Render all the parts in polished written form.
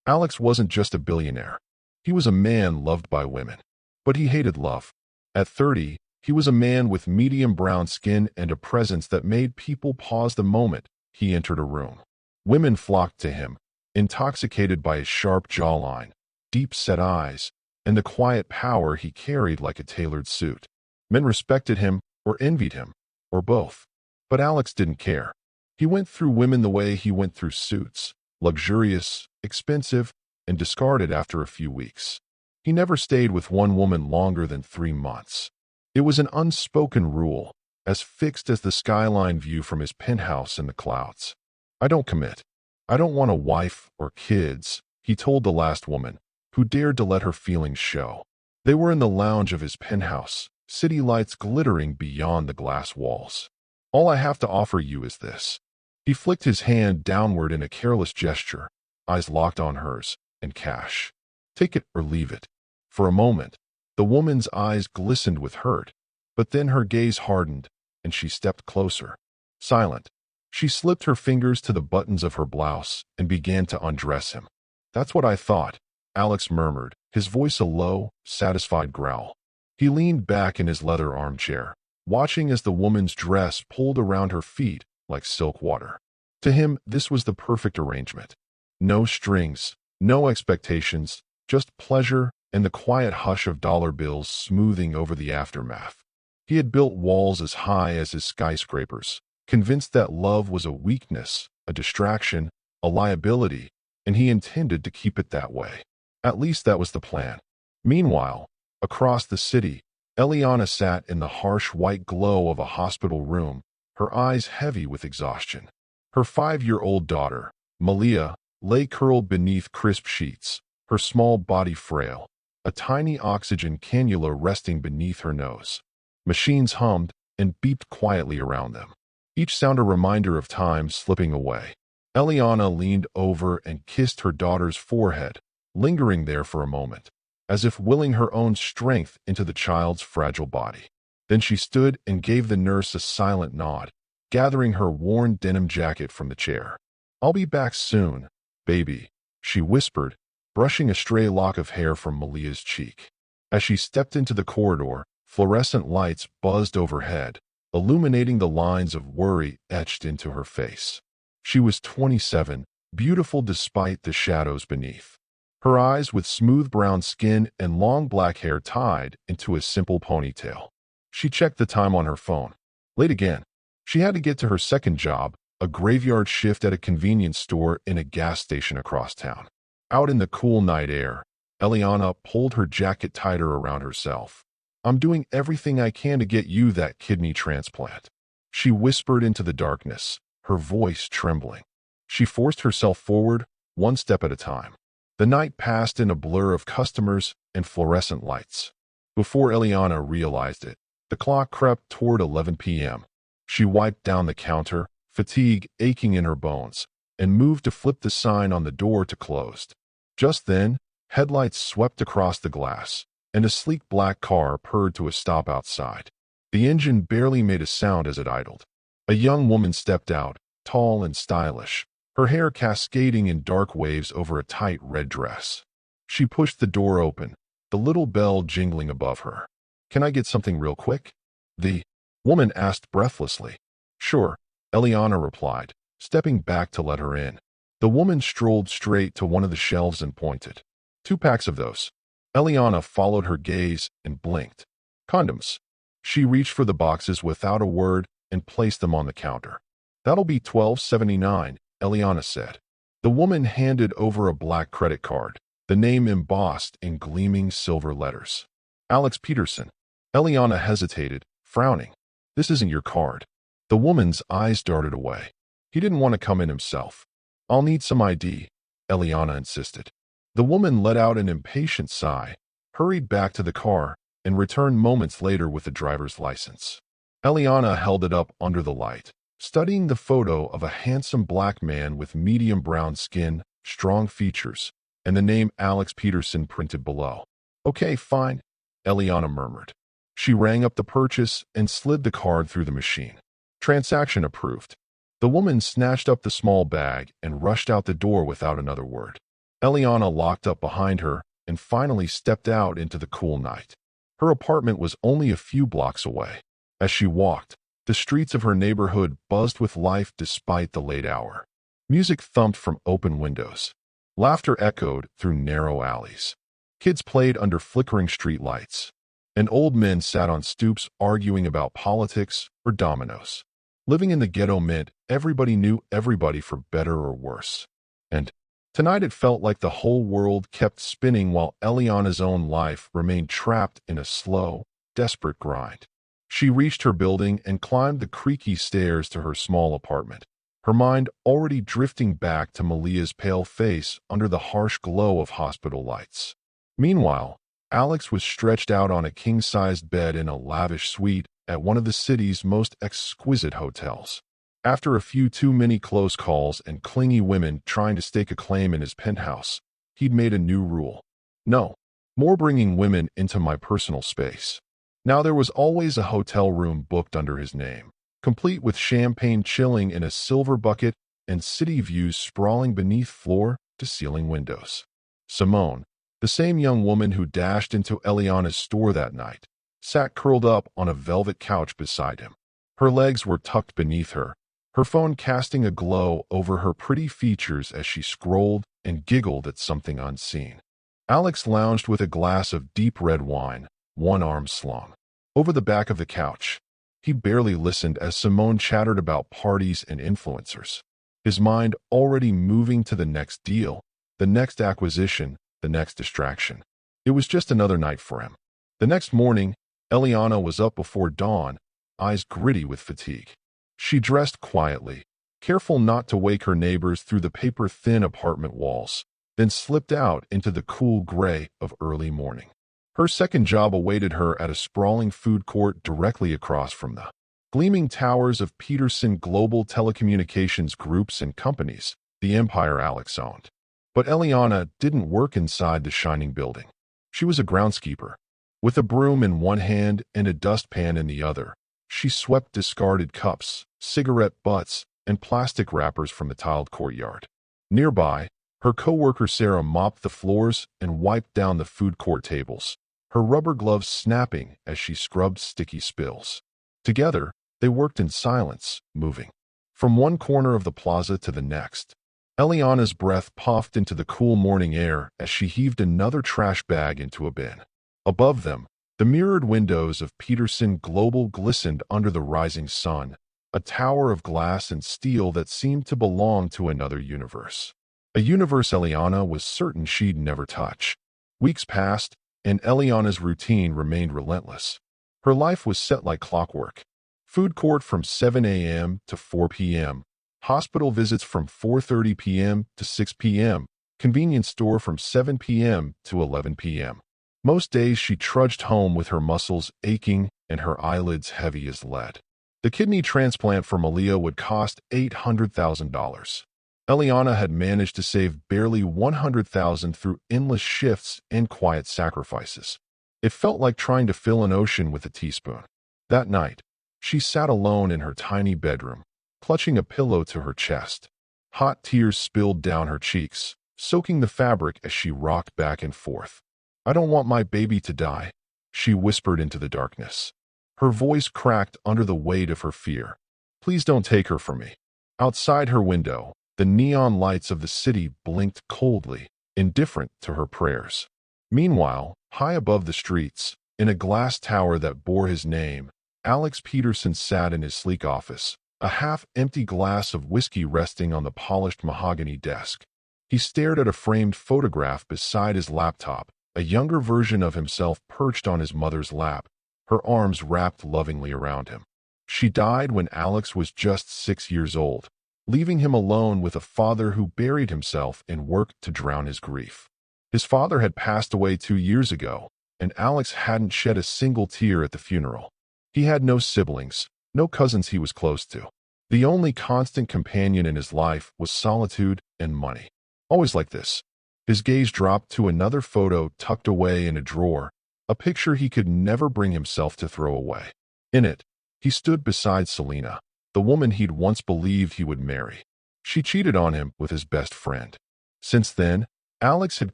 Alex wasn't just a billionaire. He was a man loved by women. But he hated love. At 30, he was a man with medium brown skin and a presence that made people pause the moment he entered a room. Women flocked to him, intoxicated by his sharp jawline, deep-set eyes, and the quiet power he carried like a tailored suit. Men respected him or envied him, or both. But Alex didn't care. He went through women the way he went through suits, luxurious, expensive, and discarded after a few weeks. He never stayed with one woman longer than 3 months. It was an unspoken rule, as fixed as the skyline view from his penthouse in the clouds. "I don't commit. I don't want a wife or kids," he told the last woman, who dared to let her feelings show. They were in the lounge of his penthouse, city lights glittering beyond the glass walls. "All I have to offer you is this." He flicked his hand downward in a careless gesture, eyes locked on hers, and cash. "Take it or leave it." For a moment, the woman's eyes glistened with hurt, but then her gaze hardened, and she stepped closer. Silent, she slipped her fingers to the buttons of her blouse and began to undress him. "That's what I thought," Alex murmured, his voice a low, satisfied growl. He leaned back in his leather armchair, watching as the woman's dress pulled around her feet like silk water. To him, this was the perfect arrangement. No strings, no expectations, just pleasure and the quiet hush of dollar bills smoothing over the aftermath. He had built walls as high as his skyscrapers, convinced that love was a weakness, a distraction, a liability, and he intended to keep it that way. At least that was the plan. Meanwhile, across the city, Eliana sat in the harsh white glow of a hospital room, her eyes heavy with exhaustion. Her 5-year-old daughter, Malia, lay curled beneath crisp sheets, her small body frail, a tiny oxygen cannula resting beneath her nose. Machines hummed and beeped quietly around them, each sound a reminder of time slipping away. Eliana leaned over and kissed her daughter's forehead, lingering there for a moment, as if willing her own strength into the child's fragile body. Then she stood and gave the nurse a silent nod, gathering her worn denim jacket from the chair. "I'll be back soon, baby," she whispered, brushing a stray lock of hair from Malia's cheek. As she stepped into the corridor, fluorescent lights buzzed overhead, illuminating the lines of worry etched into her face. She was 27, beautiful despite the shadows beneath. Her eyes with smooth brown skin and long black hair tied into a simple ponytail. She checked the time on her phone. Late again. She had to get to her second job, a graveyard shift at a convenience store in a gas station across town. Out in the cool night air, Eliana pulled her jacket tighter around herself. "I'm doing everything I can to get you that kidney transplant," she whispered into the darkness, her voice trembling. She forced herself forward, one step at a time. The night passed in a blur of customers and fluorescent lights. Before Eliana realized it, the clock crept toward 11 p.m. She wiped down the counter, fatigue aching in her bones, and moved to flip the sign on the door to closed. Just then, headlights swept across the glass, and a sleek black car purred to a stop outside. The engine barely made a sound as it idled. A young woman stepped out, tall and stylish, her hair cascading in dark waves over a tight red dress. She pushed the door open, the little bell jingling above her. "Can I get something real quick?" the woman asked breathlessly. "Sure," Eliana replied, stepping back to let her in. The woman strolled straight to one of the shelves and pointed. "2 packs of those." Eliana followed her gaze and blinked. "Condoms." She reached for the boxes without a word and placed them on the counter. "That'll be $12.79, Eliana said. The woman handed over a black credit card, the name embossed in gleaming silver letters. "Alex Peterson." Eliana hesitated, frowning. "This isn't your card." The woman's eyes darted away. He didn't want to come in himself. "I'll need some ID," Eliana insisted. The woman let out an impatient sigh, hurried back to the car, and returned moments later with the driver's license. Eliana held it up under the light, studying the photo of a handsome black man with medium brown skin, strong features, and the name Alex Peterson printed below. "Okay, fine," Eliana murmured. She rang up the purchase and slid the card through the machine. "Transaction approved." The woman snatched up the small bag and rushed out the door without another word. Eliana locked up behind her and finally stepped out into the cool night. Her apartment was only a few blocks away. As she walked, the streets of her neighborhood buzzed with life despite the late hour. Music thumped from open windows. Laughter echoed through narrow alleys. Kids played under flickering streetlights, and old men sat on stoops arguing about politics or dominoes. Living in the ghetto meant everybody knew everybody for better or worse. And tonight it felt like the whole world kept spinning while Eliana's own life remained trapped in a slow, desperate grind. She reached her building and climbed the creaky stairs to her small apartment, her mind already drifting back to Malia's pale face under the harsh glow of hospital lights. Meanwhile, Alex was stretched out on a king-sized bed in a lavish suite at one of the city's most exquisite hotels. After a few too many close calls and clingy women trying to stake a claim in his penthouse, he'd made a new rule. No more bringing women into my personal space. Now there was always a hotel room booked under his name, complete with champagne chilling in a silver bucket and city views sprawling beneath floor-to-ceiling windows. Simone, the same young woman who dashed into Eliana's store that night, sat curled up on a velvet couch beside him. Her legs were tucked beneath her, her phone casting a glow over her pretty features as she scrolled and giggled at something unseen. Alex lounged with a glass of deep red wine, one arm slung over the back of the couch. He barely listened as Simone chattered about parties and influencers, his mind already moving to the next deal, the next acquisition, the next distraction. It was just another night for him. The next morning, Eliana was up before dawn, eyes gritty with fatigue. She dressed quietly, careful not to wake her neighbors through the paper-thin apartment walls, then slipped out into the cool gray of early morning. Her second job awaited her at a sprawling food court directly across from the gleaming towers of Peterson Global Telecommunications Groups and Companies, the empire Alex owned. But Eliana didn't work inside the shining building. She was a groundskeeper. With a broom in one hand and a dustpan in the other, she swept discarded cups, cigarette butts, and plastic wrappers from the tiled courtyard. Nearby, her coworker Sarah mopped the floors and wiped down the food court tables, her rubber gloves snapping as she scrubbed sticky spills. Together, they worked in silence, moving from one corner of the plaza to the next. Eliana's breath puffed into the cool morning air as she heaved another trash bag into a bin. Above them, the mirrored windows of Peterson Global glistened under the rising sun, a tower of glass and steel that seemed to belong to another universe. A universe Eliana was certain she'd never touch. Weeks passed, and Eliana's routine remained relentless. Her life was set like clockwork. Food court from 7 a.m. to 4 p.m., hospital visits from 4:30 p.m. to 6 p.m., convenience store from 7 p.m. to 11 p.m. Most days she trudged home with her muscles aching and her eyelids heavy as lead. The kidney transplant for Malia would cost $800,000. Eliana had managed to save barely $100,000 through endless shifts and quiet sacrifices. It felt like trying to fill an ocean with a teaspoon. That night, she sat alone in her tiny bedroom, clutching a pillow to her chest. Hot tears spilled down her cheeks, soaking the fabric as she rocked back and forth. "I don't want my baby to die," she whispered into the darkness. Her voice cracked under the weight of her fear. "Please don't take her from me." Outside her window, the neon lights of the city blinked coldly, indifferent to her prayers. Meanwhile, high above the streets, in a glass tower that bore his name, Alex Peterson sat in his sleek office, a half-empty glass of whiskey resting on the polished mahogany desk. He stared at a framed photograph beside his laptop, a younger version of himself perched on his mother's lap, her arms wrapped lovingly around him. She died when Alex was just 6 years old, leaving him alone with a father who buried himself in work to drown his grief. His father had passed away 2 years ago, and Alex hadn't shed a single tear at the funeral. He had no siblings, no cousins he was close to. The only constant companion in his life was solitude and money. Always like this. His gaze dropped to another photo tucked away in a drawer, a picture he could never bring himself to throw away. In it, he stood beside Selena, the woman he'd once believed he would marry. She cheated on him with his best friend. Since then, Alex had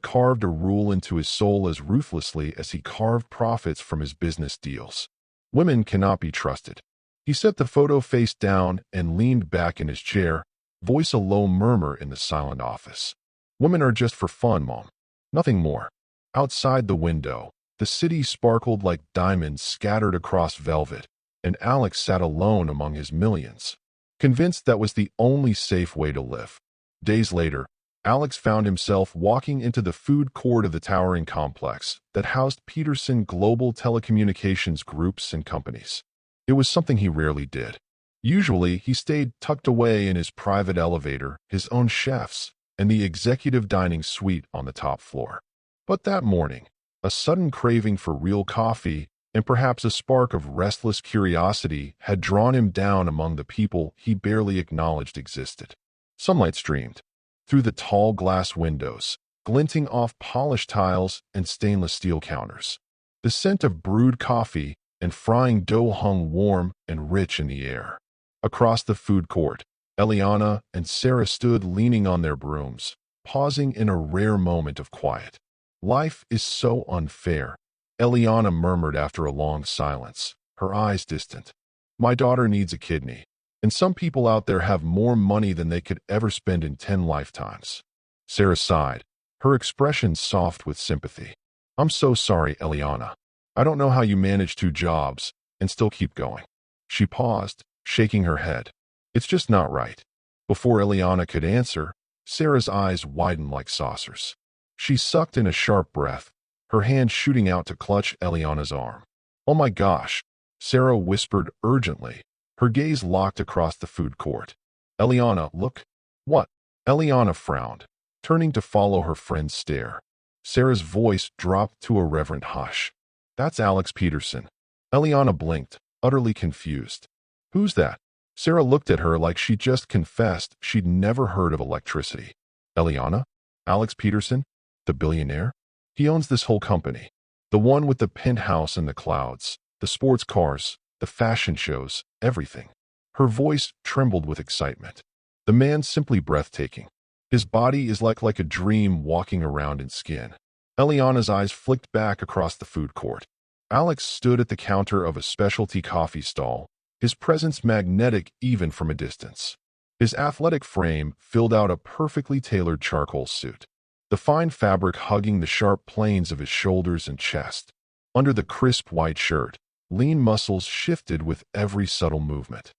carved a rule into his soul as ruthlessly as he carved profits from his business deals. Women cannot be trusted. He set the photo face down and leaned back in his chair, voice a low murmur in the silent office. Women are just for fun, Mom. Nothing more. Outside the window, the city sparkled like diamonds scattered across velvet, and Alex sat alone among his millions, convinced that was the only safe way to live. Days later, Alex found himself walking into the food court of the towering complex that housed Peterson Global Telecommunications Groups and Companies. It was something he rarely did. Usually, he stayed tucked away in his private elevator, his own chefs, and the executive dining suite on the top floor. But that morning, a sudden craving for real coffee and perhaps a spark of restless curiosity had drawn him down among the people he barely acknowledged existed. Sunlight streamed through the tall glass windows, glinting off polished tiles and stainless steel counters. The scent of brewed coffee and frying dough hung warm and rich in the air. Across the food court, Eliana and Sarah stood leaning on their brooms, pausing in a rare moment of quiet. "Life is so unfair," Eliana murmured after a long silence, her eyes distant. "My daughter needs a kidney, and some people out there have more money than they could ever spend in 10 lifetimes." Sarah sighed, her expression soft with sympathy. "I'm so sorry, Eliana. I don't know how you manage 2 jobs and still keep going." She paused, shaking her head. "It's just not right." Before Eliana could answer, Sarah's eyes widened like saucers. She sucked in a sharp breath, her hand shooting out to clutch Eliana's arm. "Oh my gosh," Sarah whispered urgently, her gaze locked across the food court. "Eliana, look." "What?" Eliana frowned, turning to follow her friend's stare. Sarah's voice dropped to a reverent hush. "That's Alex Peterson." Eliana blinked, utterly confused. "Who's that?" Sarah looked at her like she just confessed she'd never heard of electricity. "Eliana? Alex Peterson? The billionaire? He owns this whole company. The one with the penthouse in the clouds, the sports cars, the fashion shows, everything." Her voice trembled with excitement. "The man's simply breathtaking. His body is like a dream walking around in skin." Eliana's eyes flicked back across the food court. Alex stood at the counter of a specialty coffee stall, his presence magnetic even from a distance. His athletic frame filled out a perfectly tailored charcoal suit, the fine fabric hugging the sharp planes of his shoulders and chest. Under the crisp white shirt, lean muscles shifted with every subtle movement.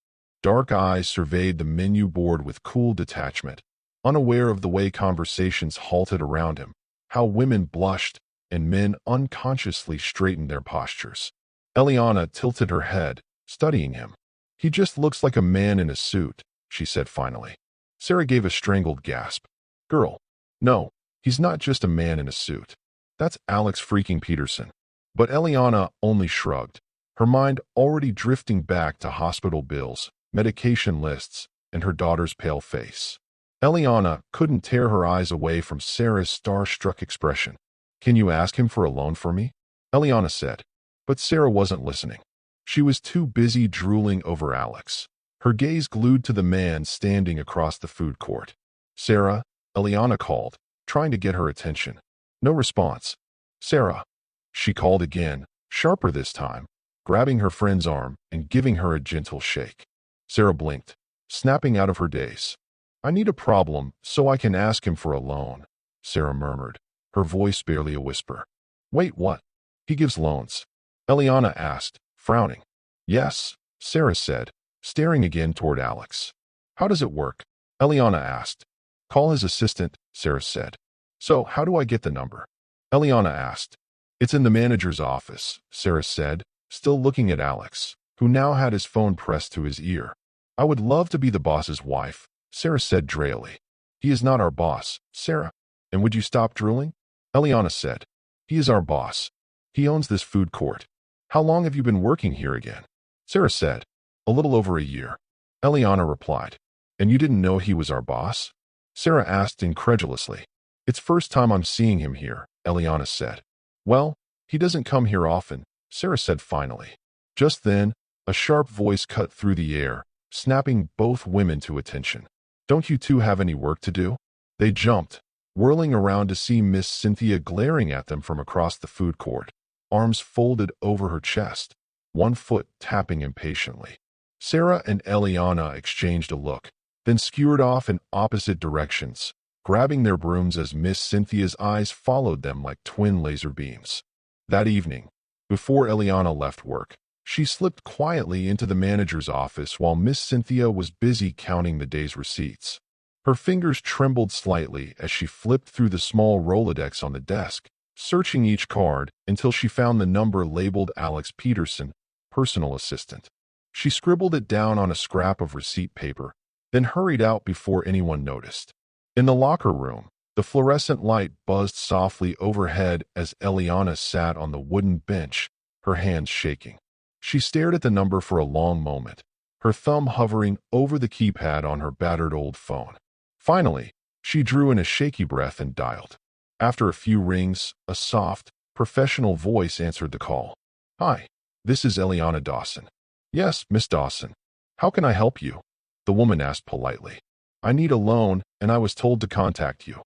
Dark eyes surveyed the menu board with cool detachment, unaware of the way conversations halted around him, how women blushed and men unconsciously straightened their postures. Eliana tilted her head, studying him. "He just looks like a man in a suit," she said finally. Sarah gave a strangled gasp. "Girl, no, he's not just a man in a suit. That's Alex freaking Peterson." But Eliana only shrugged, her mind already drifting back to hospital bills, medication lists, and her daughter's pale face. Eliana couldn't tear her eyes away from Sarah's starstruck expression. "Can you ask him for a loan for me?" Eliana said. But Sarah wasn't listening. She was too busy drooling over Alex, her gaze glued to the man standing across the food court. "Sarah," Eliana called, trying to get her attention. No response. "Sarah," she called again, sharper this time, grabbing her friend's arm and giving her a gentle shake. Sarah blinked, snapping out of her daze. "I need a problem so I can ask him for a loan," Sarah murmured, her voice barely a whisper. "Wait, what? He gives loans?" Eliana asked, frowning. "Yes," Sarah said, staring again toward Alex. "How does it work?" Eliana asked. "Call his assistant," Sarah said. "So, how do I get the number?" Eliana asked. "It's in the manager's office," Sarah said, still looking at Alex, who now had his phone pressed to his ear. "I would love to be the boss's wife," Sarah said drily. "He is not our boss, Sarah." "And would you stop drooling?" Eliana said. "He is our boss. He owns this food court." "How long have you been working here again?" Sarah said. "A little over a year." Eliana replied. "And you didn't know he was our boss?" Sarah asked incredulously. "It's first time I'm seeing him here," Eliana said. "Well, he doesn't come here often," Sarah said finally. Just then, a sharp voice cut through the air, snapping both women to attention. "Don't you two have any work to do?" They jumped, whirling around to see Miss Cynthia glaring at them from across the food court, arms folded over her chest, one foot tapping impatiently. Sarah and Eliana exchanged a look, then skewered off in opposite directions, grabbing their brooms as Miss Cynthia's eyes followed them like twin laser beams. That evening, before Eliana left work, she slipped quietly into the manager's office while Miss Cynthia was busy counting the day's receipts. Her fingers trembled slightly as she flipped through the small Rolodex on the desk, searching each card until she found the number labeled Alex Peterson, personal assistant. She scribbled it down on a scrap of receipt paper, then hurried out before anyone noticed. In the locker room, the fluorescent light buzzed softly overhead as Eliana sat on the wooden bench, her hands shaking. She stared at the number for a long moment, her thumb hovering over the keypad on her battered old phone. Finally, she drew in a shaky breath and dialed. After a few rings, a soft, professional voice answered the call. "Hi, this is Eliana Dawson." "Yes, Miss Dawson. How can I help you?" the woman asked politely. "I need a loan, and I was told to contact you,"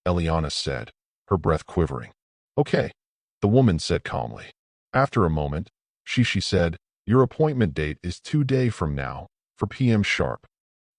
Eliana said, her breath quivering. "Okay," the woman said calmly. After a moment, she said, "Your appointment date is 2 days from now, 4 p.m. sharp."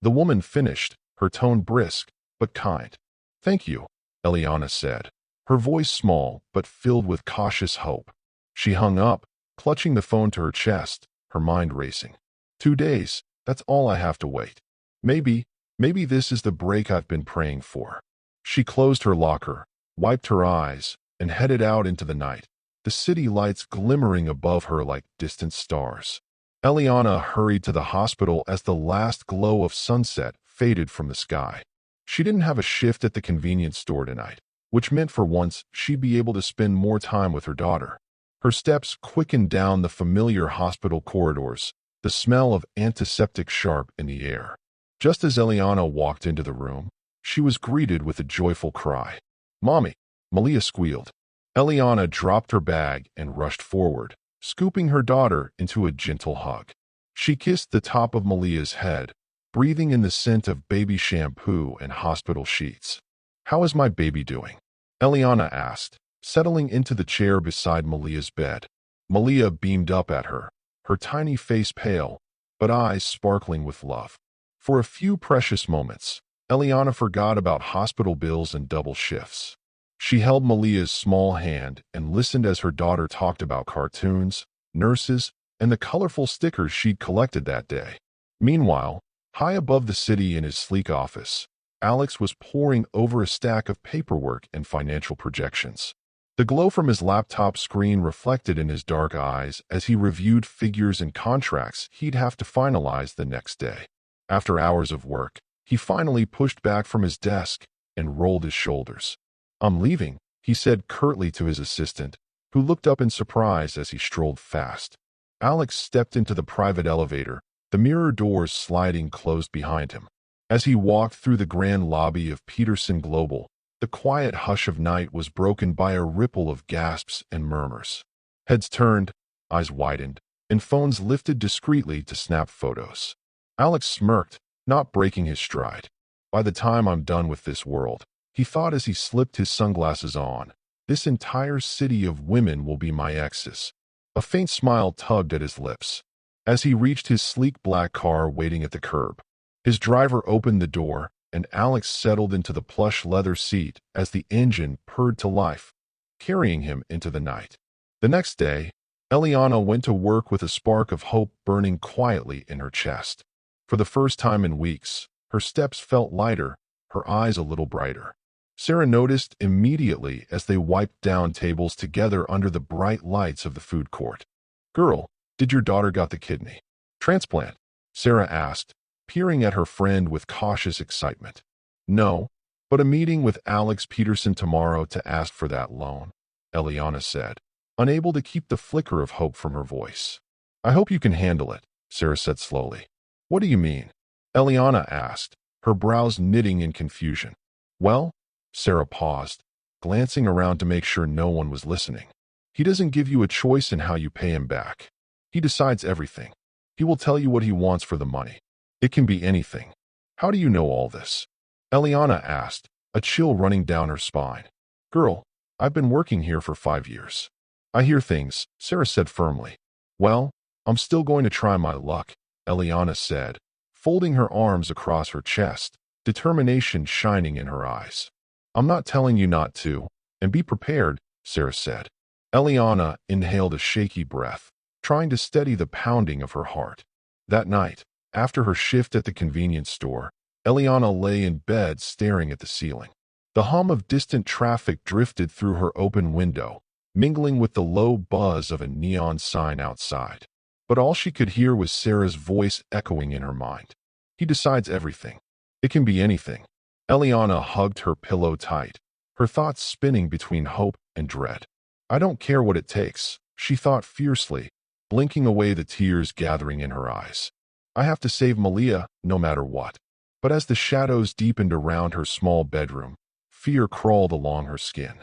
The woman finished, her tone brisk, but kind. "Thank you," Eliana said, her voice small but filled with cautious hope. She hung up, clutching the phone to her chest, her mind racing. 2 days, that's all I have to wait. Maybe this is the break I've been praying for. She closed her locker, wiped her eyes, and headed out into the night, the city lights glimmering above her like distant stars. Eliana hurried to the hospital as the last glow of sunset faded from the sky. She didn't have a shift at the convenience store tonight, which meant for once she'd be able to spend more time with her daughter. Her steps quickened down the familiar hospital corridors, the smell of antiseptic sharp in the air. Just as Eliana walked into the room, she was greeted with a joyful cry. "Mommy!" Malia squealed. Eliana dropped her bag and rushed forward, scooping her daughter into a gentle hug. She kissed the top of Malia's head, breathing in the scent of baby shampoo and hospital sheets. "How is my baby doing?" Eliana asked, settling into the chair beside Malia's bed. Malia beamed up at her, her tiny face pale, but eyes sparkling with love. For a few precious moments, Eliana forgot about hospital bills and double shifts. She held Malia's small hand and listened as her daughter talked about cartoons, nurses, and the colorful stickers she'd collected that day. Meanwhile, high above the city in his sleek office, Alex was poring over a stack of paperwork and financial projections. The glow from his laptop screen reflected in his dark eyes as he reviewed figures and contracts he'd have to finalize the next day. After hours of work, he finally pushed back from his desk and rolled his shoulders. "I'm leaving," he said curtly to his assistant, who looked up in surprise as he strolled fast. Alex stepped into the private elevator, the mirror doors sliding closed behind him. As he walked through the grand lobby of Peterson Global, the quiet hush of night was broken by a ripple of gasps and murmurs. Heads turned, eyes widened, and phones lifted discreetly to snap photos. Alex smirked, not breaking his stride. "By the time I'm done with this world," he thought as he slipped his sunglasses on, "this entire city of women will be my exes." A faint smile tugged at his lips. As he reached his sleek black car waiting at the curb, his driver opened the door, and Alex settled into the plush leather seat as the engine purred to life, carrying him into the night. The next day, Eliana went to work with a spark of hope burning quietly in her chest. For the first time in weeks, her steps felt lighter, her eyes a little brighter. Sarah noticed immediately as they wiped down tables together under the bright lights of the food court. "Girl, did your daughter got the kidney transplant?" Sarah asked, peering at her friend with cautious excitement. "No, but a meeting with Alex Peterson tomorrow to ask for that loan," Eliana said, unable to keep the flicker of hope from her voice. "I hope you can handle it," Sarah said slowly. "What do you mean?" Eliana asked, her brows knitting in confusion. "Well," Sarah paused, glancing around to make sure no one was listening. "He doesn't give you a choice in how you pay him back. He decides everything. He will tell you what he wants for the money. It can be anything." "How do you know all this?" Eliana asked, a chill running down her spine. Girl, I've been working here for 5 years. I hear things, Sarah said firmly. Well, I'm still going to try my luck, Eliana said, folding her arms across her chest, determination shining in her eyes. I'm not telling you not to, and be prepared, Sarah said. Eliana inhaled a shaky breath, trying to steady the pounding of her heart. That night, after her shift at the convenience store, Eliana lay in bed staring at the ceiling. The hum of distant traffic drifted through her open window, mingling with the low buzz of a neon sign outside. But all she could hear was Sarah's voice echoing in her mind. He decides everything. It can be anything. Eliana hugged her pillow tight, her thoughts spinning between hope and dread. I don't care what it takes, she thought fiercely, blinking away the tears gathering in her eyes. I have to save Malia, no matter what. But as the shadows deepened around her small bedroom, fear crawled along her skin.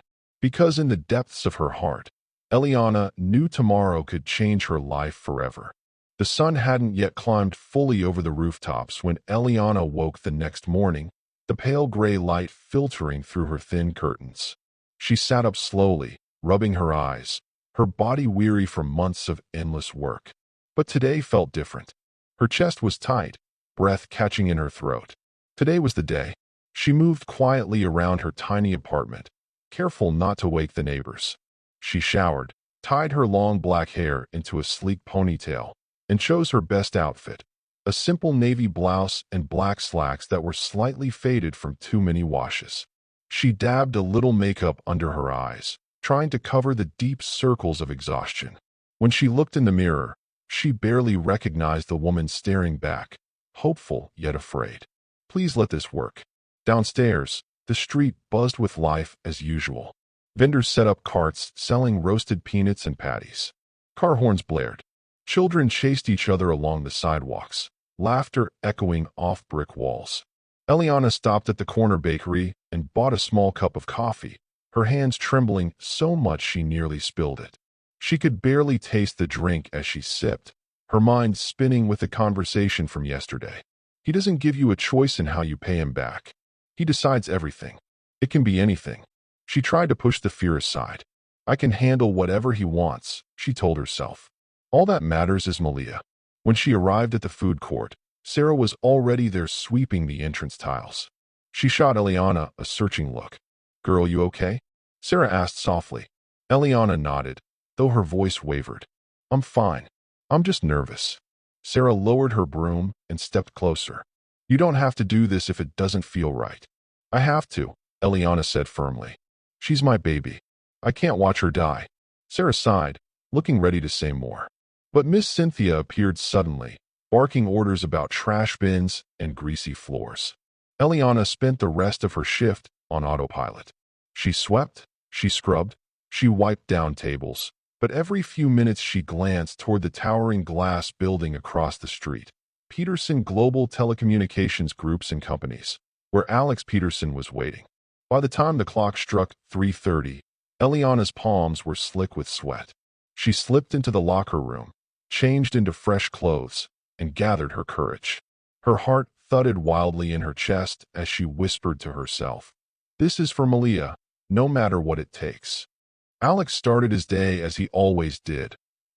Because in the depths of her heart, Eliana knew tomorrow could change her life forever. The sun hadn't yet climbed fully over the rooftops when Eliana woke the next morning, the pale gray light filtering through her thin curtains. She sat up slowly, rubbing her eyes, her body weary from months of endless work. But today felt different. Her chest was tight, breath catching in her throat. Today was the day. She moved quietly around her tiny apartment, careful not to wake the neighbors. She showered, tied her long black hair into a sleek ponytail, and chose her best outfit, a simple navy blouse and black slacks that were slightly faded from too many washes. She dabbed a little makeup under her eyes, trying to cover the deep circles of exhaustion. When she looked in the mirror, she barely recognized the woman staring back, hopeful yet afraid. Please let this work. Downstairs, the street buzzed with life as usual. Vendors set up carts selling roasted peanuts and patties. Car horns blared. Children chased each other along the sidewalks, laughter echoing off brick walls. Eliana stopped at the corner bakery and bought a small cup of coffee, her hands trembling so much she nearly spilled it. She could barely taste the drink as she sipped, her mind spinning with the conversation from yesterday. He doesn't give you a choice in how you pay him back. He decides everything. It can be anything. She tried to push the fear aside. I can handle whatever he wants, she told herself. All that matters is Malia. When she arrived at the food court, Sarah was already there sweeping the entrance tiles. She shot Eliana a searching look. Girl, you okay? Sarah asked softly. Eliana nodded, though her voice wavered. I'm fine. I'm just nervous. Sarah lowered her broom and stepped closer. You don't have to do this if it doesn't feel right. I have to, Eliana said firmly. She's my baby. I can't watch her die. Sarah sighed, looking ready to say more. But Miss Cynthia appeared suddenly, barking orders about trash bins and greasy floors. Eliana spent the rest of her shift on autopilot. She swept, she scrubbed, she wiped down tables, but every few minutes she glanced toward the towering glass building across the street, Peterson Global Telecommunications Groups and Companies, where Alex Peterson was waiting. By the time the clock struck 3:30, Eliana's palms were slick with sweat. She slipped into the locker room, changed into fresh clothes, and gathered her courage. Her heart thudded wildly in her chest as she whispered to herself, "This is for Malia, no matter what it takes." Alex started his day as he always did,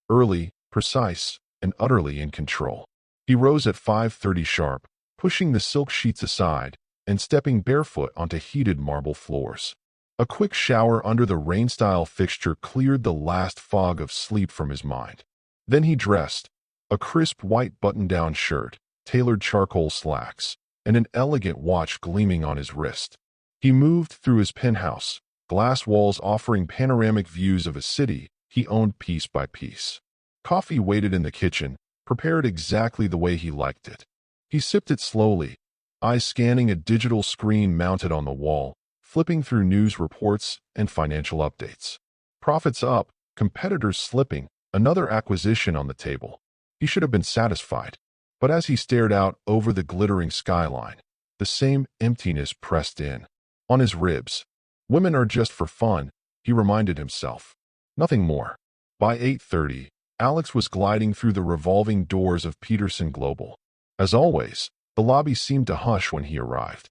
early, precise, and utterly in control. He rose at 5:30 sharp, pushing the silk sheets aside and stepping barefoot onto heated marble floors. A quick shower under the rain-style fixture cleared the last fog of sleep from his mind. Then he dressed, a crisp white button-down shirt, tailored charcoal slacks, and an elegant watch gleaming on his wrist. He moved through his penthouse, glass walls offering panoramic views of a city he owned piece by piece. Coffee waited in the kitchen, prepared exactly the way he liked it. He sipped it slowly, eyes scanning a digital screen mounted on the wall, flipping through news reports and financial updates. Profits up, competitors slipping, another acquisition on the table. He should have been satisfied. But as he stared out over the glittering skyline, the same emptiness pressed in. On his ribs. Women are just for fun, he reminded himself. Nothing more. By 8:30, Alex was gliding through the revolving doors of Peterson Global. As always, the lobby seemed to hush when he arrived.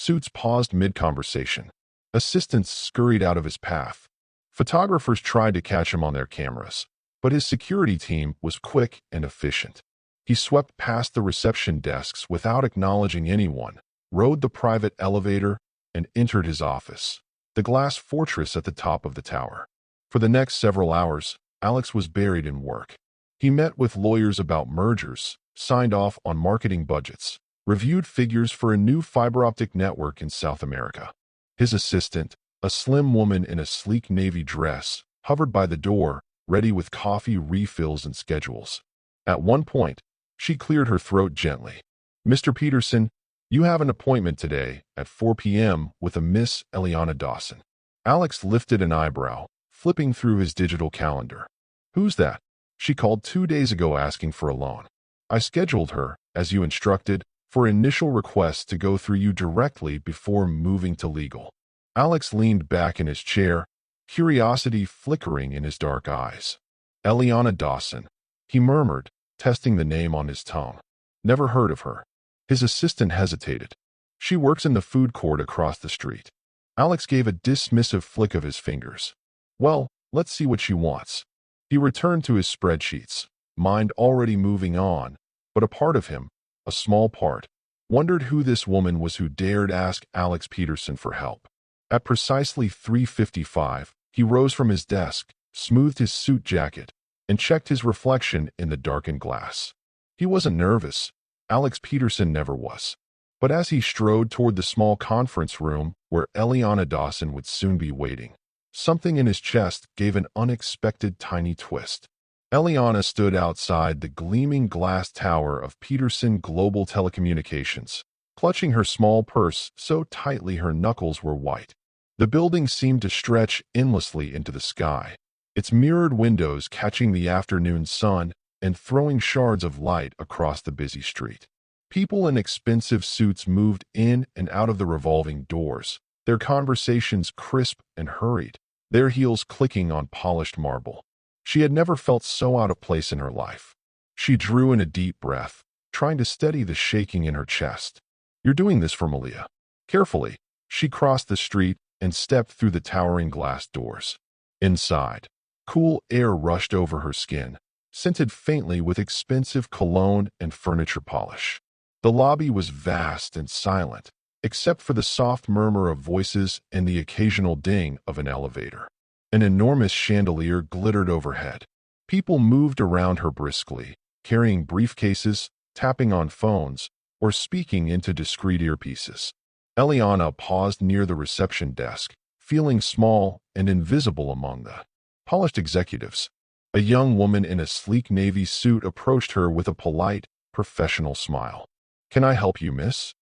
Suits paused mid-conversation. Assistants scurried out of his path. Photographers tried to catch him on their cameras, but his security team was quick and efficient. He swept past the reception desks without acknowledging anyone, rode the private elevator, and entered his office, the glass fortress at the top of the tower. For the next several hours, Alex was buried in work. He met with lawyers about mergers, signed off on marketing budgets, reviewed figures for a new fiber optic network in South America. His assistant, a slim woman in a sleek navy dress, hovered by the door, ready with coffee refills and schedules. At one point, she cleared her throat gently. "Mr. Peterson, you have an appointment today at 4 p.m. with a Miss Eliana Dawson." Alex lifted an eyebrow, flipping through his digital calendar. "Who's that? She called 2 days ago asking for a loan. I scheduled her, as you instructed, for initial requests to go through you directly before moving to legal." Alex leaned back in his chair, curiosity flickering in his dark eyes. "Eliana Dawson," he murmured, testing the name on his tongue. "Never heard of her." His assistant hesitated. "She works in the food court across the street." Alex gave a dismissive flick of his fingers. "Well, let's see what she wants." He returned to his spreadsheets, mind already moving on, but a part of him, a small part, wondered who this woman was who dared ask Alex Peterson for help. At precisely 3:55, he rose from his desk, smoothed his suit jacket, and checked his reflection in the darkened glass. He wasn't nervous. Alex Peterson never was. But as he strode toward the small conference room where Eliana Dawson would soon be waiting, something in his chest gave an unexpected tiny twist. Eliana stood outside the gleaming glass tower of Peterson Global Telecommunications, clutching her small purse so tightly her knuckles were white. The building seemed to stretch endlessly into the sky, its mirrored windows catching the afternoon sun and throwing shards of light across the busy street. People in expensive suits moved in and out of the revolving doors, their conversations crisp and hurried, their heels clicking on polished marble. She had never felt so out of place in her life. She drew in a deep breath, trying to steady the shaking in her chest. "You're doing this for Malia." Carefully, she crossed the street and stepped through the towering glass doors. Inside, cool air rushed over her skin, scented faintly with expensive cologne and furniture polish. The lobby was vast and silent, except for the soft murmur of voices and the occasional ding of an elevator. An enormous chandelier glittered overhead. People moved around her briskly, carrying briefcases, tapping on phones, or speaking into discreet earpieces. Eliana paused near the reception desk, feeling small and invisible among the polished executives. A young woman in a sleek navy suit approached her with a polite, professional smile. "Can I help you, miss?"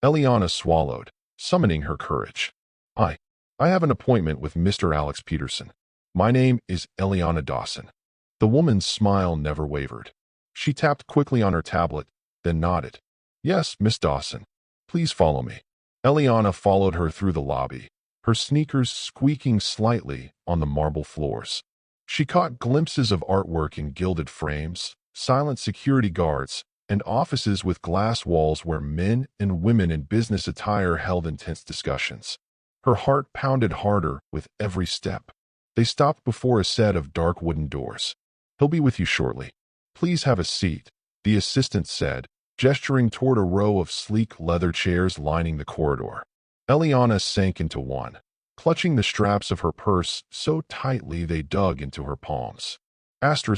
Eliana swallowed, summoning her courage. I have an appointment with Mr. Alex Peterson. My name is Eliana Dawson." The woman's smile never wavered. She tapped quickly on her tablet, then nodded. "Yes, Miss Dawson. Please follow me." Eliana followed her through the lobby, her sneakers squeaking slightly on the marble floors. She caught glimpses of artwork in gilded frames, silent security guards, and offices with glass walls where men and women in business attire held intense discussions. Her heart pounded harder with every step. They stopped before a set of dark wooden doors. "He'll be with you shortly. Please have a seat," the assistant said, gesturing toward a row of sleek leather chairs lining the corridor. Eliana sank into one, clutching the straps of her purse so tightly they dug into her palms.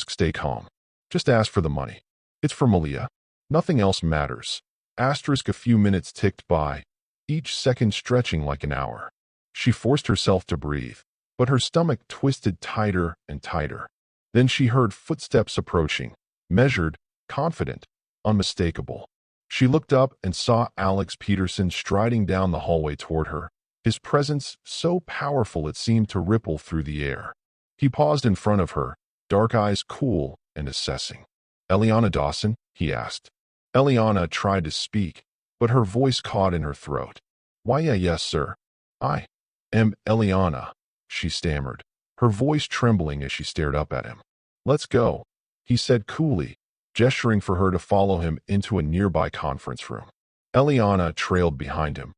Stay calm. Just ask for the money. It's for Malia. Nothing else matters. A few minutes ticked by, each second stretching like an hour. She forced herself to breathe, but her stomach twisted tighter and tighter. Then she heard footsteps approaching, measured, confident, unmistakable. She looked up and saw Alex Peterson striding down the hallway toward her, his presence so powerful it seemed to ripple through the air. He paused in front of her, dark eyes cool and assessing. "Eliana Dawson?" he asked. Eliana tried to speak, but her voice caught in her throat. "Why, yes, sir. I am Eliana," she stammered, her voice trembling as she stared up at him. "Let's go," he said coolly, gesturing for her to follow him into a nearby conference room. Eliana trailed behind him,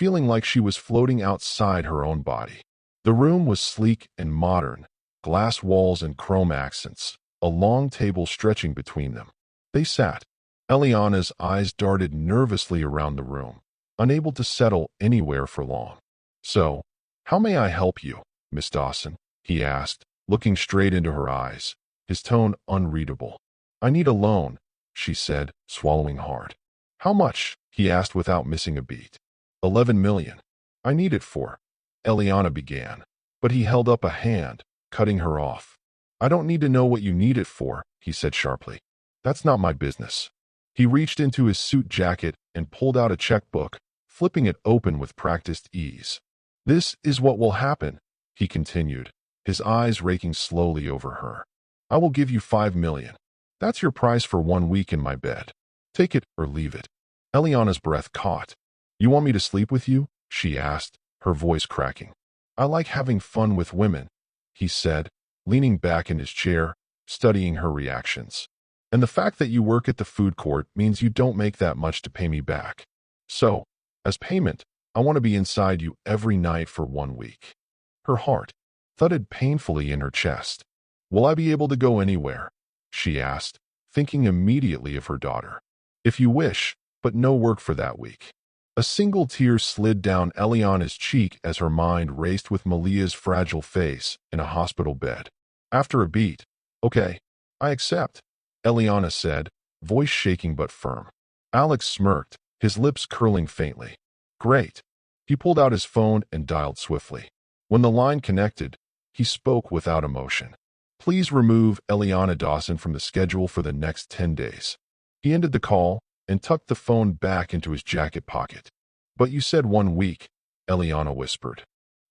feeling like she was floating outside her own body. The room was sleek and modern, glass walls and chrome accents, a long table stretching between them. They sat. Eliana's eyes darted nervously around the room, unable to settle anywhere for long. "So, how may I help you, Miss Dawson?" he asked, looking straight into her eyes, his tone unreadable. "I need a loan," she said, swallowing hard. "How much?" he asked without missing a beat. 11 million. "I need it for," Eliana began, but he held up a hand, cutting her off. "I don't need to know what you need it for," he said sharply. "That's not my business." He reached into his suit jacket and pulled out a checkbook, flipping it open with practiced ease. "This is what will happen," he continued, his eyes raking slowly over her. "I will give you 5 million. That's your price for 1 week in my bed. Take it or leave it." Eliana's breath caught. "You want me to sleep with you?" she asked, her voice cracking. "I like having fun with women," he said, leaning back in his chair, studying her reactions. "And the fact that you work at the food court means you don't make that much to pay me back. So, as payment, I want to be inside you every night for 1 week." Her heart thudded painfully in her chest. "Will I be able to go anywhere?" she asked, thinking immediately of her daughter. "If you wish, but no work for that week." A single tear slid down Eliana's cheek as her mind raced with Malia's fragile face in a hospital bed. After a beat, "Okay, I accept," Eliana said, voice shaking but firm. Alex smirked, his lips curling faintly. "Great." He pulled out his phone and dialed swiftly. When the line connected, he spoke without emotion. "Please remove Eliana Dawson from the schedule for the next 10 days. He ended the call and tucked the phone back into his jacket pocket. "But you said 1 week," Eliana whispered.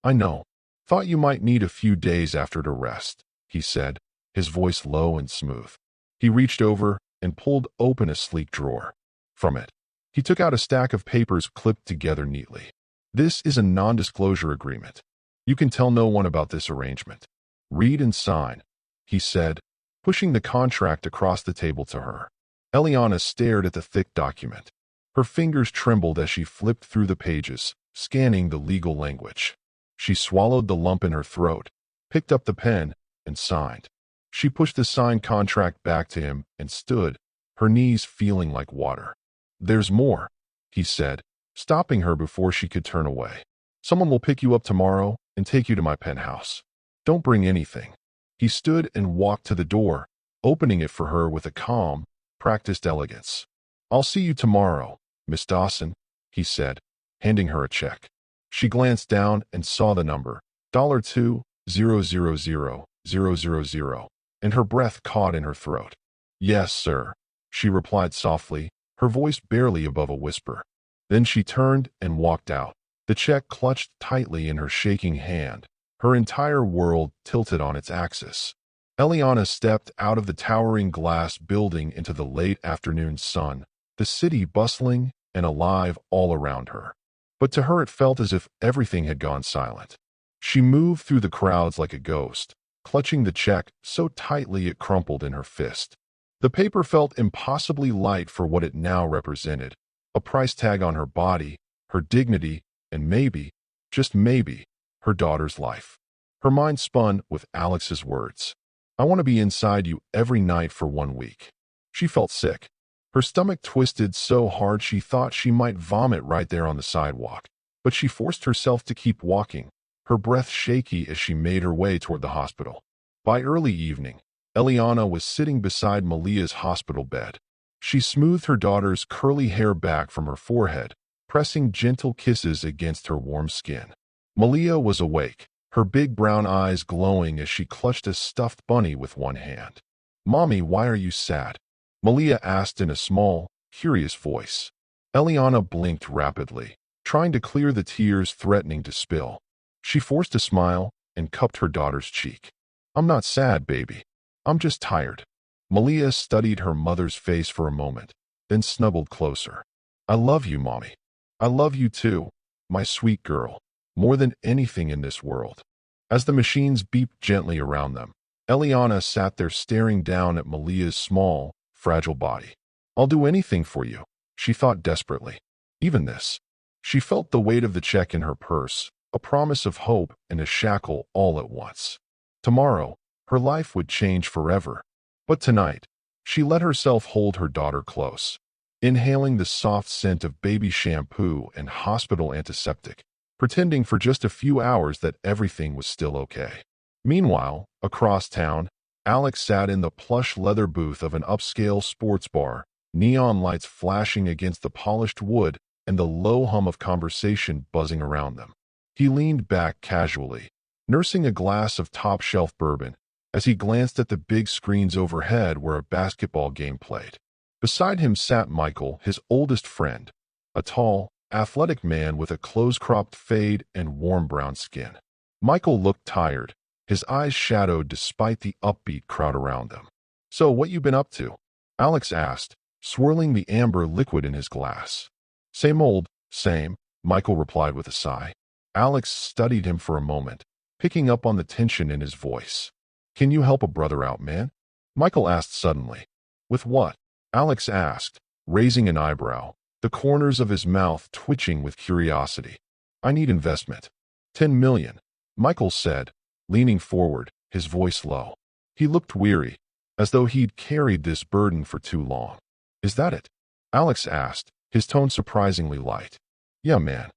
"I know. Thought you might need a few days after to rest," he said, his voice low and smooth. He reached over and pulled open a sleek drawer. From it, he took out a stack of papers clipped together neatly. "This is a non-disclosure agreement. You can tell no one about this arrangement. Read and sign," he said, pushing the contract across the table to her. Eliana stared at the thick document. Her fingers trembled as she flipped through the pages, scanning the legal language. She swallowed the lump in her throat, picked up the pen, and signed. She pushed the signed contract back to him and stood, her knees feeling like water. "There's more," he said, stopping her before she could turn away. "Someone will pick you up tomorrow and take you to my penthouse. Don't bring anything." He stood and walked to the door, opening it for her with a calm, practiced elegance. "I'll see you tomorrow, Miss Dawson," he said, handing her a check. She glanced down and saw the number, $2,000,000, and her breath caught in her throat. "Yes, sir," she replied softly, her voice barely above a whisper. Then she turned and walked out, the check clutched tightly in her shaking hand, her entire world tilted on its axis. Eliana stepped out of the towering glass building into the late afternoon sun, the city bustling and alive all around her. But to her it felt as if everything had gone silent. She moved through the crowds like a ghost, clutching the check so tightly it crumpled in her fist. The paper felt impossibly light for what it now represented, a price tag on her body, her dignity, and maybe, just maybe, her daughter's life. Her mind spun with Alex's words. "I want to be inside you every night for 1 week." She felt sick. Her stomach twisted so hard she thought she might vomit right there on the sidewalk, but she forced herself to keep walking, her breath shaky as she made her way toward the hospital. By early evening, Eliana was sitting beside Malia's hospital bed. She smoothed her daughter's curly hair back from her forehead, pressing gentle kisses against her warm skin. Malia was awake, her big brown eyes glowing as she clutched a stuffed bunny with one hand. "Mommy, why are you sad?" Malia asked in a small, curious voice. Eliana blinked rapidly, trying to clear the tears threatening to spill. She forced a smile and cupped her daughter's cheek. "I'm not sad, baby. I'm just tired." Malia studied her mother's face for a moment, then snuggled closer. "I love you, Mommy. I love you too, my sweet girl, more than anything in this world." As the machines beeped gently around them, Eliana sat there staring down at Malia's small, fragile body. "I'll do anything for you," she thought desperately. "Even this." She felt the weight of the check in her purse, a promise of hope and a shackle all at once. Tomorrow, her life would change forever. But tonight, she let herself hold her daughter close, inhaling the soft scent of baby shampoo and hospital antiseptic, pretending for just a few hours that everything was still okay. Meanwhile, across town, Alex sat in the plush leather booth of an upscale sports bar, neon lights flashing against the polished wood and the low hum of conversation buzzing around them. He leaned back casually, nursing a glass of top-shelf bourbon, as he glanced at the big screens overhead where a basketball game played. Beside him sat Michael, his oldest friend, a tall, athletic man with a close-cropped fade and warm brown skin. Michael looked tired, his eyes shadowed despite the upbeat crowd around them. "So, what you been up to?" Alex asked, swirling the amber liquid in his glass. "Same old, same," Michael replied with a sigh. Alex studied him for a moment, picking up on the tension in his voice. "Can you help a brother out, man?" Michael asked suddenly. "With what?" Alex asked, raising an eyebrow, the corners of his mouth twitching with curiosity. "I need investment." 10 million, Michael said, leaning forward, his voice low. He looked weary, as though he'd carried this burden for too long. "Is that it?" Alex asked, his tone surprisingly light. "Yeah, man."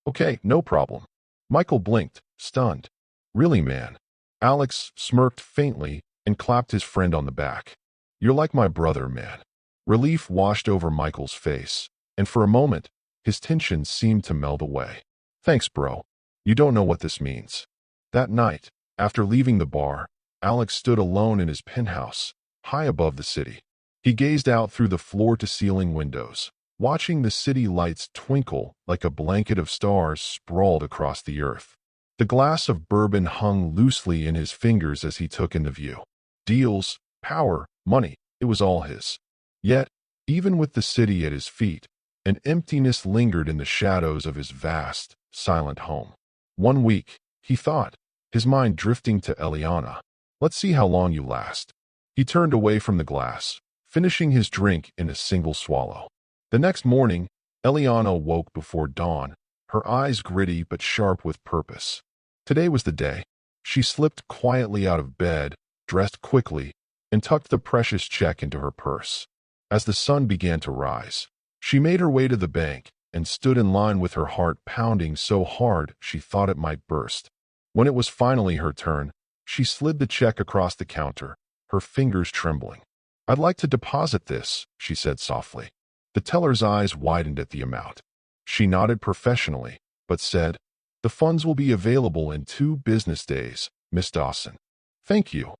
"Okay, no problem." Michael blinked, stunned. "Really, man?" Alex smirked faintly and clapped his friend on the back. "You're like my brother, man." Relief washed over Michael's face, and for a moment, his tension seemed to melt away. "Thanks, bro. You don't know what this means." That night, after leaving the bar, Alex stood alone in his penthouse, high above the city. He gazed out through the floor-to-ceiling windows, watching the city lights twinkle like a blanket of stars sprawled across the earth. The glass of bourbon hung loosely in his fingers as he took in the view. Deals, power, money, it was all his. Yet, even with the city at his feet, an emptiness lingered in the shadows of his vast, silent home. 1 week, he thought, his mind drifting to Eliana. "Let's see how long you last." He turned away from the glass, finishing his drink in a single swallow. The next morning, Eliana woke before dawn, her eyes gritty but sharp with purpose. Today was the day. She slipped quietly out of bed, dressed quickly, and tucked the precious check into her purse. As the sun began to rise, she made her way to the bank and stood in line with her heart pounding so hard she thought it might burst. When it was finally her turn, she slid the check across the counter, her fingers trembling. "I'd like to deposit this," she said softly. The teller's eyes widened at the amount. She nodded professionally, but said, "The funds will be available in 2 business days, Miss Dawson." "Thank you,"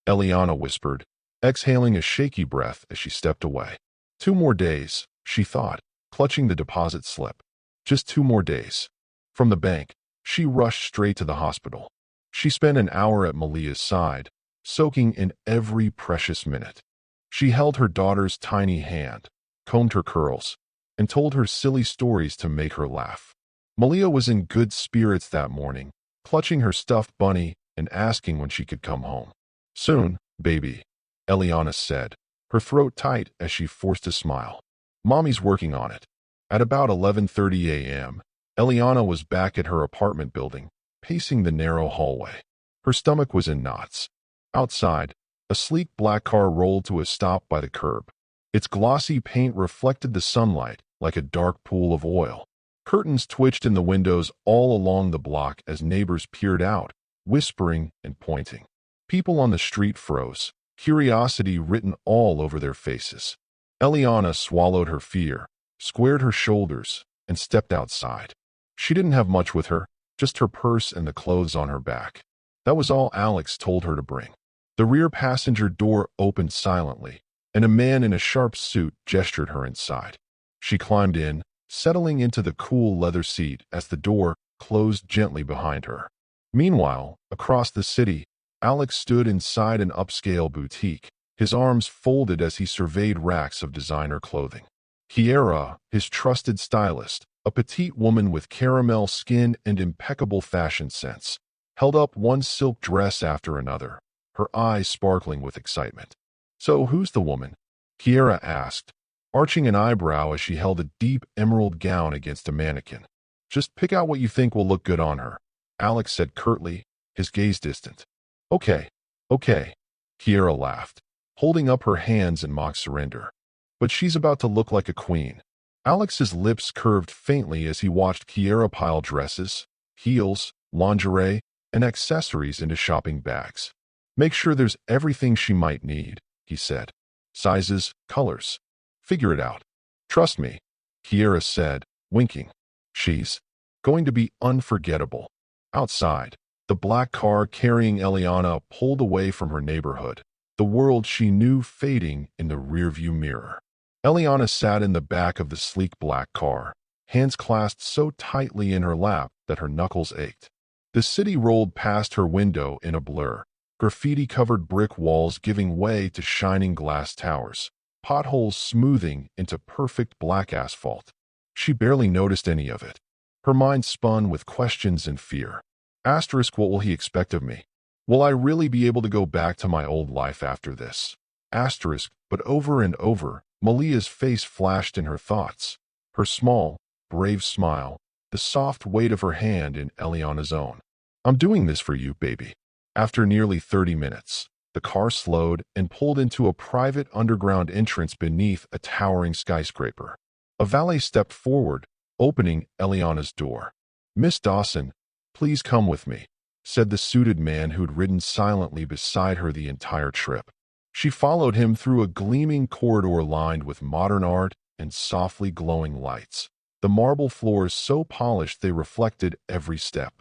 Eliana whispered, exhaling a shaky breath as she stepped away. 2 more days, she thought, clutching the deposit slip. Just 2 more days. From the bank, she rushed straight to the hospital. She spent an hour at Malia's side, soaking in every precious minute. She held her daughter's tiny hand, combed her curls, and told her silly stories to make her laugh. Malia was in good spirits that morning, clutching her stuffed bunny and asking when she could come home. "Soon, baby," Eliana said, her throat tight as she forced a smile. "Mommy's working on it." At about 11:30 a.m., Eliana was back at her apartment building, pacing the narrow hallway. Her stomach was in knots. Outside, a sleek black car rolled to a stop by the curb. Its glossy paint reflected the sunlight like a dark pool of oil. Curtains twitched in the windows all along the block as neighbors peered out, whispering and pointing. People on the street froze, curiosity written all over their faces. Eliana swallowed her fear, squared her shoulders, and stepped outside. She didn't have much with her, just her purse and the clothes on her back. That was all Alex told her to bring. The rear passenger door opened silently, and a man in a sharp suit gestured her inside. She climbed in, settling into the cool leather seat as the door closed gently behind her. Meanwhile, across the city, Alex stood inside an upscale boutique, his arms folded as he surveyed racks of designer clothing. Kiera, his trusted stylist, a petite woman with caramel skin and impeccable fashion sense, held up one silk dress after another, her eyes sparkling with excitement. "So who's the woman?" Kiera asked, arching an eyebrow as she held a deep emerald gown against a mannequin. Just pick out what you think will look good on her, Alex said curtly, his gaze distant. Okay, okay, Kiera laughed, holding up her hands in mock surrender. But she's about to look like a queen. Alex's lips curved faintly as he watched Kiera pile dresses, heels, lingerie, and accessories into shopping bags. Make sure there's everything she might need, he said. Sizes, colors. Figure it out. Trust me, Kiera said, winking. She's going to be unforgettable. Outside, the black car carrying Eliana pulled away from her neighborhood, the world she knew fading in the rearview mirror. Eliana sat in the back of the sleek black car, hands clasped so tightly in her lap that her knuckles ached. The city rolled past her window in a blur, graffiti-covered brick walls giving way to shining glass towers, potholes smoothing into perfect black asphalt. She barely noticed any of it. Her mind spun with questions and fear. Asterisk, what will he expect of me? Will I really be able to go back to my old life after this? Asterisk, but over and over, Malia's face flashed in her thoughts. Her small, brave smile, the soft weight of her hand in Eliana's own. I'm doing this for you, baby. After nearly 30 minutes, the car slowed and pulled into a private underground entrance beneath a towering skyscraper. A valet stepped forward, opening Eliana's door. Miss Dawson, please come with me, said the suited man who'd ridden silently beside her the entire trip. She followed him through a gleaming corridor lined with modern art and softly glowing lights, the marble floors so polished they reflected every step.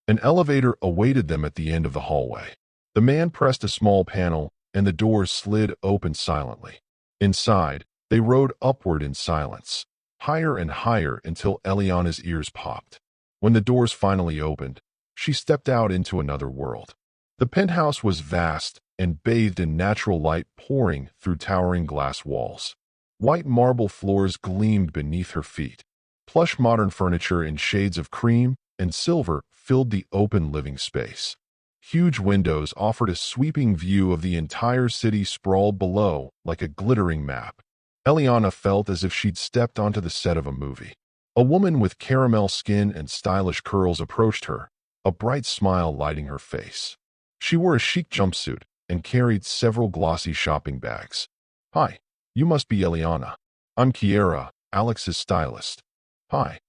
An elevator awaited them at the end of the hallway. The man pressed a small panel, and the doors slid open silently. Inside, they rode upward in silence, higher and higher until Eliana's ears popped. When the doors finally opened, she stepped out into another world. The penthouse was vast and bathed in natural light pouring through towering glass walls. White marble floors gleamed beneath her feet. Plush modern furniture in shades of cream and silver filled the open living space. Huge windows offered a sweeping view of the entire city sprawled below like a glittering map. Eliana felt as if she'd stepped onto the set of a movie. A woman with caramel skin and stylish curls approached her, a bright smile lighting her face. She wore a chic jumpsuit and carried several glossy shopping bags. Hi, you must be Eliana. I'm Kiera, Alex's stylist. Hi.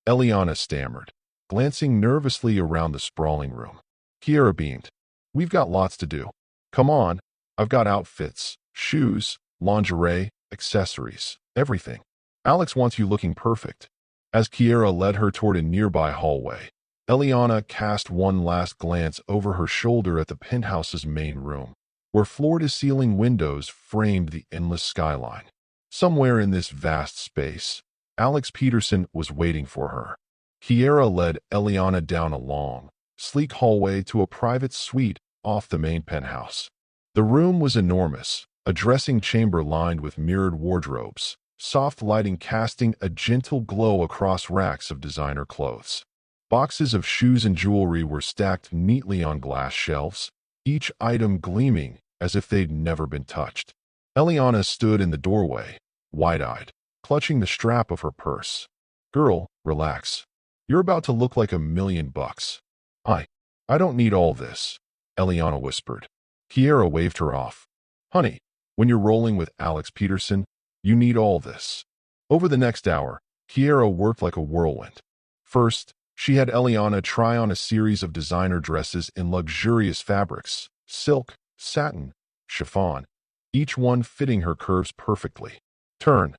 Eliana stammered, glancing nervously around the sprawling room. Kiera beamed. We've got lots to do. Come on, I've got outfits, shoes, lingerie, accessories, everything. Alex wants you looking perfect. As Kiera led her toward a nearby hallway, Eliana cast one last glance over her shoulder at the penthouse's main room, where floor-to-ceiling windows framed the endless skyline. Somewhere in this vast space, Alex Peterson was waiting for her. Kiera led Eliana down a long, sleek hallway to a private suite off the main penthouse. The room was enormous, a dressing chamber lined with mirrored wardrobes, soft lighting casting a gentle glow across racks of designer clothes. Boxes of shoes and jewelry were stacked neatly on glass shelves, each item gleaming as if they'd never been touched. Eliana stood in the doorway, wide-eyed, clutching the strap of her purse. Girl, relax. You're about to look like $1,000,000. I don't need all this, Eliana whispered. Kiera waved her off. Honey, when you're rolling with Alex Peterson, you need all this. Over the next hour, Kiera worked like a whirlwind. First, she had Eliana try on a series of designer dresses in luxurious fabrics, silk, satin, chiffon, each one fitting her curves perfectly. Turn,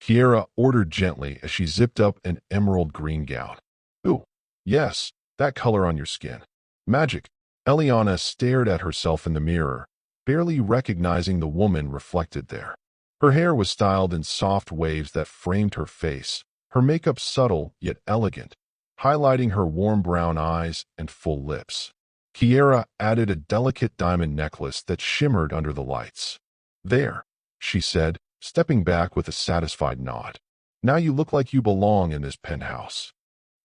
Kiera ordered gently as she zipped up an emerald green gown. Ooh, yes, that color on your skin. Magic. Eliana stared at herself in the mirror, barely recognizing the woman reflected there. Her hair was styled in soft waves that framed her face, her makeup subtle yet elegant, highlighting her warm brown eyes and full lips. Kiera added a delicate diamond necklace that shimmered under the lights. There, she said, stepping back with a satisfied nod. Now you look like you belong in this penthouse.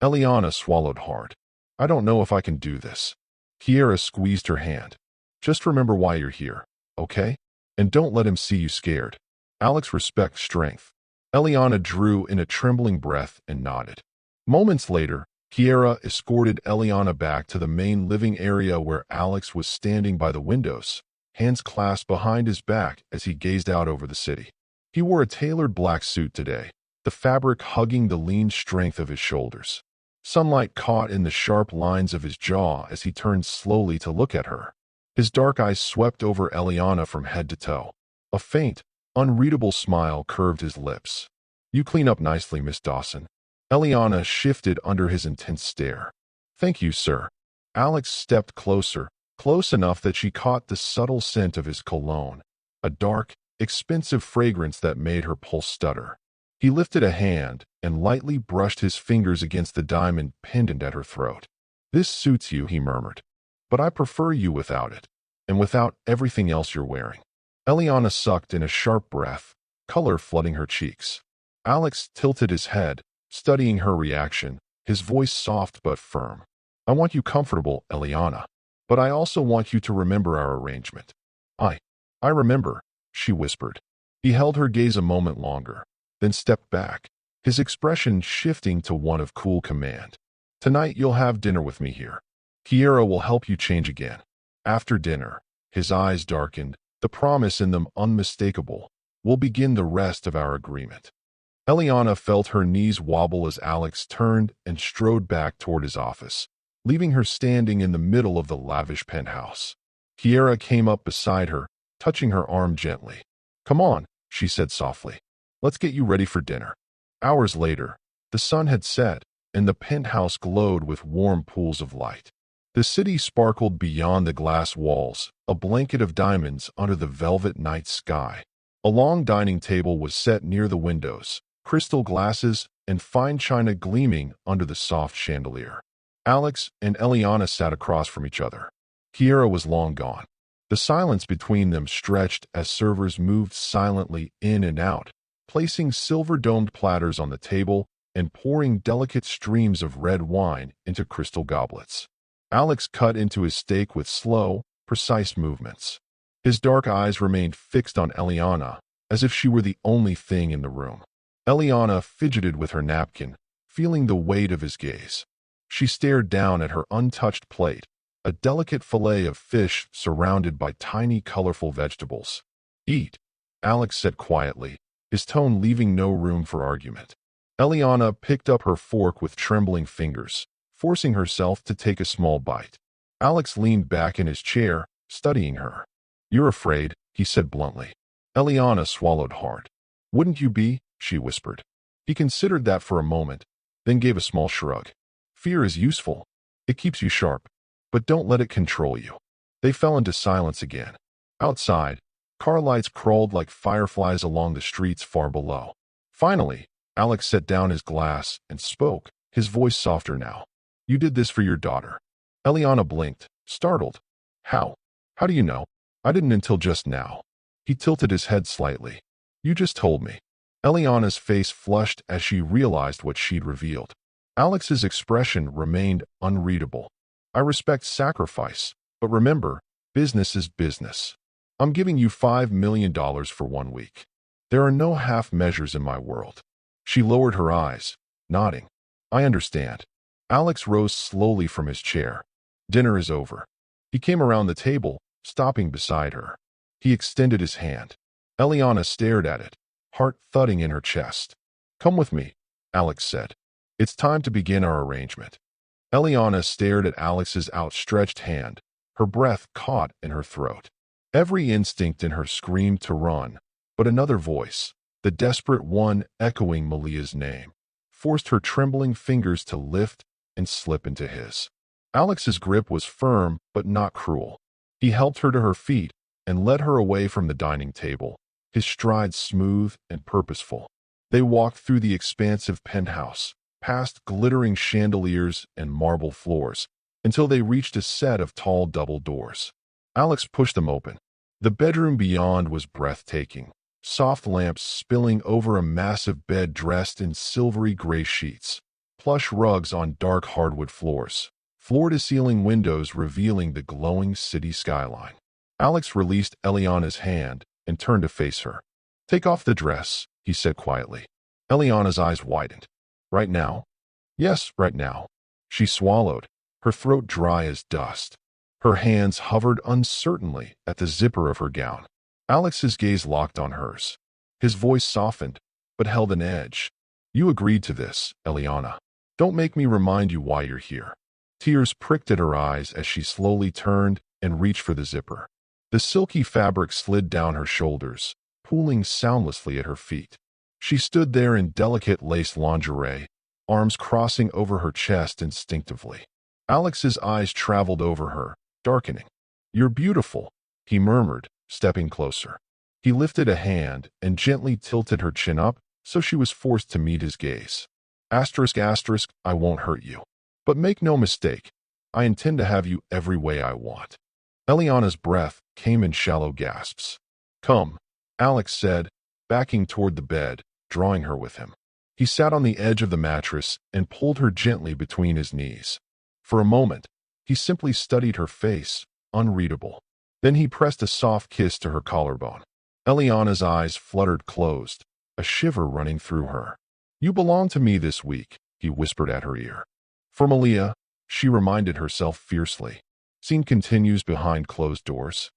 Eliana swallowed hard. I don't know if I can do this. Kiera squeezed her hand. Just remember why you're here, okay? And don't let him see you scared. Alex respects strength, Eliana drew in a trembling breath and nodded. Moments later, Kiera escorted Eliana back to the main living area where Alex was standing by the windows, hands clasped behind his back as he gazed out over the city. He wore a tailored black suit today, the fabric hugging the lean strength of his shoulders. Sunlight caught in the sharp lines of his jaw as he turned slowly to look at her. His dark eyes swept over Eliana from head to toe. A faint, unreadable smile curved his lips. "You clean up nicely, Miss Dawson." Eliana shifted under his intense stare. "Thank you, sir." Alex stepped closer, close enough that she caught the subtle scent of his cologne, a dark, expensive fragrance that made her pulse stutter. He lifted a hand and lightly brushed his fingers against the diamond pendant at her throat. "This suits you," he murmured, "but I prefer you without it, and without everything else you're wearing." Eliana sucked in a sharp breath, color flooding her cheeks. Alex tilted his head, studying her reaction, his voice soft but firm. "I want you comfortable, Eliana, but I also want you to remember our arrangement." I remember," she whispered. He held her gaze a moment longer, then stepped back, his expression shifting to one of cool command. "Tonight you'll have dinner with me here. Kiera will help you change again." After dinner, his eyes darkened, the promise in them unmistakable. "We'll begin the rest of our agreement." Eliana felt her knees wobble as Alex turned and strode back toward his office, leaving her standing in the middle of the lavish penthouse. Kiera came up beside her, touching her arm gently. "Come on," she said softly. "Let's get you ready for dinner." Hours later, the sun had set, and the penthouse glowed with warm pools of light. The city sparkled beyond the glass walls, a blanket of diamonds under the velvet night sky. A long dining table was set near the windows, crystal glasses and fine china gleaming under the soft chandelier. Alex and Eliana sat across from each other. Kiera was long gone. The silence between them stretched as servers moved silently in and out, placing silver-domed platters on the table and pouring delicate streams of red wine into crystal goblets. Alex cut into his steak with slow, precise movements. His dark eyes remained fixed on Eliana, as if she were the only thing in the room. Eliana fidgeted with her napkin, feeling the weight of his gaze. She stared down at her untouched plate, a delicate fillet of fish surrounded by tiny, colorful vegetables. "Eat," Alex said quietly, his tone leaving no room for argument. Eliana picked up her fork with trembling fingers, forcing herself to take a small bite. Alex leaned back in his chair, studying her. "You're afraid," he said bluntly. Eliana swallowed hard. "Wouldn't you be?" she whispered. He considered that for a moment, then gave a small shrug. "Fear is useful. It keeps you sharp. But don't let it control you." They fell into silence again. Outside, car lights crawled like fireflies along the streets far below. Finally, Alex set down his glass and spoke, his voice softer now. "You did this for your daughter." Eliana blinked, startled. "How? How do you know?" "I didn't until just now." He tilted his head slightly. "You just told me." Eliana's face flushed as she realized what she'd revealed. Alex's expression remained unreadable. "I respect sacrifice, but remember, business is business. I'm giving you $5 million for 1 week. There are no half measures in my world." She lowered her eyes, nodding. "I understand." Alex rose slowly from his chair. "Dinner is over." He came around the table, stopping beside her. He extended his hand. Eliana stared at it, heart thudding in her chest. "Come with me," Alex said. "It's time to begin our arrangement." Eliana stared at Alex's outstretched hand, her breath caught in her throat. Every instinct in her screamed to run, but another voice, the desperate one echoing Malia's name, forced her trembling fingers to lift and slip into his. Alex's grip was firm but not cruel. He helped her to her feet and led her away from the dining table, his stride smooth and purposeful. They walked through the expansive penthouse, past glittering chandeliers and marble floors, until they reached a set of tall double doors. Alex pushed them open. The bedroom beyond was breathtaking, soft lamps spilling over a massive bed dressed in silvery gray sheets, plush rugs on dark hardwood floors, floor-to-ceiling windows revealing the glowing city skyline. Alex released Eliana's hand and turned to face her. "Take off the dress," he said quietly. Eliana's eyes widened. Right now? Yes, right now. She swallowed, her throat dry as dust. Her hands hovered uncertainly at the zipper of her gown. Alex's gaze locked on hers. His voice softened, but held an edge. You agreed to this, Eliana. Don't make me remind you why you're here. Tears pricked at her eyes as she slowly turned and reached for the zipper. The silky fabric slid down her shoulders, pooling soundlessly at her feet. She stood there in delicate lace lingerie, arms crossing over her chest instinctively. Alex's eyes traveled over her, darkening. You're beautiful, he murmured, stepping closer. He lifted a hand and gently tilted her chin up so she was forced to meet his gaze. Asterisk, asterisk, I won't hurt you. But make no mistake, I intend to have you every way I want. Eliana's breath came in shallow gasps. Come, Alex said, backing toward the bed, drawing her with him. He sat on the edge of the mattress and pulled her gently between his knees. For a moment, he simply studied her face, unreadable. Then he pressed a soft kiss to her collarbone. Eliana's eyes fluttered closed, a shiver running through her. You belong to me this week, he whispered at her ear. For Malia, she reminded herself fiercely. Scene continues behind closed doors.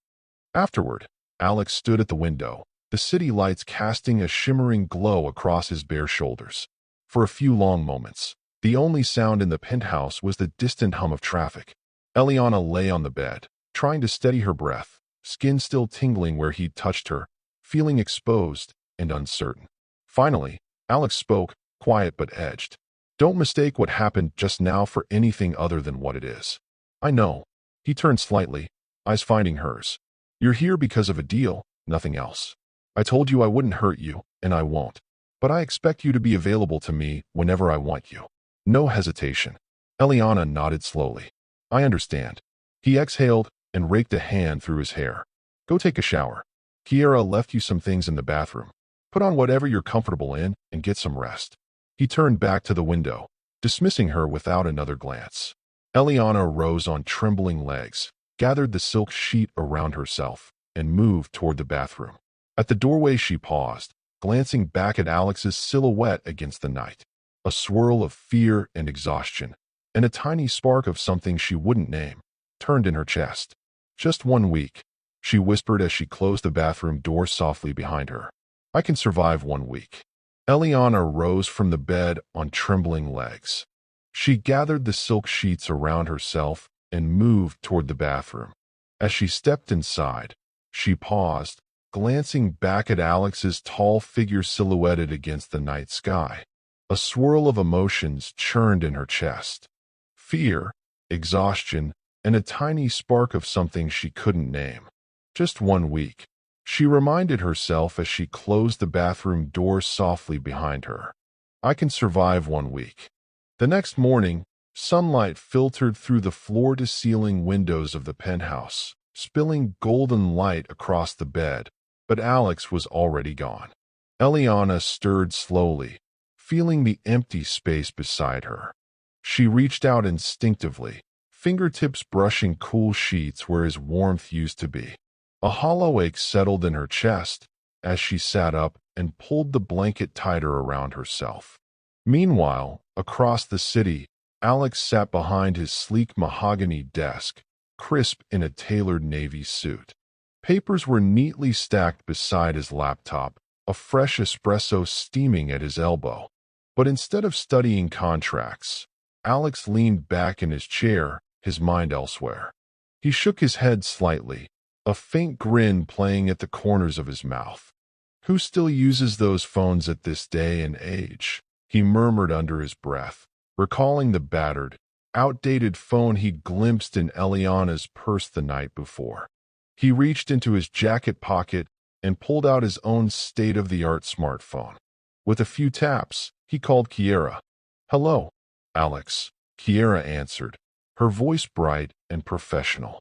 Afterward, Alex stood at the window, the city lights casting a shimmering glow across his bare shoulders. For a few long moments, the only sound in the penthouse was the distant hum of traffic. Eliana lay on the bed, trying to steady her breath, skin still tingling where he'd touched her, feeling exposed and uncertain. Finally, Alex spoke, quiet but edged. Don't mistake what happened just now for anything other than what it is. I know. He turned slightly, eyes finding hers. You're here because of a deal, nothing else. I told you I wouldn't hurt you, and I won't. But I expect you to be available to me whenever I want you. No hesitation. Eliana nodded slowly. I understand. He exhaled and raked a hand through his hair. Go take a shower. Kiera left you some things in the bathroom. Put on whatever you're comfortable in and get some rest. He turned back to the window, dismissing her without another glance. Eliana rose on trembling legs, gathered the silk sheet around herself, and moved toward the bathroom. At the doorway she paused, glancing back at Alex's silhouette against the night. A swirl of fear and exhaustion, and a tiny spark of something she wouldn't name, turned in her chest. Just 1 week, she whispered as she closed the bathroom door softly behind her. I can survive 1 week. Eliana rose from the bed on trembling legs. She gathered the silk sheets around herself and moved toward the bathroom. As she stepped inside, she paused, glancing back at Alex's tall figure silhouetted against the night sky. A swirl of emotions churned in her chest. Fear, exhaustion, and a tiny spark of something she couldn't name. Just 1 week, she reminded herself as she closed the bathroom door softly behind her. I can survive 1 week. The next morning, sunlight filtered through the floor-to-ceiling windows of the penthouse, spilling golden light across the bed, but Alex was already gone. Eliana stirred slowly, feeling the empty space beside her. She reached out instinctively, fingertips brushing cool sheets where his warmth used to be. A hollow ache settled in her chest as she sat up and pulled the blanket tighter around herself. Meanwhile, across the city, Alex sat behind his sleek mahogany desk, crisp in a tailored navy suit. Papers were neatly stacked beside his laptop, a fresh espresso steaming at his elbow. But instead of studying contracts, Alex leaned back in his chair, his mind elsewhere. He shook his head slightly, a faint grin playing at the corners of his mouth. Who still uses those phones at this day and age? He murmured under his breath, recalling the battered, outdated phone he'd glimpsed in Eliana's purse the night before. He reached into his jacket pocket and pulled out his own state-of-the-art smartphone. With a few taps, he called Kiera. Hello, Alex, Kiera answered, her voice bright and professional.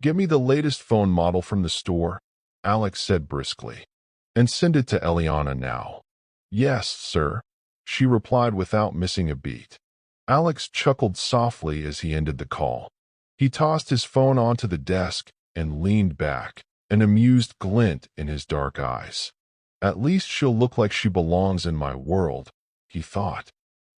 Get me the latest phone model from the store, Alex said briskly. And send it to Eliana now. Yes, sir, she replied without missing a beat. Alex chuckled softly as he ended the call. He tossed his phone onto the desk and leaned back, an amused glint in his dark eyes. At least she'll look like she belongs in my world, he thought.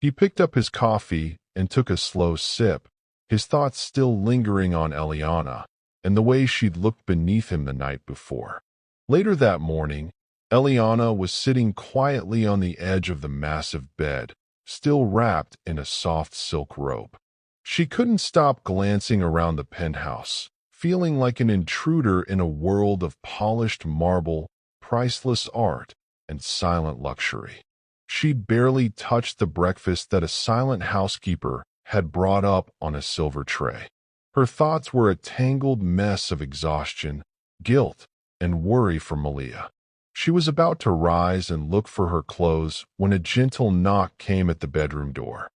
He picked up his coffee and took a slow sip, his thoughts still lingering on Eliana and the way she'd looked beneath him the night before. Later that morning, Eliana was sitting quietly on the edge of the massive bed, still wrapped in a soft silk robe. She couldn't stop glancing around the penthouse, feeling like an intruder in a world of polished marble, priceless art, and silent luxury. She'd barely touched the breakfast that a silent housekeeper had brought up on a silver tray. Her thoughts were a tangled mess of exhaustion, guilt, and worry for Malia. She was about to rise and look for her clothes when a gentle knock came at the bedroom door.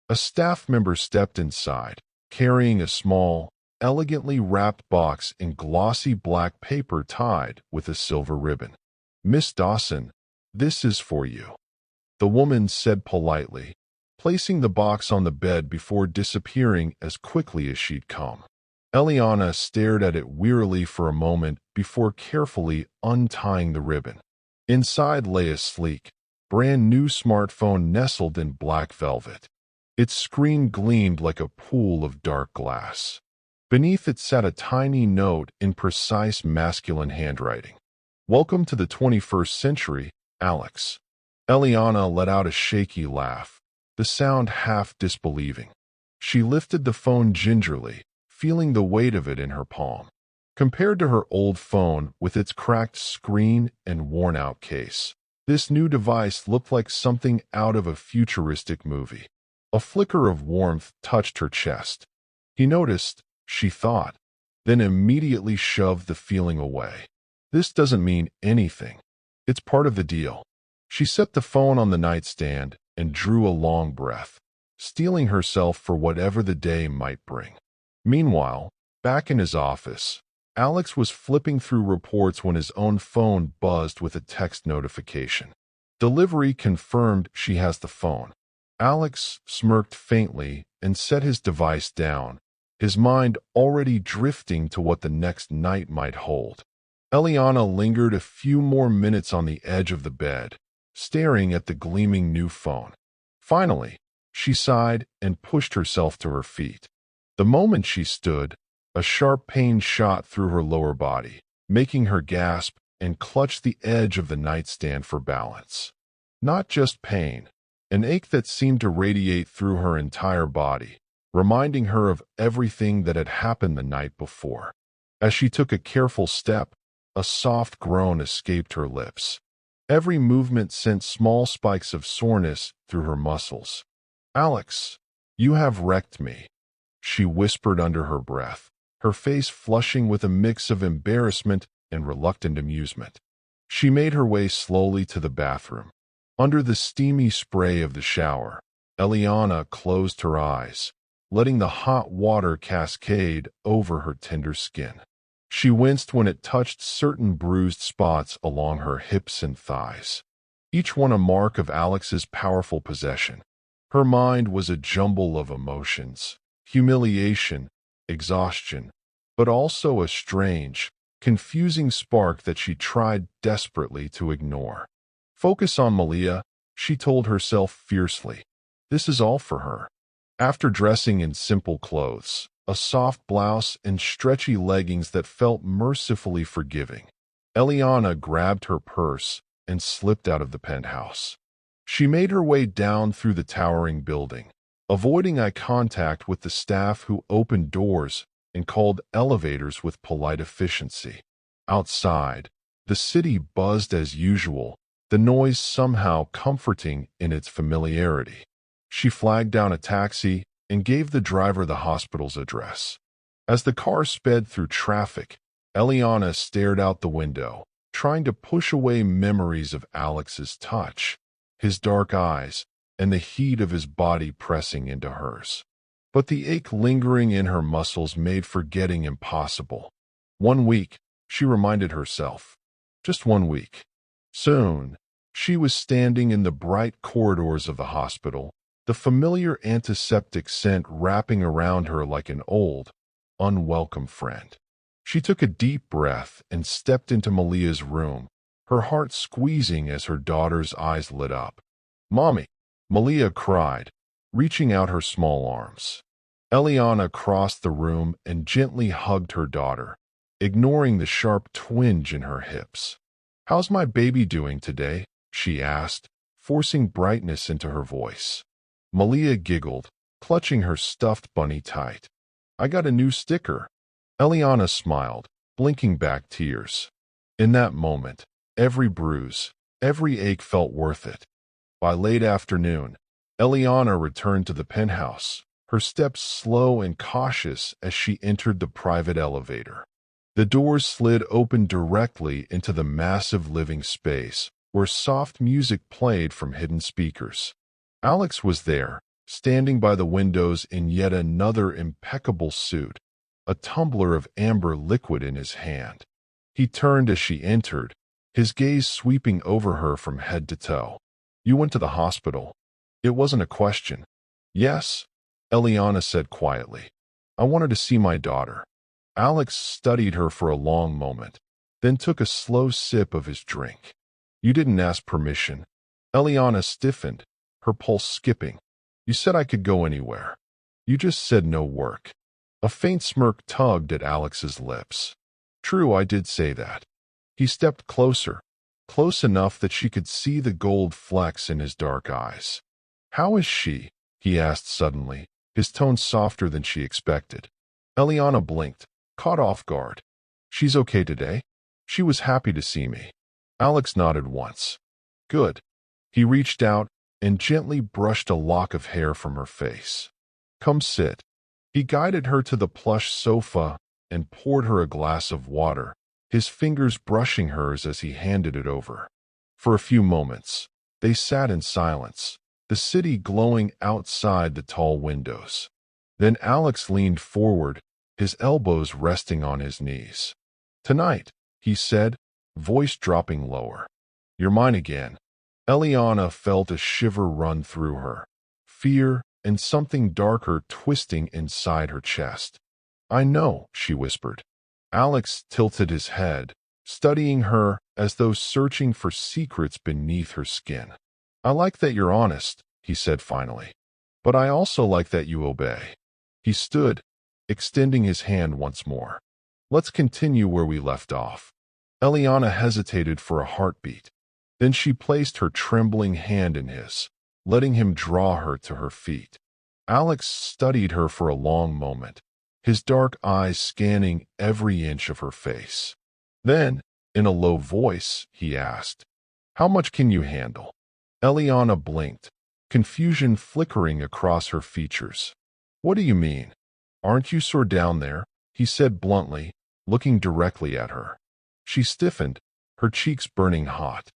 A staff member stepped inside, carrying a small, elegantly wrapped box in glossy black paper tied with a silver ribbon. "Miss Dawson, this is for you," the woman said politely, placing the box on the bed before disappearing as quickly as she'd come. Eliana stared at it wearily for a moment before carefully untying the ribbon. Inside lay a sleek, brand-new smartphone nestled in black velvet. Its screen gleamed like a pool of dark glass. Beneath it sat a tiny note in precise masculine handwriting. "Welcome to the 21st century, Alex." Eliana let out a shaky laugh, the sound half disbelieving. She lifted the phone gingerly, feeling the weight of it in her palm. Compared to her old phone with its cracked screen and worn-out case, this new device looked like something out of a futuristic movie. A flicker of warmth touched her chest. He noticed, she thought, then immediately shoved the feeling away. This doesn't mean anything. It's part of the deal. She set the phone on the nightstand and drew a long breath, steeling herself for whatever the day might bring. Meanwhile, back in his office, Alex was flipping through reports when his own phone buzzed with a text notification. "Delivery confirmed, she has the phone." Alex smirked faintly and set his device down, his mind already drifting to what the next night might hold. Eliana lingered a few more minutes on the edge of the bed, staring at the gleaming new phone. Finally, she sighed and pushed herself to her feet. The moment she stood, a sharp pain shot through her lower body, making her gasp and clutch the edge of the nightstand for balance. Not just pain, an ache that seemed to radiate through her entire body, reminding her of everything that had happened the night before. As she took a careful step, a soft groan escaped her lips. Every movement sent small spikes of soreness through her muscles. "Alex, you have wrecked me," she whispered under her breath, her face flushing with a mix of embarrassment and reluctant amusement. She made her way slowly to the bathroom. Under the steamy spray of the shower, Eliana closed her eyes, letting the hot water cascade over her tender skin. She winced when it touched certain bruised spots along her hips and thighs, each one a mark of Alex's powerful possession. Her mind was a jumble of emotions, humiliation, exhaustion, but also a strange, confusing spark that she tried desperately to ignore. "Focus on Malia," she told herself fiercely. This is all for her. After dressing in simple clothes, a soft blouse and stretchy leggings that felt mercifully forgiving, Eliana grabbed her purse and slipped out of the penthouse. She made her way down through the towering building, avoiding eye contact with the staff who opened doors and called elevators with polite efficiency. Outside, the city buzzed as usual, the noise somehow comforting in its familiarity. She flagged down a taxi and gave the driver the hospital's address. As the car sped through traffic, Eliana stared out the window, trying to push away memories of Alex's touch, his dark eyes, and the heat of his body pressing into hers. But the ache lingering in her muscles made forgetting impossible. 1 week, she reminded herself. Just 1 week. Soon, she was standing in the bright corridors of the hospital, the familiar antiseptic scent wrapping around her like an old, unwelcome friend. She took a deep breath and stepped into Malia's room, her heart squeezing as her daughter's eyes lit up. "Mommy!" Malia cried, reaching out her small arms. Eliana crossed the room and gently hugged her daughter, ignoring the sharp twinge in her hips. "How's my baby doing today?" she asked, forcing brightness into her voice. Malia giggled, clutching her stuffed bunny tight. "I got a new sticker." Eliana smiled, blinking back tears. In that moment, every bruise, every ache felt worth it. By late afternoon, Eliana returned to the penthouse, her steps slow and cautious as she entered the private elevator. The doors slid open directly into the massive living space, where soft music played from hidden speakers. Alex was there, standing by the windows in yet another impeccable suit, a tumbler of amber liquid in his hand. He turned as she entered, his gaze sweeping over her from head to toe. "You went to the hospital." It wasn't a question. "Yes," Eliana said quietly. "I wanted to see my daughter." Alex studied her for a long moment, then took a slow sip of his drink. "You didn't ask permission." Eliana stiffened, her pulse skipping. "You said I could go anywhere. You just said no work." A faint smirk tugged at Alex's lips. "True, I did say that." He stepped closer, close enough that she could see the gold flecks in his dark eyes. "How is she?" he asked suddenly, his tone softer than she expected. Eliana blinked, caught off guard. "She's okay today. She was happy to see me." Alex nodded once. "Good." He reached out and gently brushed a lock of hair from her face. "Come sit." He guided her to the plush sofa and poured her a glass of water, his fingers brushing hers as he handed it over. For a few moments, they sat in silence, the city glowing outside the tall windows. Then Alex leaned forward, his elbows resting on his knees. "Tonight," he said, voice dropping lower. "You're mine again." Eliana felt a shiver run through her, fear and something darker twisting inside her chest. "I know," she whispered. Alex tilted his head, studying her as though searching for secrets beneath her skin. "I like that you're honest," he said finally. "But I also like that you obey." He stood, extending his hand once more. "Let's continue where we left off." Eliana hesitated for a heartbeat. Then she placed her trembling hand in his, letting him draw her to her feet. Alex studied her for a long moment, his dark eyes scanning every inch of her face. Then, in a low voice, he asked, "How much can you handle?" Eliana blinked, confusion flickering across her features. "What do you mean? Aren't you sore down there?" he said bluntly, looking directly at her. She stiffened, her cheeks burning hot.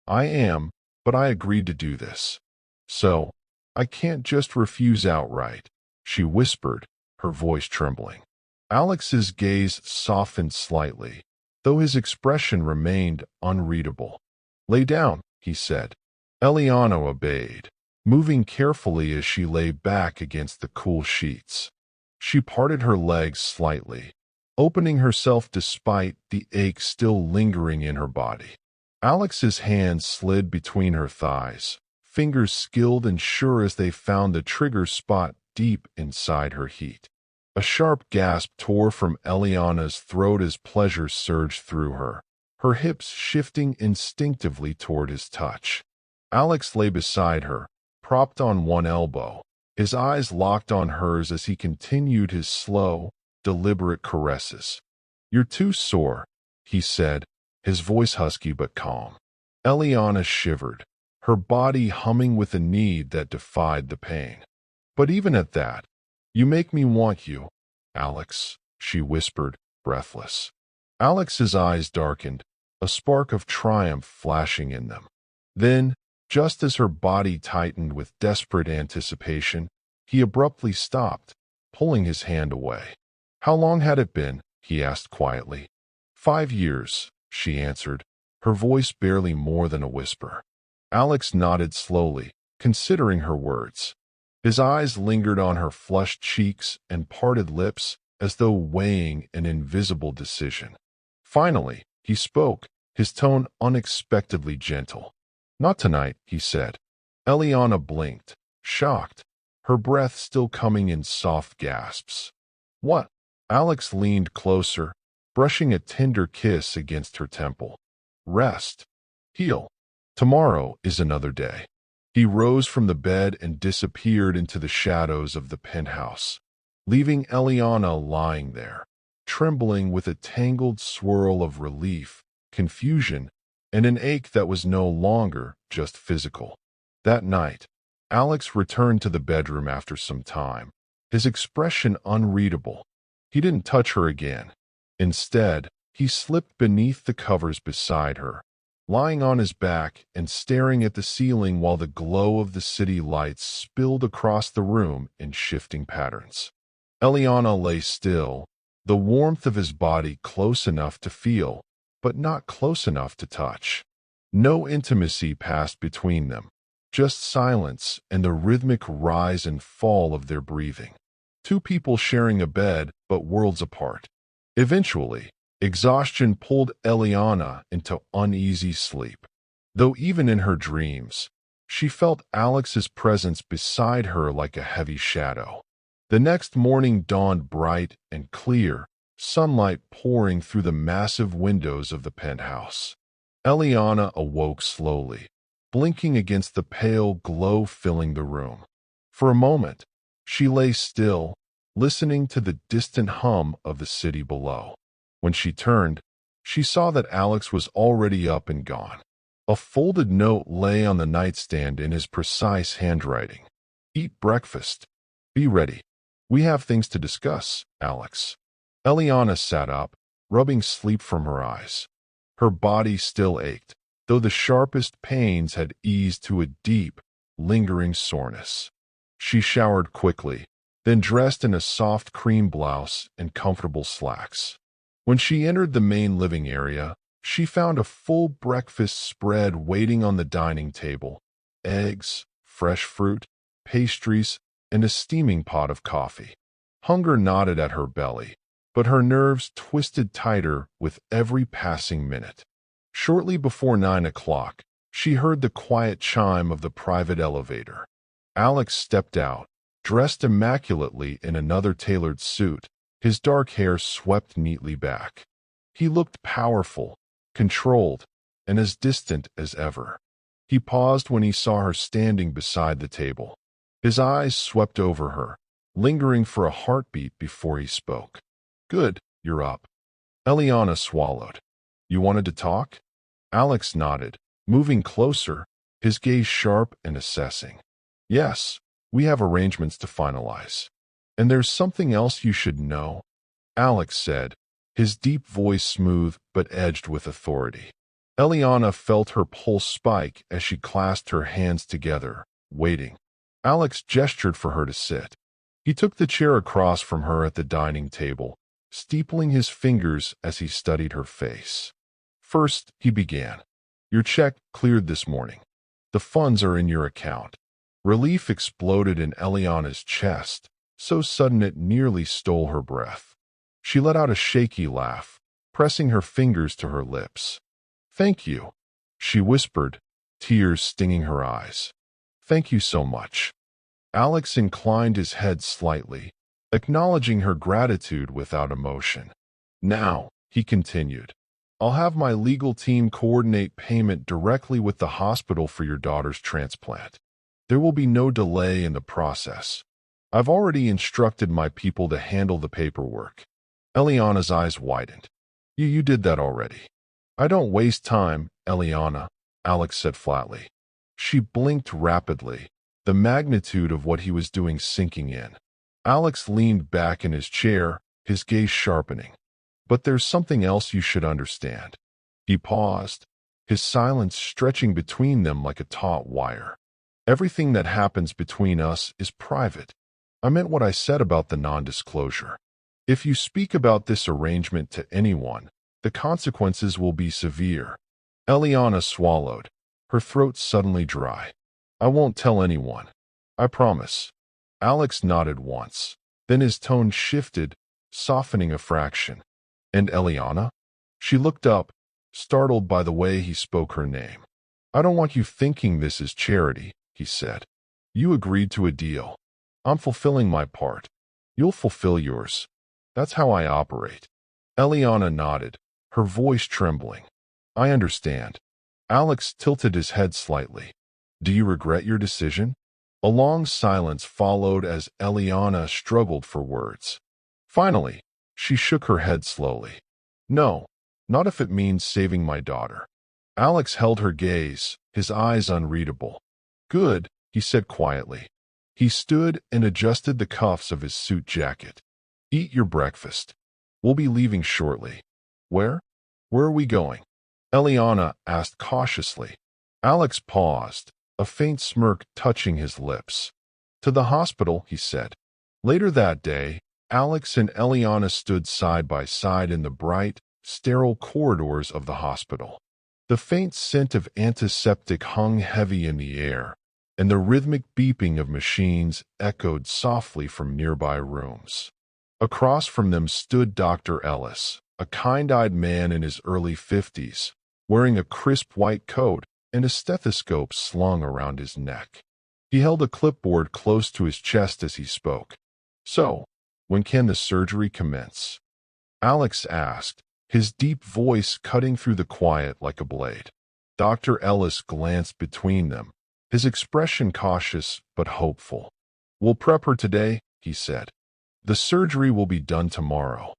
"I am, but I agreed to do this. So, I can't just refuse outright," she whispered, her voice trembling. Alex's gaze softened slightly, though his expression remained unreadable. "Lay down," he said. Eliana obeyed, moving carefully as she lay back against the cool sheets. She parted her legs slightly, opening herself despite the ache still lingering in her body. Alex's hands slid between her thighs, fingers skilled and sure as they found the trigger spot deep inside her heat. A sharp gasp tore from Eliana's throat as pleasure surged through her, her hips shifting instinctively toward his touch. Alex lay beside her, propped on one elbow, his eyes locked on hers as he continued his slow, deliberate caresses. "You're too sore," he said, his voice husky but calm. Eliana shivered, her body humming with a need that defied the pain. "But even at that, you make me want you, Alex," she whispered, breathless. Alex's eyes darkened, a spark of triumph flashing in them. Then, just as her body tightened with desperate anticipation, he abruptly stopped, pulling his hand away. "How long had it been?" he asked quietly. 5 years, she answered, her voice barely more than a whisper. Alex nodded slowly, considering her words. His eyes lingered on her flushed cheeks and parted lips as though weighing an invisible decision. Finally, he spoke, his tone unexpectedly gentle. "Not tonight," he said. Eliana blinked, shocked, her breath still coming in soft gasps. "What?" Alex leaned closer, brushing a tender kiss against her temple. "Rest. Heal. Tomorrow is another day." He rose from the bed and disappeared into the shadows of the penthouse, leaving Eliana lying there, trembling with a tangled swirl of relief, confusion, and an ache that was no longer just physical. That night, Alex returned to the bedroom after some time, his expression unreadable. He didn't touch her again. Instead, he slipped beneath the covers beside her, lying on his back and staring at the ceiling while the glow of the city lights spilled across the room in shifting patterns. Eliana lay still, the warmth of his body close enough to feel, but not close enough to touch. No intimacy passed between them, just silence and the rhythmic rise and fall of their breathing. Two people sharing a bed, but worlds apart. Eventually, exhaustion pulled Eliana into uneasy sleep. Though even in her dreams, she felt Alex's presence beside her like a heavy shadow. The next morning dawned bright and clear, sunlight pouring through the massive windows of the penthouse. Eliana awoke slowly, blinking against the pale glow filling the room. For a moment, she lay still, listening to the distant hum of the city below. When she turned, she saw that Alex was already up and gone. A folded note lay on the nightstand in his precise handwriting. "Eat breakfast. Be ready. We have things to discuss, Alex." Eliana sat up, rubbing sleep from her eyes. Her body still ached, though the sharpest pains had eased to a deep, lingering soreness. She showered quickly, then dressed in a soft cream blouse and comfortable slacks. When she entered the main living area, she found a full breakfast spread waiting on the dining table: eggs, fresh fruit, pastries, and a steaming pot of coffee. Hunger gnawed at her belly, but her nerves twisted tighter with every passing minute. Shortly before 9 o'clock, she heard the quiet chime of the private elevator. Alex stepped out, dressed immaculately in another tailored suit, his dark hair swept neatly back. He looked powerful, controlled, and as distant as ever. He paused when he saw her standing beside the table. His eyes swept over her, lingering for a heartbeat before he spoke. "Good, you're up." Eliana swallowed. "You wanted to talk?" Alex nodded, moving closer, his gaze sharp and assessing. "Yes, we have arrangements to finalize. And there's something else you should know," Alex said, his deep voice smooth but edged with authority. Eliana felt her pulse spike as she clasped her hands together, waiting. Alex gestured for her to sit. He took the chair across from her at the dining table, steepling his fingers as he studied her face. First, he began. "Your check cleared this morning. The funds are in your account." Relief exploded in Eliana's chest, so sudden it nearly stole her breath. She let out a shaky laugh, pressing her fingers to her lips. "Thank you," she whispered, tears stinging her eyes. "Thank you so much." Alex inclined his head slightly, acknowledging her gratitude without emotion. "Now," he continued, "I'll have my legal team coordinate payment directly with the hospital for your daughter's transplant. There will be no delay in the process. I've already instructed my people to handle the paperwork." Eliana's eyes widened. You did that already." "I don't waste time, Eliana," Alex said flatly. She blinked rapidly, the magnitude of what he was doing sinking in. Alex leaned back in his chair, his gaze sharpening. "But there's something else you should understand." He paused, his silence stretching between them like a taut wire. "Everything that happens between us is private. I meant what I said about the non-disclosure. If you speak about this arrangement to anyone, the consequences will be severe." Eliana swallowed, her throat suddenly dry. "I won't tell anyone. I promise." Alex nodded once, then his tone shifted, softening a fraction. "And Eliana?" She looked up, startled by the way he spoke her name. "I don't want you thinking this is charity," he said. "You agreed to a deal. I'm fulfilling my part. You'll fulfill yours. That's how I operate." Eliana nodded, her voice trembling. "I understand." Alex tilted his head slightly. "Do you regret your decision?" A long silence followed as Eliana struggled for words. Finally, she shook her head slowly. "No, not if it means saving my daughter." Alex held her gaze, his eyes unreadable. "Good," he said quietly. He stood and adjusted the cuffs of his suit jacket. "Eat your breakfast. We'll be leaving shortly." "Where? Where are we going?" Eliana asked cautiously. Alex paused, a faint smirk touching his lips. "To the hospital," he said. Later that day, Alex and Eliana stood side by side in the bright, sterile corridors of the hospital. The faint scent of antiseptic hung heavy in the air, and the rhythmic beeping of machines echoed softly from nearby rooms. Across from them stood Dr. Ellis, a kind-eyed man in his early 50s, wearing a crisp white coat and a stethoscope slung around his neck. He held a clipboard close to his chest as he spoke. "So, when can the surgery commence?" Alex asked, his deep voice cutting through the quiet like a blade. Dr. Ellis glanced between them, his expression cautious but hopeful. "We'll prep her today," he said. "The surgery will be done tomorrow."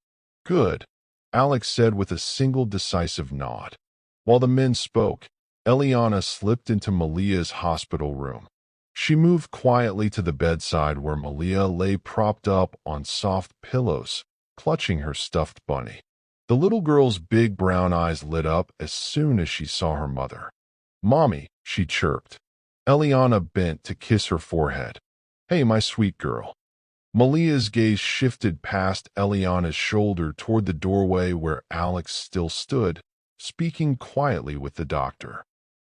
"Good," Alex said with a single decisive nod. While the men spoke, Eliana slipped into Malia's hospital room. She moved quietly to the bedside where Malia lay propped up on soft pillows, clutching her stuffed bunny. The little girl's big brown eyes lit up as soon as she saw her mother. "Mommy," she chirped. Eliana bent to kiss her forehead. "Hey, my sweet girl." Malia's gaze shifted past Eliana's shoulder toward the doorway where Alex still stood, speaking quietly with the doctor.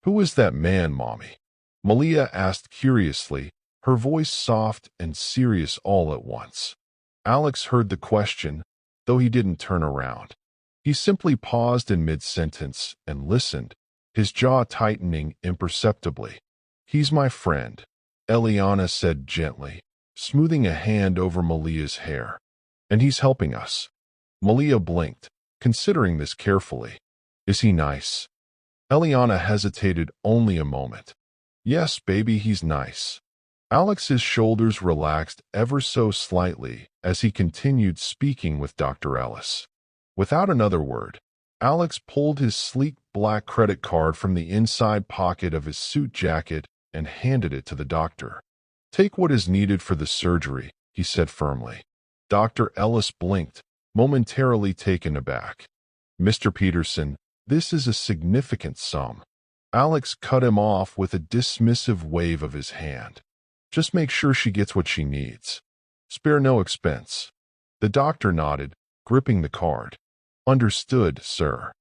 "Who is that man, Mommy?" Malia asked curiously, her voice soft and serious all at once. Alex heard the question, though he didn't turn around. He simply paused in mid-sentence and listened, his jaw tightening imperceptibly. "He's my friend," Eliana said gently, smoothing a hand over Malia's hair. "And he's helping us." Malia blinked, considering this carefully. "Is he nice?" Eliana hesitated only a moment. "Yes, baby, he's nice." Alex's shoulders relaxed ever so slightly as he continued speaking with Dr. Ellis. Without another word, Alex pulled his sleek black credit card from the inside pocket of his suit jacket and handed it to the doctor. "Take what is needed for the surgery," he said firmly. Dr. Ellis blinked, momentarily taken aback. "Mr. Peterson, this is a significant sum." Alex cut him off with a dismissive wave of his hand. "Just make sure she gets what she needs. Spare no expense." The doctor nodded, gripping the card. "Understood, sir."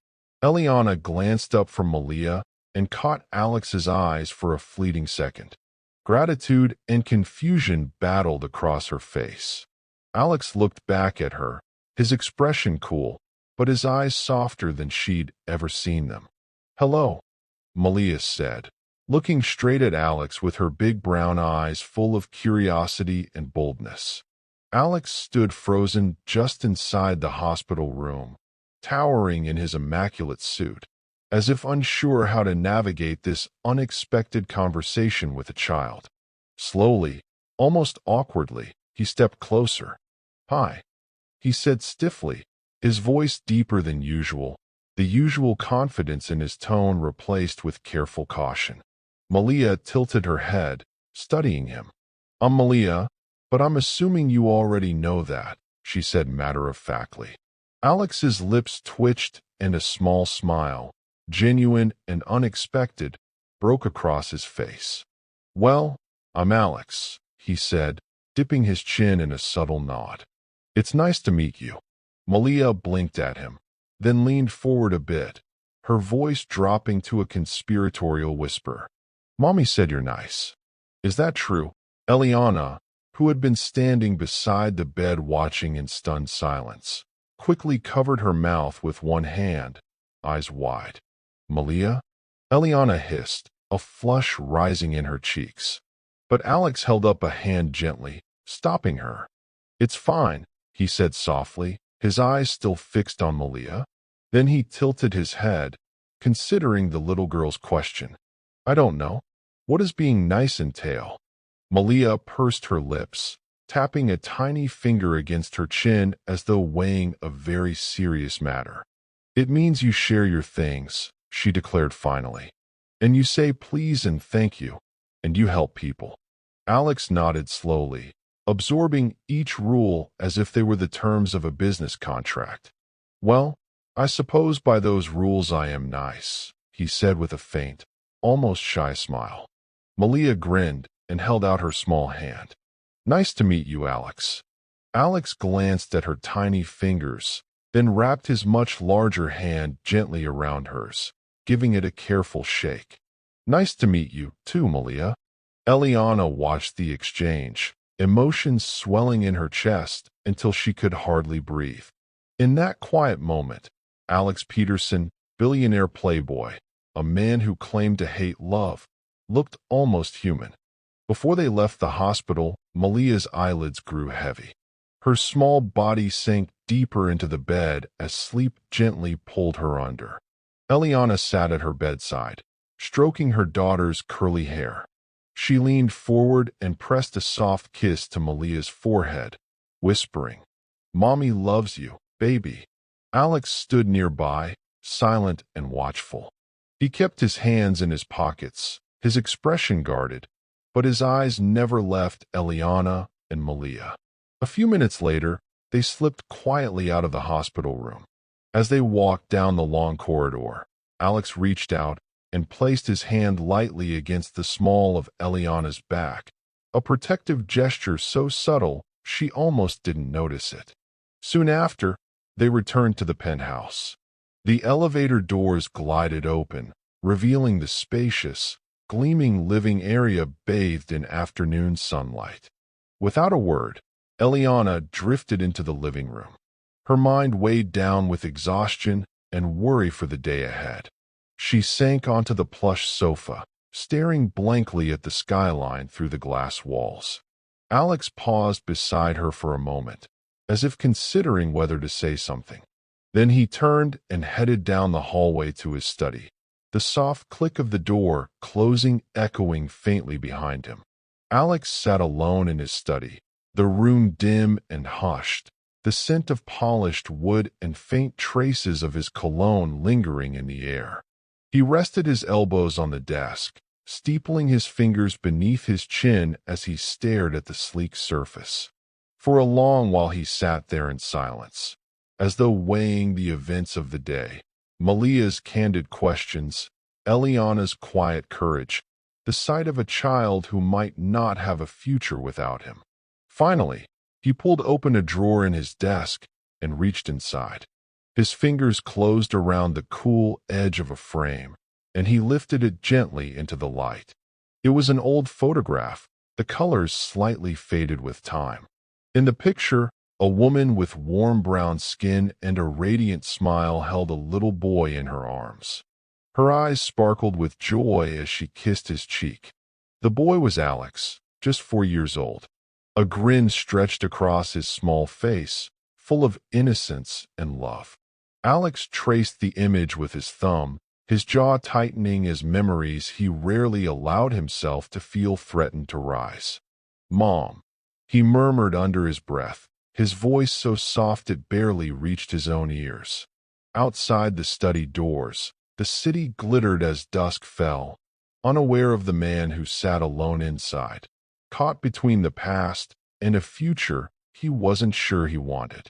Eliana glanced up from Malia and caught Alex's eyes for a fleeting second. Gratitude and confusion battled across her face. Alex looked back at her, his expression cool, but his eyes softer than she'd ever seen them. "Hello," Malia said, looking straight at Alex with her big brown eyes full of curiosity and boldness. Alex stood frozen just inside the hospital room, towering in his immaculate suit, as if unsure how to navigate this unexpected conversation with a child. Slowly, almost awkwardly, he stepped closer. "Hi," he said stiffly, his voice deeper than usual, the usual confidence in his tone replaced with careful caution. Malia tilted her head, studying him. "I'm Malia, but I'm assuming you already know that," she said matter-of-factly. Alex's lips twitched and a small smile, genuine and unexpected, broke across his face. "Well, I'm Alex," he said, dipping his chin in a subtle nod. "It's nice to meet you." Malia blinked at him, then leaned forward a bit, her voice dropping to a conspiratorial whisper. "Mommy said you're nice. Is that true?" Eliana, who had been standing beside the bed watching in stunned silence, quickly covered her mouth with one hand, eyes wide. "Malia?" Eliana hissed, a flush rising in her cheeks. But Alex held up a hand gently, stopping her. "It's fine," he said softly, his eyes still fixed on Malia. Then he tilted his head, considering the little girl's question. "I don't know. What does being nice entail?" Malia pursed her lips, tapping a tiny finger against her chin as though weighing a very serious matter. "It means you share your things," she declared finally. "And you say please and thank you, and you help people." Alex nodded slowly, absorbing each rule as if they were the terms of a business contract. "Well, I suppose by those rules I am nice," he said with a faint, almost shy smile. Malia grinned and held out her small hand. "Nice to meet you, Alex." Alex glanced at her tiny fingers, then wrapped his much larger hand gently around hers, giving it a careful shake. "Nice to meet you, too, Malia." Eliana watched the exchange, emotions swelling in her chest until she could hardly breathe. In that quiet moment, Alex Peterson, billionaire playboy, a man who claimed to hate love, looked almost human. Before they left the hospital, Malia's eyelids grew heavy. Her small body sank deeper into the bed as sleep gently pulled her under. Eliana sat at her bedside, stroking her daughter's curly hair. She leaned forward and pressed a soft kiss to Malia's forehead, whispering, "Mommy loves you, baby." Alex stood nearby, silent and watchful. He kept his hands in his pockets, his expression guarded, but his eyes never left Eliana and Malia. A few minutes later, they slipped quietly out of the hospital room. As they walked down the long corridor, Alex reached out and placed his hand lightly against the small of Eliana's back, a protective gesture so subtle she almost didn't notice it. Soon after, they returned to the penthouse. The elevator doors glided open, revealing the spacious, gleaming living area bathed in afternoon sunlight. Without a word, Eliana drifted into the living room, her mind weighed down with exhaustion and worry for the day ahead. She sank onto the plush sofa, staring blankly at the skyline through the glass walls. Alex paused beside her for a moment, as if considering whether to say something. Then he turned and headed down the hallway to his study, the soft click of the door closing echoing faintly behind him. Alex sat alone in his study, the room dim and hushed, the scent of polished wood and faint traces of his cologne lingering in the air. He rested his elbows on the desk, steepling his fingers beneath his chin as he stared at the sleek surface. For a long while he sat there in silence, as though weighing the events of the day. Malia's candid questions, Eliana's quiet courage, the sight of a child who might not have a future without him. Finally, he pulled open a drawer in his desk and reached inside. His fingers closed around the cool edge of a frame, and he lifted it gently into the light. It was an old photograph, the colors slightly faded with time. In the picture, a woman with warm brown skin and a radiant smile held a little boy in her arms. Her eyes sparkled with joy as she kissed his cheek. The boy was Alex, just 4 years old. A grin stretched across his small face, full of innocence and love. Alex traced the image with his thumb, his jaw tightening as memories he rarely allowed himself to feel threatened to rise. "Mom," he murmured under his breath, his voice so soft it barely reached his own ears. Outside the study doors, the city glittered as dusk fell, unaware of the man who sat alone inside, caught between the past and a future he wasn't sure he wanted.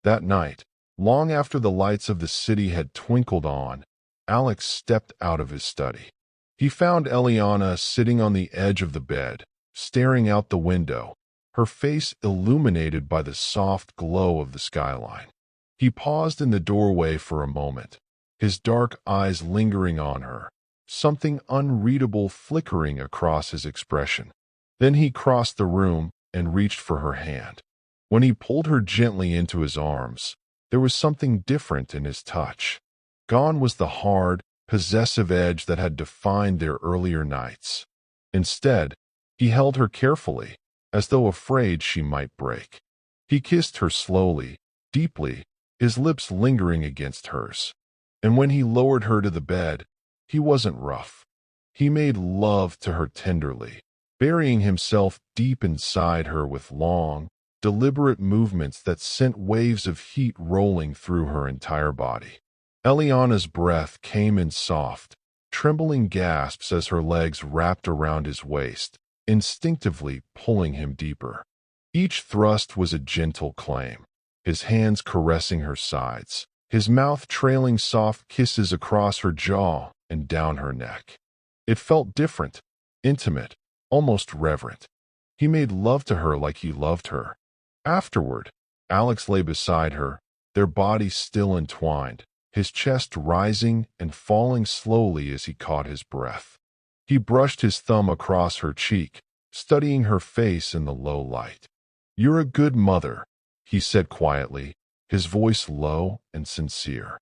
That night, long after the lights of the city had twinkled on, Alex stepped out of his study. He found Eliana sitting on the edge of the bed, staring out the window, her face illuminated by the soft glow of the skyline. He paused in the doorway for a moment, his dark eyes lingering on her, something unreadable flickering across his expression. Then he crossed the room and reached for her hand. When he pulled her gently into his arms, there was something different in his touch. Gone was the hard, possessive edge that had defined their earlier nights. Instead, he held her carefully, as though afraid she might break. He kissed her slowly, deeply, his lips lingering against hers. And when he lowered her to the bed, he wasn't rough. He made love to her tenderly, burying himself deep inside her with long, deliberate movements that sent waves of heat rolling through her entire body. Eliana's breath came in soft, trembling gasps as her legs wrapped around his waist, instinctively pulling him deeper. Each thrust was a gentle claim, his hands caressing her sides, his mouth trailing soft kisses across her jaw and down her neck. It felt different, intimate, almost reverent. He made love to her like he loved her. Afterward, Alex lay beside her, their bodies still entwined, his chest rising and falling slowly as he caught his breath. He brushed his thumb across her cheek, studying her face in the low light. "You're a good mother," he said quietly, his voice low and sincere.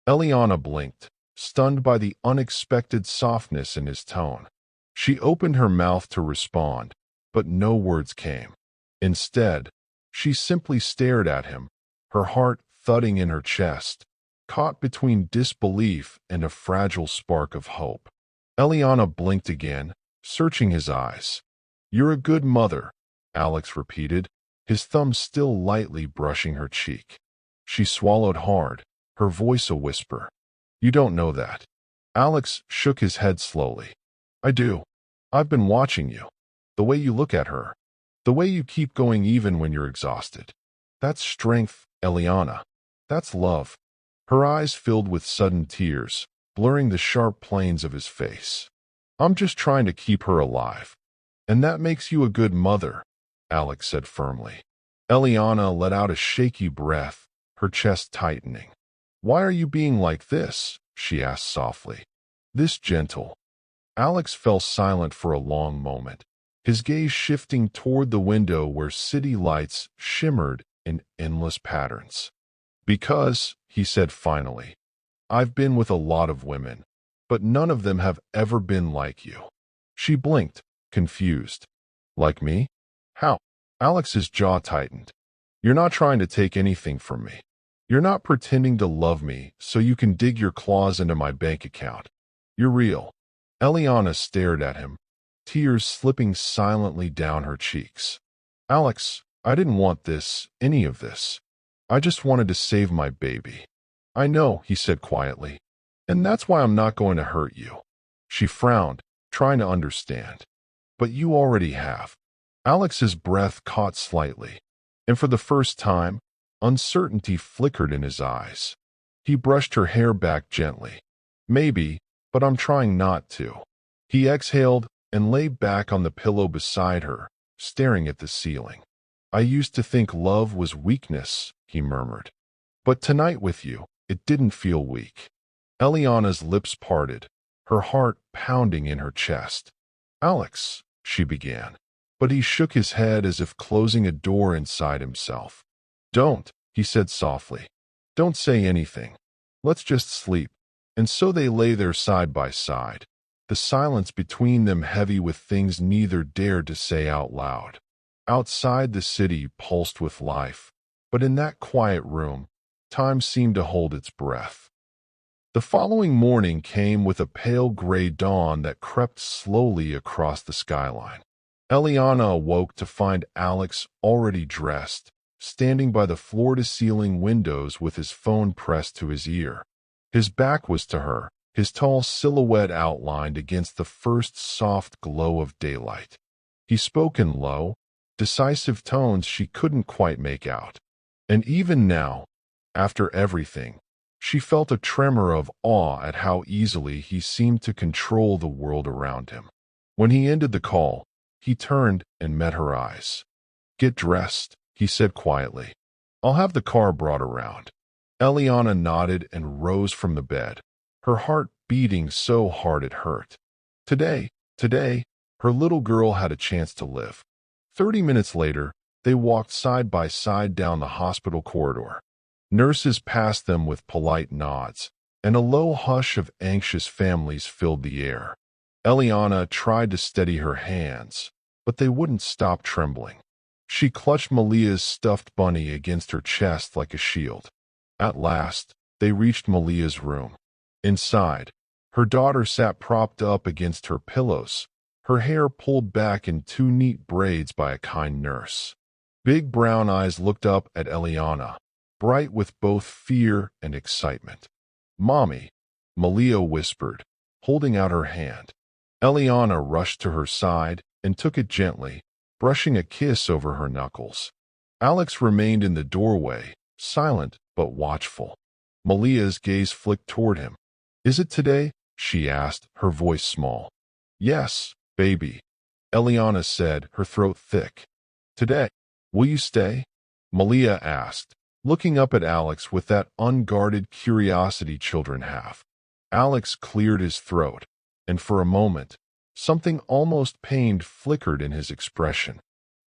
Eliana blinked, stunned by the unexpected softness in his tone. She opened her mouth to respond, but no words came. Instead, she simply stared at him, her heart thudding in her chest, caught between disbelief and a fragile spark of hope. Eliana blinked again, searching his eyes. "You're a good mother," Alex repeated, his thumb still lightly brushing her cheek. She swallowed hard, her voice a whisper. "You don't know that." Alex shook his head slowly. "I do. I've been watching you. The way you look at her. The way you keep going even when you're exhausted. That's strength, Eliana. That's love." Her eyes filled with sudden tears, blurring the sharp planes of his face. "I'm just trying to keep her alive. And that makes you a good mother," Alex said firmly. Eliana let out a shaky breath, her chest tightening. "Why are you being like this?" she asked softly. "This gentle." Alex fell silent for a long moment, his gaze shifting toward the window where city lights shimmered in endless patterns. "Because," he said finally, "I've been with a lot of women, but none of them have ever been like you." She blinked, confused. "Like me? How?" Alex's jaw tightened. "You're not trying to take anything from me. You're not pretending to love me so you can dig your claws into my bank account. You're real." Eliana stared at him, tears slipping silently down her cheeks. "Alex, I didn't want this, any of this. I just wanted to save my baby." "I know," he said quietly, "and that's why I'm not going to hurt you." She frowned, trying to understand. "But you already have." Alex's breath caught slightly, and for the first time, uncertainty flickered in his eyes. He brushed her hair back gently. "Maybe, but I'm trying not to." He exhaled and lay back on the pillow beside her, staring at the ceiling. "I used to think love was weakness," he murmured. "But tonight with you, it didn't feel weak." Eliana's lips parted, her heart pounding in her chest. "Alex," she began, but he shook his head as if closing a door inside himself. "Don't," he said softly. "Don't say anything. Let's just sleep." And so they lay there side by side, the silence between them heavy with things neither dared to say out loud. Outside the city pulsed with life, but in that quiet room, time seemed to hold its breath. The following morning came with a pale gray dawn that crept slowly across the skyline. Eliana awoke to find Alex already dressed, standing by the floor-to-ceiling windows with his phone pressed to his ear. His back was to her, his tall silhouette outlined against the first soft glow of daylight. He spoke in low, decisive tones she couldn't quite make out. And even now, after everything, she felt a tremor of awe at how easily he seemed to control the world around him. When he ended the call, he turned and met her eyes. "Get dressed," he said quietly. "I'll have the car brought around." Eliana nodded and rose from the bed, her heart beating so hard it hurt. Today, her little girl had a chance to live. 30 minutes later, they walked side by side down the hospital corridor. Nurses passed them with polite nods, and a low hush of anxious families filled the air. Eliana tried to steady her hands, but they wouldn't stop trembling. She clutched Malia's stuffed bunny against her chest like a shield. At last, they reached Malia's room. Inside, her daughter sat propped up against her pillows, her hair pulled back in two neat braids by a kind nurse. Big brown eyes looked up at Eliana, bright with both fear and excitement. "Mommy," Malia whispered, holding out her hand. Eliana rushed to her side and took it gently, brushing a kiss over her knuckles. Alex remained in the doorway, silent but watchful. Malia's gaze flicked toward him. "Is it today?" she asked, her voice small. "Yes, baby," Eliana said, her throat thick. "Today. Will you stay?" Malia asked, looking up at Alex with that unguarded curiosity children have. Alex cleared his throat, and for a moment, something almost pained flickered in his expression.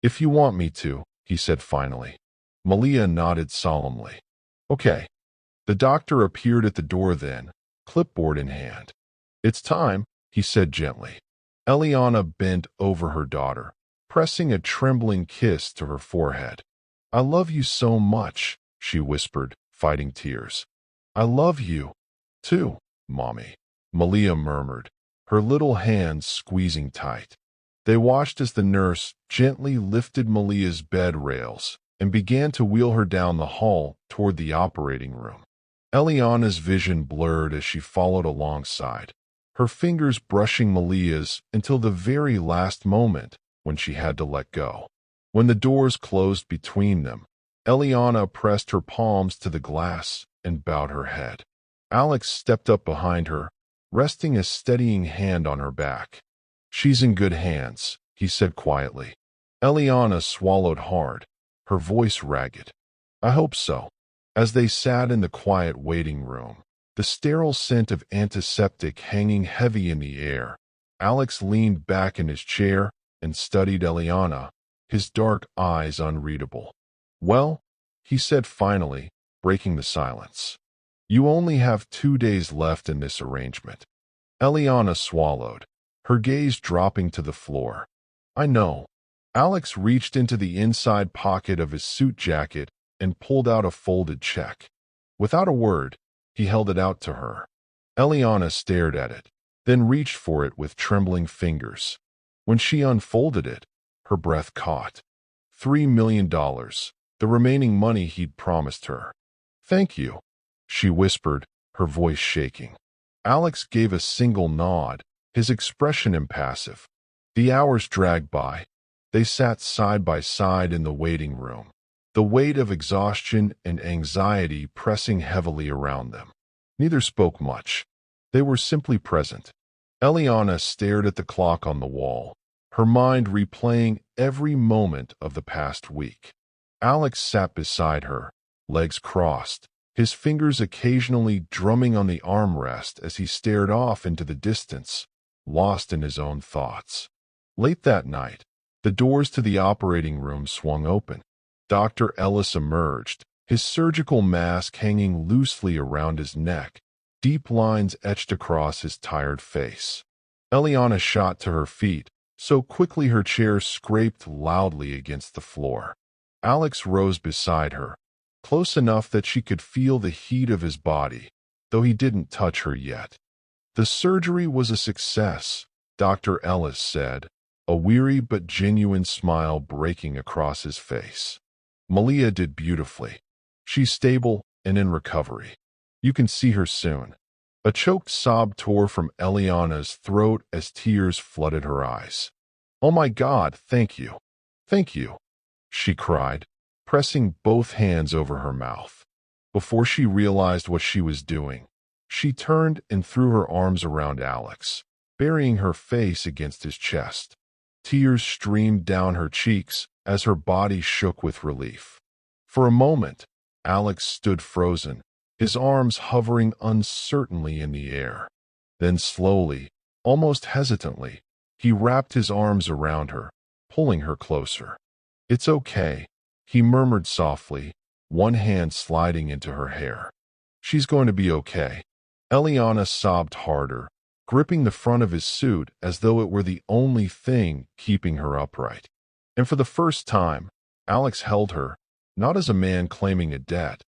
"If you want me to," he said finally. Malia nodded solemnly. "Okay." The doctor appeared at the door then, clipboard in hand. "It's time," he said gently. Eliana bent over her daughter, pressing a trembling kiss to her forehead. "I love you so much," she whispered, fighting tears. "I love you, too, Mommy," Malia murmured, her little hands squeezing tight. They watched as the nurse gently lifted Malia's bed rails and began to wheel her down the hall toward the operating room. Eliana's vision blurred as she followed alongside, her fingers brushing Malia's until the very last moment when she had to let go. When the doors closed between them, Eliana pressed her palms to the glass and bowed her head. Alex stepped up behind her, resting a steadying hand on her back. "She's in good hands," he said quietly. Eliana swallowed hard, her voice ragged. "I hope so." As they sat in the quiet waiting room, the sterile scent of antiseptic hanging heavy in the air, Alex leaned back in his chair and studied Eliana, his dark eyes unreadable. "Well," he said finally, breaking the silence, "you only have 2 days left in this arrangement." Eliana swallowed, her gaze dropping to the floor. "I know." Alex reached into the inside pocket of his suit jacket and pulled out a folded check. Without a word, he held it out to her. Eliana stared at it, then reached for it with trembling fingers. When she unfolded it, her breath caught. $3 million, the remaining money he'd promised her. "Thank you," she whispered, her voice shaking. Alex gave a single nod, his expression impassive. The hours dragged by. They sat side by side in the waiting room, the weight of exhaustion and anxiety pressing heavily around them. Neither spoke much. They were simply present. Eliana stared at the clock on the wall, her mind replaying every moment of the past week. Alex sat beside her, legs crossed, his fingers occasionally drumming on the armrest as he stared off into the distance, lost in his own thoughts. Late that night, the doors to the operating room swung open. Dr. Ellis emerged, his surgical mask hanging loosely around his neck, deep lines etched across his tired face. Eliana shot to her feet, so quickly her chair scraped loudly against the floor. Alex rose beside her, close enough that she could feel the heat of his body, though he didn't touch her yet. "The surgery was a success," Dr. Ellis said, a weary but genuine smile breaking across his face. "Malia did beautifully. She's stable and in recovery. You can see her soon." A choked sob tore from Eliana's throat as tears flooded her eyes. "Oh my God, thank you. Thank you," she cried, pressing both hands over her mouth. Before she realized what she was doing, she turned and threw her arms around Alex, burying her face against his chest. Tears streamed down her cheeks as her body shook with relief. For a moment, Alex stood frozen, his arms hovering uncertainly in the air. Then slowly, almost hesitantly, he wrapped his arms around her, pulling her closer. "It's okay," he murmured softly, one hand sliding into her hair. "She's going to be okay." Eliana sobbed harder, gripping the front of his suit as though it were the only thing keeping her upright. And for the first time, Alex held her, not as a man claiming a debt,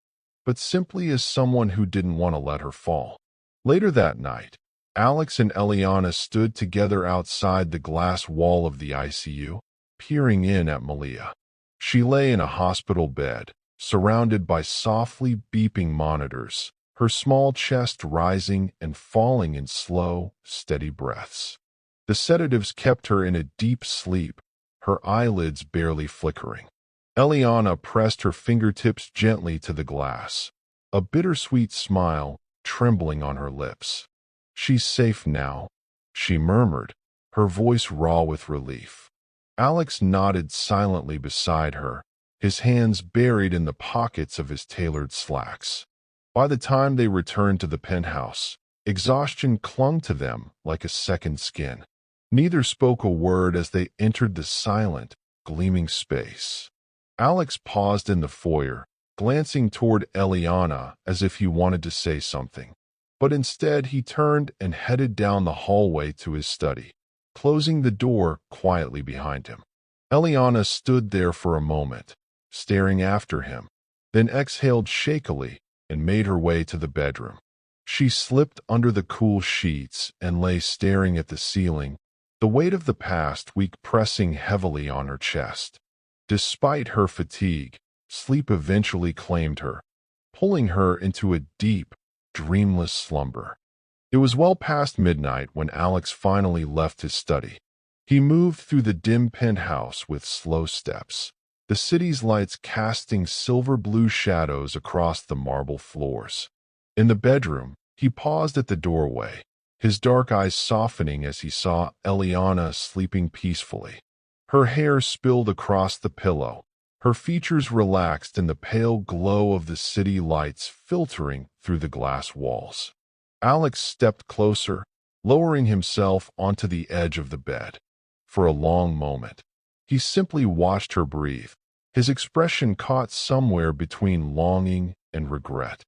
but simply as someone who didn't want to let her fall. Later that night, Alex and Eliana stood together outside the glass wall of the ICU, peering in at Malia. She lay in a hospital bed, surrounded by softly beeping monitors, her small chest rising and falling in slow, steady breaths. The sedatives kept her in a deep sleep, her eyelids barely flickering. Eliana pressed her fingertips gently to the glass, a bittersweet smile trembling on her lips. "She's safe now," she murmured, her voice raw with relief. Alex nodded silently beside her, his hands buried in the pockets of his tailored slacks. By the time they returned to the penthouse, exhaustion clung to them like a second skin. Neither spoke a word as they entered the silent, gleaming space. Alex paused in the foyer, glancing toward Eliana as if he wanted to say something. But instead he turned and headed down the hallway to his study, closing the door quietly behind him. Eliana stood there for a moment, staring after him, then exhaled shakily and made her way to the bedroom. She slipped under the cool sheets and lay staring at the ceiling, the weight of the past week pressing heavily on her chest. Despite her fatigue, sleep eventually claimed her, pulling her into a deep, dreamless slumber. It was well past midnight when Alex finally left his study. He moved through the dim penthouse with slow steps, the city's lights casting silver-blue shadows across the marble floors. In the bedroom, he paused at the doorway, his dark eyes softening as he saw Eliana sleeping peacefully. Her hair spilled across the pillow, her features relaxed in the pale glow of the city lights filtering through the glass walls. Alex stepped closer, lowering himself onto the edge of the bed. For a long moment, he simply watched her breathe, his expression caught somewhere between longing and regret.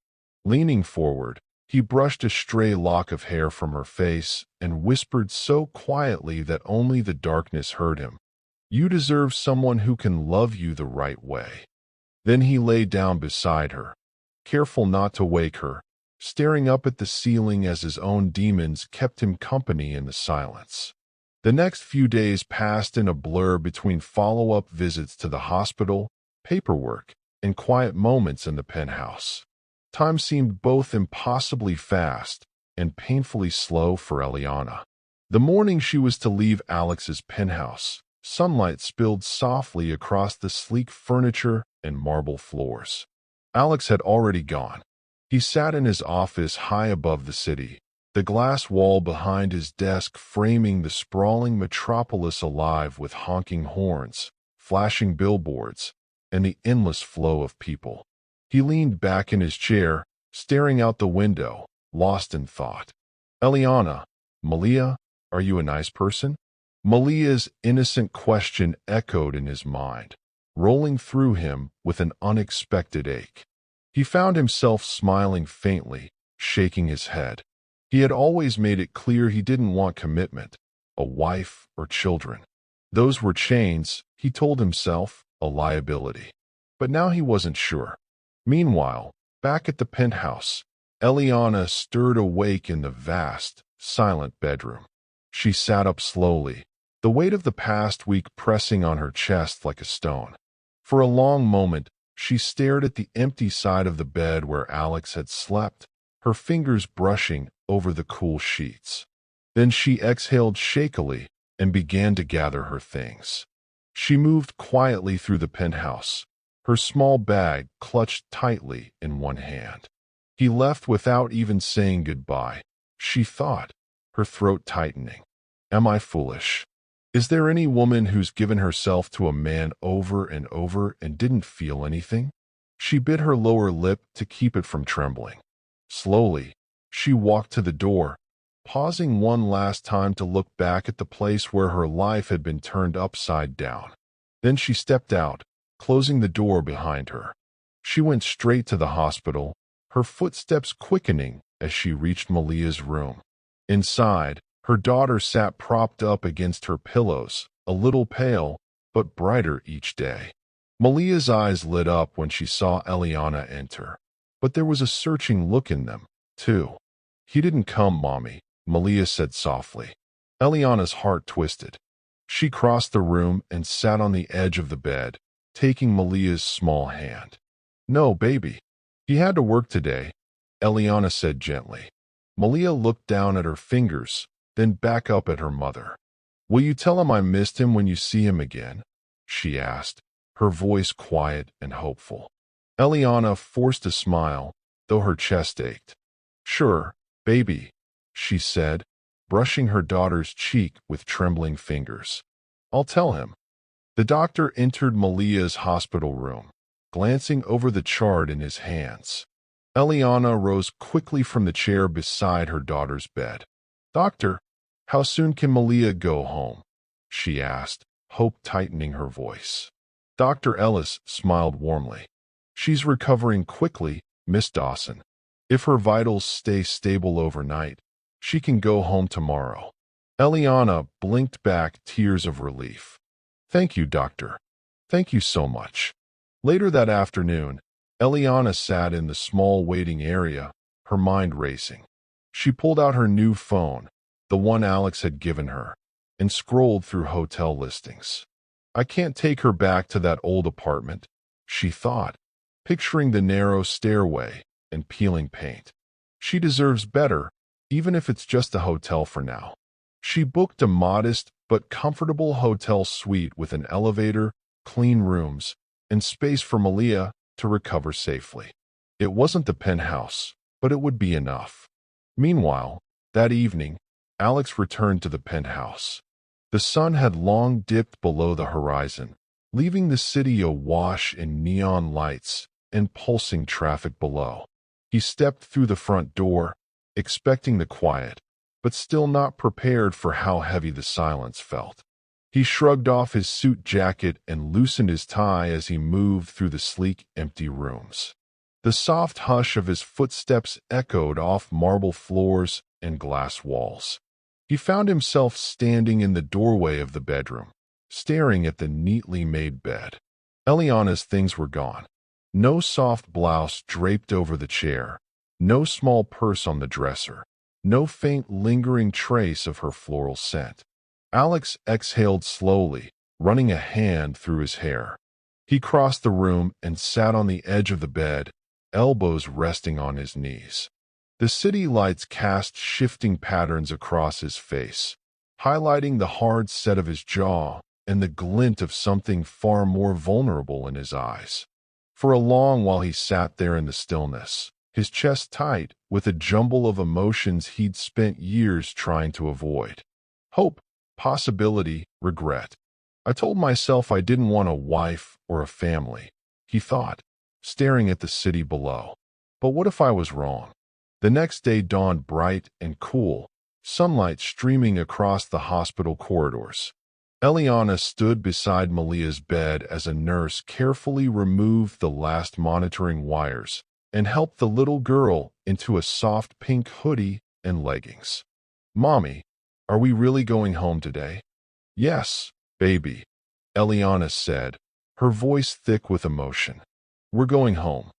Leaning forward, he brushed a stray lock of hair from her face and whispered so quietly that only the darkness heard him, "You deserve someone who can love you the right way." Then he lay down beside her, careful not to wake her, staring up at the ceiling as his own demons kept him company in the silence. The next few days passed in a blur between follow-up visits to the hospital, paperwork, and quiet moments in the penthouse. Time seemed both impossibly fast and painfully slow for Eliana. The morning she was to leave Alex's penthouse, sunlight spilled softly across the sleek furniture and marble floors. Alex had already gone. He sat in his office high above the city, the glass wall behind his desk framing the sprawling metropolis alive with honking horns, flashing billboards, and the endless flow of people. He leaned back in his chair, staring out the window, lost in thought. "Eliana, Malia, are you a nice person?" Malia's innocent question echoed in his mind, rolling through him with an unexpected ache. He found himself smiling faintly, shaking his head. He had always made it clear he didn't want commitment, a wife or children. Those were chains, he told himself, a liability. But now he wasn't sure. Meanwhile, back at the penthouse, Eliana stirred awake in the vast, silent bedroom. She sat up slowly, the weight of the past week pressing on her chest like a stone. For a long moment, she stared at the empty side of the bed where Alex had slept, her fingers brushing over the cool sheets. Then she exhaled shakily and began to gather her things. She moved quietly through the penthouse, her small bag clutched tightly in one hand. He left without even saying goodbye, she thought, her throat tightening. Am I foolish? Is there any woman who's given herself to a man over and over and didn't feel anything? She bit her lower lip to keep it from trembling. Slowly, she walked to the door, pausing one last time to look back at the place where her life had been turned upside down. Then she stepped out, closing the door behind her. She went straight to the hospital, her footsteps quickening as she reached Malia's room. Inside, her daughter sat propped up against her pillows, a little pale, but brighter each day. Malia's eyes lit up when she saw Eliana enter, but there was a searching look in them, too. "He didn't come, Mommy," Malia said softly. Eliana's heart twisted. She crossed the room and sat on the edge of the bed, taking Malia's small hand. "No, baby. He had to work today," Eliana said gently. Malia looked down at her fingers, then back up at her mother. "Will you tell him I missed him when you see him again?" she asked, her voice quiet and hopeful. Eliana forced a smile, though her chest ached. "Sure, baby," she said, brushing her daughter's cheek with trembling fingers. "I'll tell him." The doctor entered Malia's hospital room, glancing over the chart in his hands. Eliana rose quickly from the chair beside her daughter's bed. "Doctor, how soon can Malia go home?" she asked, hope tightening her voice. Dr. Ellis smiled warmly. "She's recovering quickly, Miss Dawson. If her vitals stay stable overnight, she can go home tomorrow." Eliana blinked back tears of relief. "Thank you, doctor. Thank you so much." Later that afternoon, Eliana sat in the small waiting area, her mind racing. She pulled out her new phone, the one Alex had given her, and scrolled through hotel listings. "I can't take her back to that old apartment," she thought, picturing the narrow stairway and peeling paint. "She deserves better, even if it's just a hotel for now." She booked a modest but comfortable hotel suite with an elevator, clean rooms, and space for Malia to recover safely. It wasn't the penthouse, but it would be enough. Meanwhile, that evening, Alex returned to the penthouse. The sun had long dipped below the horizon, leaving the city awash in neon lights and pulsing traffic below. He stepped through the front door, expecting the quiet, but still not prepared for how heavy the silence felt. He shrugged off his suit jacket and loosened his tie as he moved through the sleek, empty rooms. The soft hush of his footsteps echoed off marble floors and glass walls. He found himself standing in the doorway of the bedroom, staring at the neatly made bed. Eliana's things were gone. No soft blouse draped over the chair, no small purse on the dresser, no faint lingering trace of her floral scent. Alex exhaled slowly, running a hand through his hair. He crossed the room and sat on the edge of the bed, elbows resting on his knees. The city lights cast shifting patterns across his face, highlighting the hard set of his jaw and the glint of something far more vulnerable in his eyes. For a long while he sat there in the stillness, his chest tight with a jumble of emotions he'd spent years trying to avoid. Hope, possibility, regret. "I told myself I didn't want a wife or a family," he thought, staring at the city below. "But what if I was wrong?" The next day dawned bright and cool, sunlight streaming across the hospital corridors. Eliana stood beside Malia's bed as a nurse carefully removed the last monitoring wires and helped the little girl into a soft pink hoodie and leggings. "Mommy, are we really going home today?" "Yes, baby," Eliana said, her voice thick with emotion. "We're going home."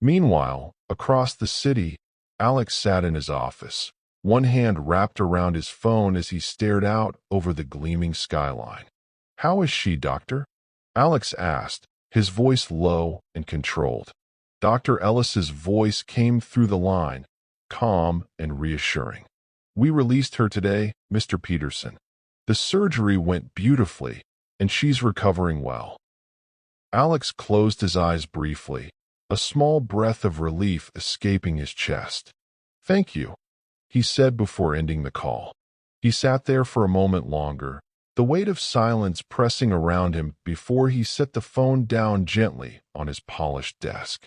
Meanwhile, across the city, Alex sat in his office, one hand wrapped around his phone as he stared out over the gleaming skyline. "How is she, doctor?" Alex asked, his voice low and controlled. Dr. Ellis's voice came through the line, calm and reassuring. "We released her today, Mr. Peterson. The surgery went beautifully, and she's recovering well." Alex closed his eyes briefly, a small breath of relief escaping his chest. "Thank you," he said before ending the call. He sat there for a moment longer, the weight of silence pressing around him before he set the phone down gently on his polished desk.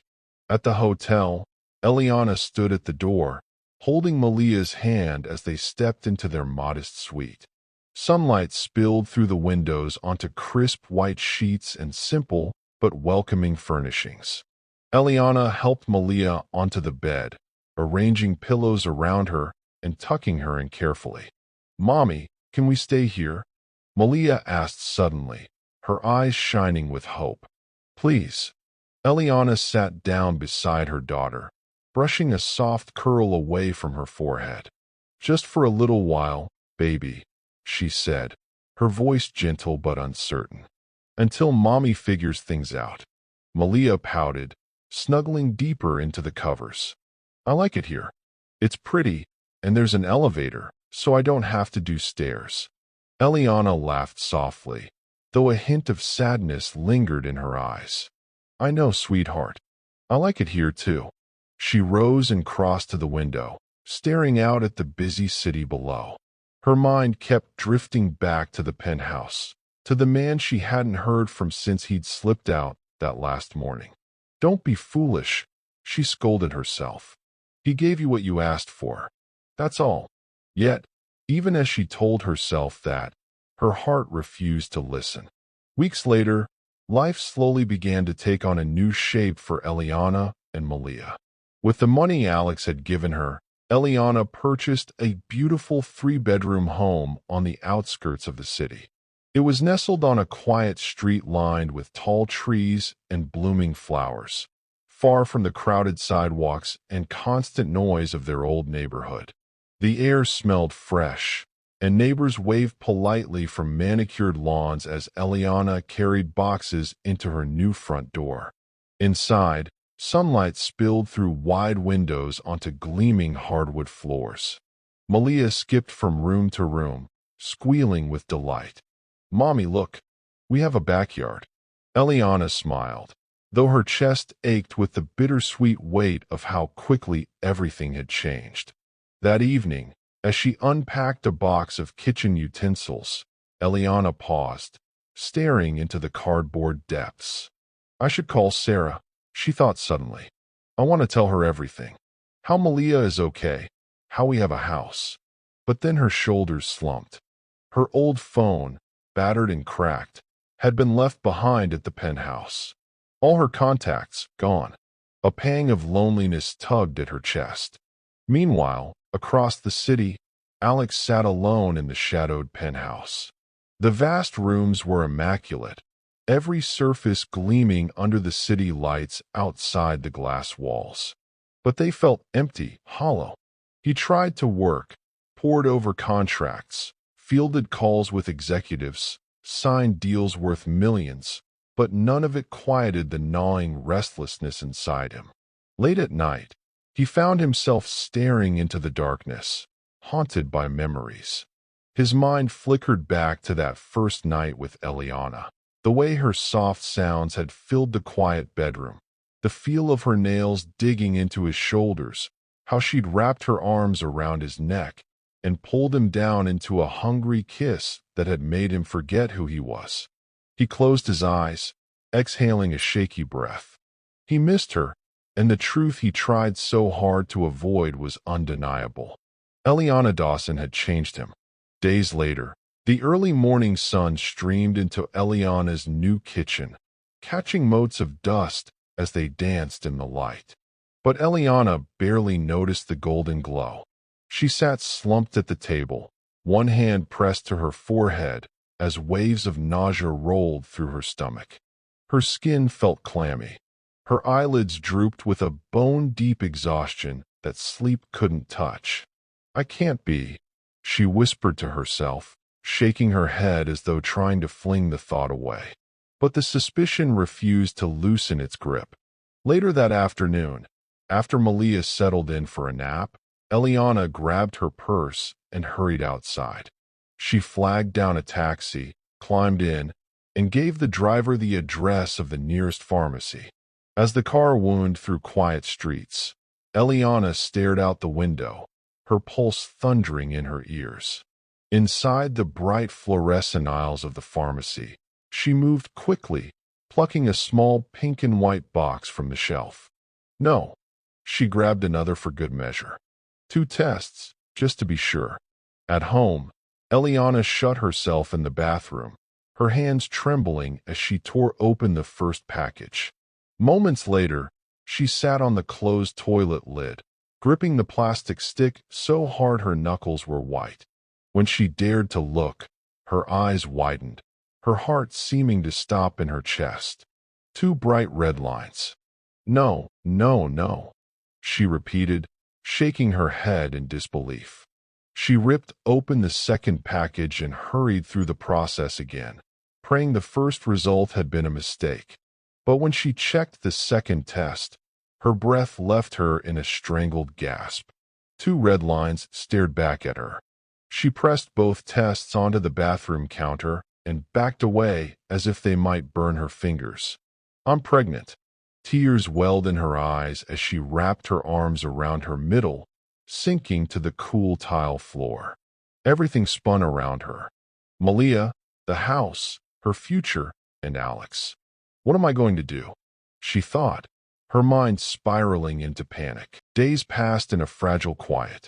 At the hotel, Eliana stood at the door, holding Malia's hand as they stepped into their modest suite. Sunlight spilled through the windows onto crisp white sheets and simple but welcoming furnishings. Eliana helped Malia onto the bed, arranging pillows around her and tucking her in carefully. "Mommy, can we stay here?" Malia asked suddenly, her eyes shining with hope. "Please." Eliana sat down beside her daughter, brushing a soft curl away from her forehead. "Just for a little while, baby," she said, her voice gentle but uncertain. "Until Mommy figures things out." Malia pouted, snuggling deeper into the covers. "I like it here. It's pretty, and there's an elevator, so I don't have to do stairs." Eliana laughed softly, though a hint of sadness lingered in her eyes. "I know, sweetheart. I like it here, too." She rose and crossed to the window, staring out at the busy city below. Her mind kept drifting back to the penthouse, to the man she hadn't heard from since he'd slipped out that last morning. "Don't be foolish," she scolded herself. "He gave you what you asked for. That's all." Yet, even as she told herself that, her heart refused to listen. Weeks later, life slowly began to take on a new shape for Eliana and Malia. With the money Alex had given her, Eliana purchased a beautiful 3-bedroom home on the outskirts of the city. It was nestled on a quiet street lined with tall trees and blooming flowers, far from the crowded sidewalks and constant noise of their old neighborhood. The air smelled fresh, and neighbors waved politely from manicured lawns as Eliana carried boxes into her new front door. Inside, sunlight spilled through wide windows onto gleaming hardwood floors. Malia skipped from room to room, squealing with delight. "Mommy, look, we have a backyard." Eliana smiled, though her chest ached with the bittersweet weight of how quickly everything had changed. That evening, as she unpacked a box of kitchen utensils, Eliana paused, staring into the cardboard depths. "I should call Sarah," she thought suddenly. "I want to tell her everything. How Malia is okay, how we have a house." But then her shoulders slumped. Her old phone, battered and cracked, had been left behind at the penthouse. All her contacts gone. A pang of loneliness tugged at her chest. Meanwhile, across the city, Alex sat alone in the shadowed penthouse. The vast rooms were immaculate, every surface gleaming under the city lights outside the glass walls. But they felt empty, hollow. He tried to work, pored over contracts, fielded calls with executives, signed deals worth millions, but none of it quieted the gnawing restlessness inside him. Late at night, he found himself staring into the darkness, haunted by memories. His mind flickered back to that first night with Eliana, the way her soft sounds had filled the quiet bedroom, the feel of her nails digging into his shoulders, how she'd wrapped her arms around his neck and pulled him down into a hungry kiss that had made him forget who he was. He closed his eyes, exhaling a shaky breath. He missed her, and the truth he tried so hard to avoid was undeniable. Eliana Dawson had changed him. Days later, the early morning sun streamed into Eliana's new kitchen, catching motes of dust as they danced in the light. But Eliana barely noticed the golden glow. She sat slumped at the table, one hand pressed to her forehead as waves of nausea rolled through her stomach. Her skin felt clammy. Her eyelids drooped with a bone-deep exhaustion that sleep couldn't touch. "I can't be," she whispered to herself, shaking her head as though trying to fling the thought away. But the suspicion refused to loosen its grip. Later that afternoon, after Malia settled in for a nap, Eliana grabbed her purse and hurried outside. She flagged down a taxi, climbed in, and gave the driver the address of the nearest pharmacy. As the car wound through quiet streets, Eliana stared out the window, her pulse thundering in her ears. Inside the bright fluorescent aisles of the pharmacy, she moved quickly, plucking a small pink and white box from the shelf. No, she grabbed another for good measure. 2 tests, just to be sure. At home, Eliana shut herself in the bathroom, her hands trembling as she tore open the first package. Moments later, she sat on the closed toilet lid, gripping the plastic stick so hard her knuckles were white. When she dared to look, her eyes widened, her heart seeming to stop in her chest. Two bright red lines. No, no, no, she repeated, shaking her head in disbelief. She ripped open the second package and hurried through the process again, praying the first result had been a mistake. But when she checked the second test, her breath left her in a strangled gasp. Two red lines stared back at her. She pressed both tests onto the bathroom counter and backed away as if they might burn her fingers. I'm pregnant. Tears welled in her eyes as she wrapped her arms around her middle, sinking to the cool tile floor. Everything spun around her. Malia, the house, her future, and Alex. What am I going to do? She thought, her mind spiraling into panic. Days passed in a fragile quiet.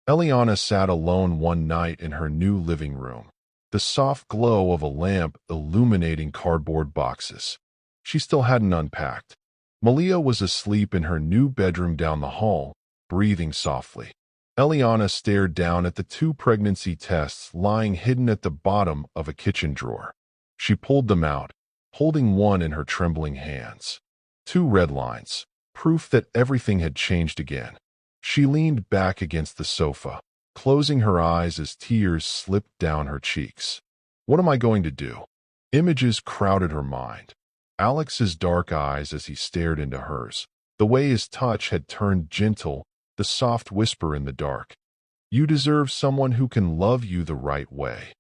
Eliana sat alone one night in her new living room, the soft glow of a lamp illuminating cardboard boxes. She still hadn't unpacked. Malia was asleep in her new bedroom down the hall, breathing softly. Eliana stared down at the two pregnancy tests lying hidden at the bottom of a kitchen drawer. She pulled them out, holding one in her trembling hands. Two red lines, proof that everything had changed again. She leaned back against the sofa, closing her eyes as tears slipped down her cheeks. What am I going to do? Images crowded her mind. Alex's dark eyes as he stared into hers, the way his touch had turned gentle, the soft whisper in the dark. You deserve someone who can love you the right way.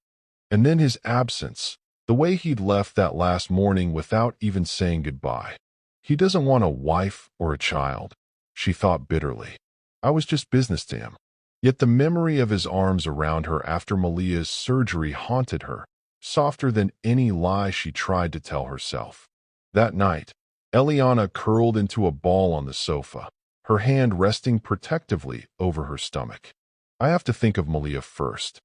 And then his absence, the way he'd left that last morning without even saying goodbye. He doesn't want a wife or a child, she thought bitterly. I was just business to him. Yet the memory of his arms around her after Malia's surgery haunted her, softer than any lie she tried to tell herself. That night, Eliana curled into a ball on the sofa, her hand resting protectively over her stomach. I have to think of Malia first.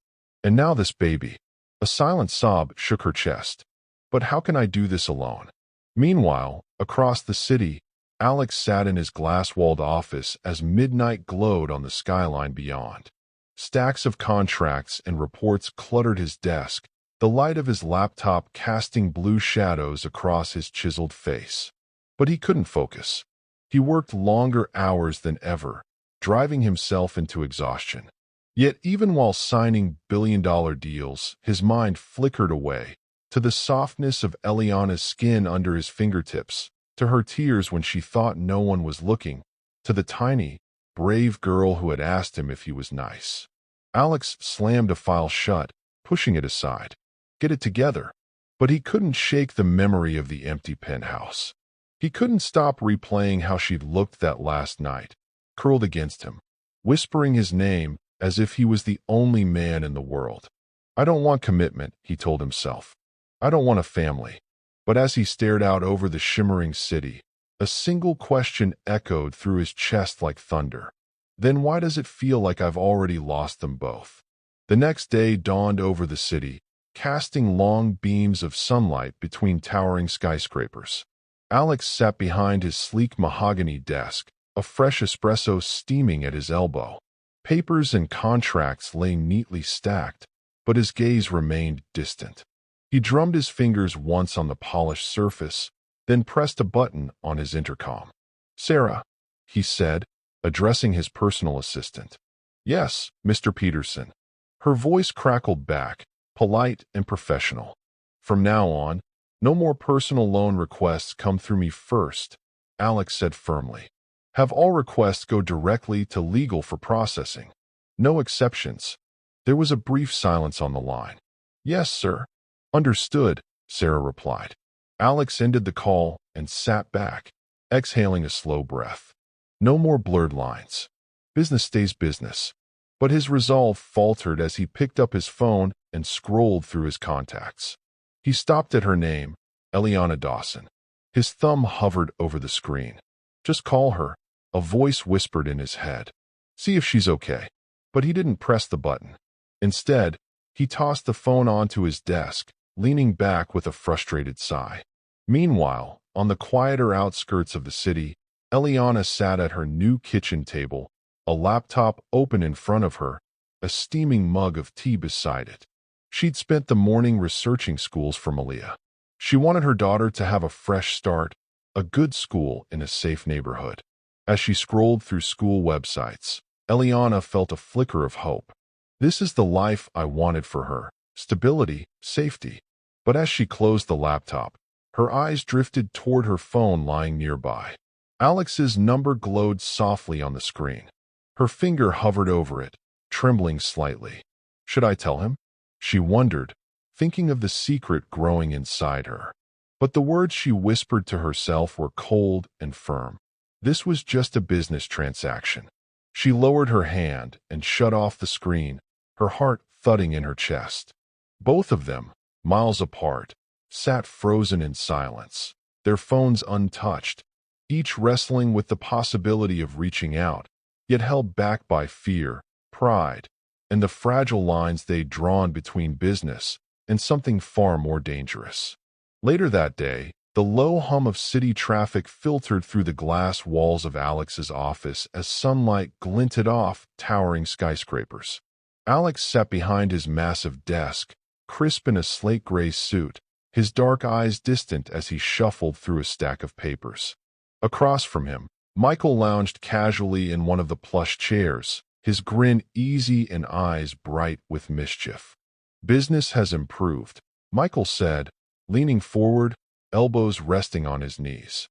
And now this baby. A silent sob shook her chest. But how can I do this alone? Meanwhile, across the city, Alex sat in his glass-walled office as midnight glowed on the skyline beyond. Stacks of contracts and reports cluttered his desk, the light of his laptop casting blue shadows across his chiseled face. But he couldn't focus. He worked longer hours than ever, driving himself into exhaustion. Yet even while signing billion-dollar deals, his mind flickered away, to the softness of Eliana's skin under his fingertips, to her tears when she thought no one was looking, to the tiny, brave girl who had asked him if he was nice. Alex slammed a file shut, pushing it aside. Get it together. But he couldn't shake the memory of the empty penthouse. He couldn't stop replaying how she'd looked that last night, curled against him, whispering his name as if he was the only man in the world. I don't want commitment, he told himself. I don't want a family. But as he stared out over the shimmering city, a single question echoed through his chest like thunder. Then why does it feel like I've already lost them both? The next day dawned over the city, casting long beams of sunlight between towering skyscrapers. Alex sat behind his sleek mahogany desk, a fresh espresso steaming at his elbow. Papers and contracts lay neatly stacked, but his gaze remained distant. He drummed his fingers once on the polished surface, then pressed a button on his intercom. Sarah, he said, addressing his personal assistant. Yes, Mr. Peterson. Her voice crackled back, polite and professional. From now on, no more personal loan requests come through me first, Alex said firmly. Have all requests go directly to legal for processing. No exceptions. There was a brief silence on the line. Yes, sir. Understood, Sarah replied. Alex ended the call and sat back, exhaling a slow breath. No more blurred lines. Business stays business. But his resolve faltered as he picked up his phone and scrolled through his contacts. He stopped at her name, Eliana Dawson. His thumb hovered over the screen. Just call her, a voice whispered in his head. See if she's okay. But he didn't press the button. Instead, he tossed the phone onto his desk, leaning back with a frustrated sigh. Meanwhile, on the quieter outskirts of the city, Eliana sat at her new kitchen table, a laptop open in front of her, a steaming mug of tea beside it. She'd spent the morning researching schools for Malia. She wanted her daughter to have a fresh start, a good school in a safe neighborhood. As she scrolled through school websites, Eliana felt a flicker of hope. This is the life I wanted for her: stability, safety. But as she closed the laptop, her eyes drifted toward her phone lying nearby. Alex's number glowed softly on the screen. Her finger hovered over it, trembling slightly. Should I tell him? She wondered, thinking of the secret growing inside her. But the words she whispered to herself were cold and firm. This was just a business transaction. She lowered her hand and shut off the screen, her heart thudding in her chest. Both of them, miles apart, sat frozen in silence, their phones untouched, each wrestling with the possibility of reaching out, yet held back by fear, pride, and the fragile lines they'd drawn between business and something far more dangerous. Later that day, the low hum of city traffic filtered through the glass walls of Alex's office as sunlight glinted off towering skyscrapers. Alex sat behind his massive desk, crisp in a slate-gray suit, his dark eyes distant as he shuffled through a stack of papers. Across from him, Michael lounged casually in one of the plush chairs, his grin easy and eyes bright with mischief. "Business has improved," Michael said, leaning forward, elbows resting on his knees.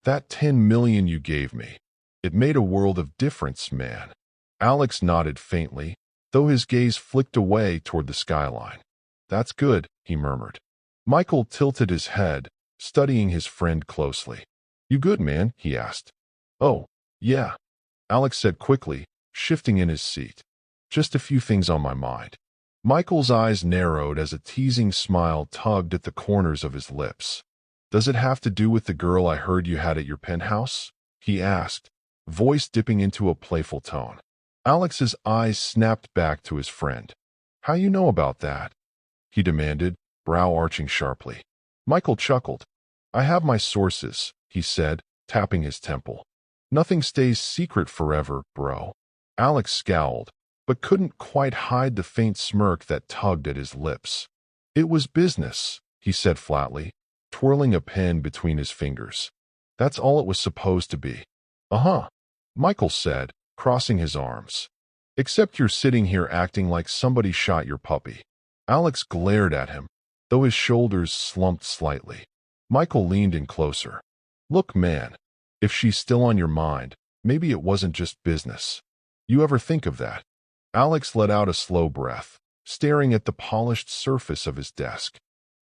"That 10 million you gave me, it made a world of difference, man." Alex nodded faintly, though his gaze flicked away toward the skyline. "That's good," he murmured. Michael tilted his head, studying his friend closely. "You good, man?" he asked. "Oh, yeah," Alex said quickly, shifting in his seat. "Just a few things on my mind." Michael's eyes narrowed as a teasing smile tugged at the corners of his lips. "Does it have to do with the girl I heard you had at your penthouse?" he asked, voice dipping into a playful tone. Alex's eyes snapped back to his friend. "How you know about that?" he demanded, brow arching sharply. Michael chuckled. "I have my sources," he said, tapping his temple. "Nothing stays secret forever, bro." Alex scowled, but couldn't quite hide the faint smirk that tugged at his lips. "It was business," he said flatly, twirling a pen between his fingers. "That's all it was supposed to be." "Uh-huh," Michael said, crossing his arms. "Except you're sitting here acting like somebody shot your puppy." Alex glared at him, though his shoulders slumped slightly. Michael leaned in closer. "Look, man, if she's still on your mind, maybe it wasn't just business. You ever think of that?" Alex let out a slow breath, staring at the polished surface of his desk.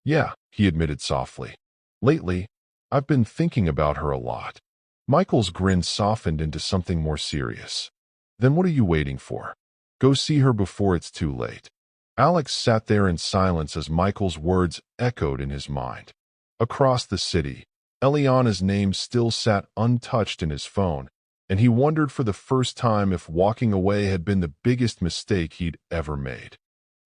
"Yeah," he admitted softly. "Lately, I've been thinking about her a lot." Michael's grin softened into something more serious. "Then what are you waiting for? Go see her before it's too late." Alex sat there in silence as Michael's words echoed in his mind. Across the city, Eliana's name still sat untouched in his phone, and he wondered for the first time if walking away had been the biggest mistake he'd ever made.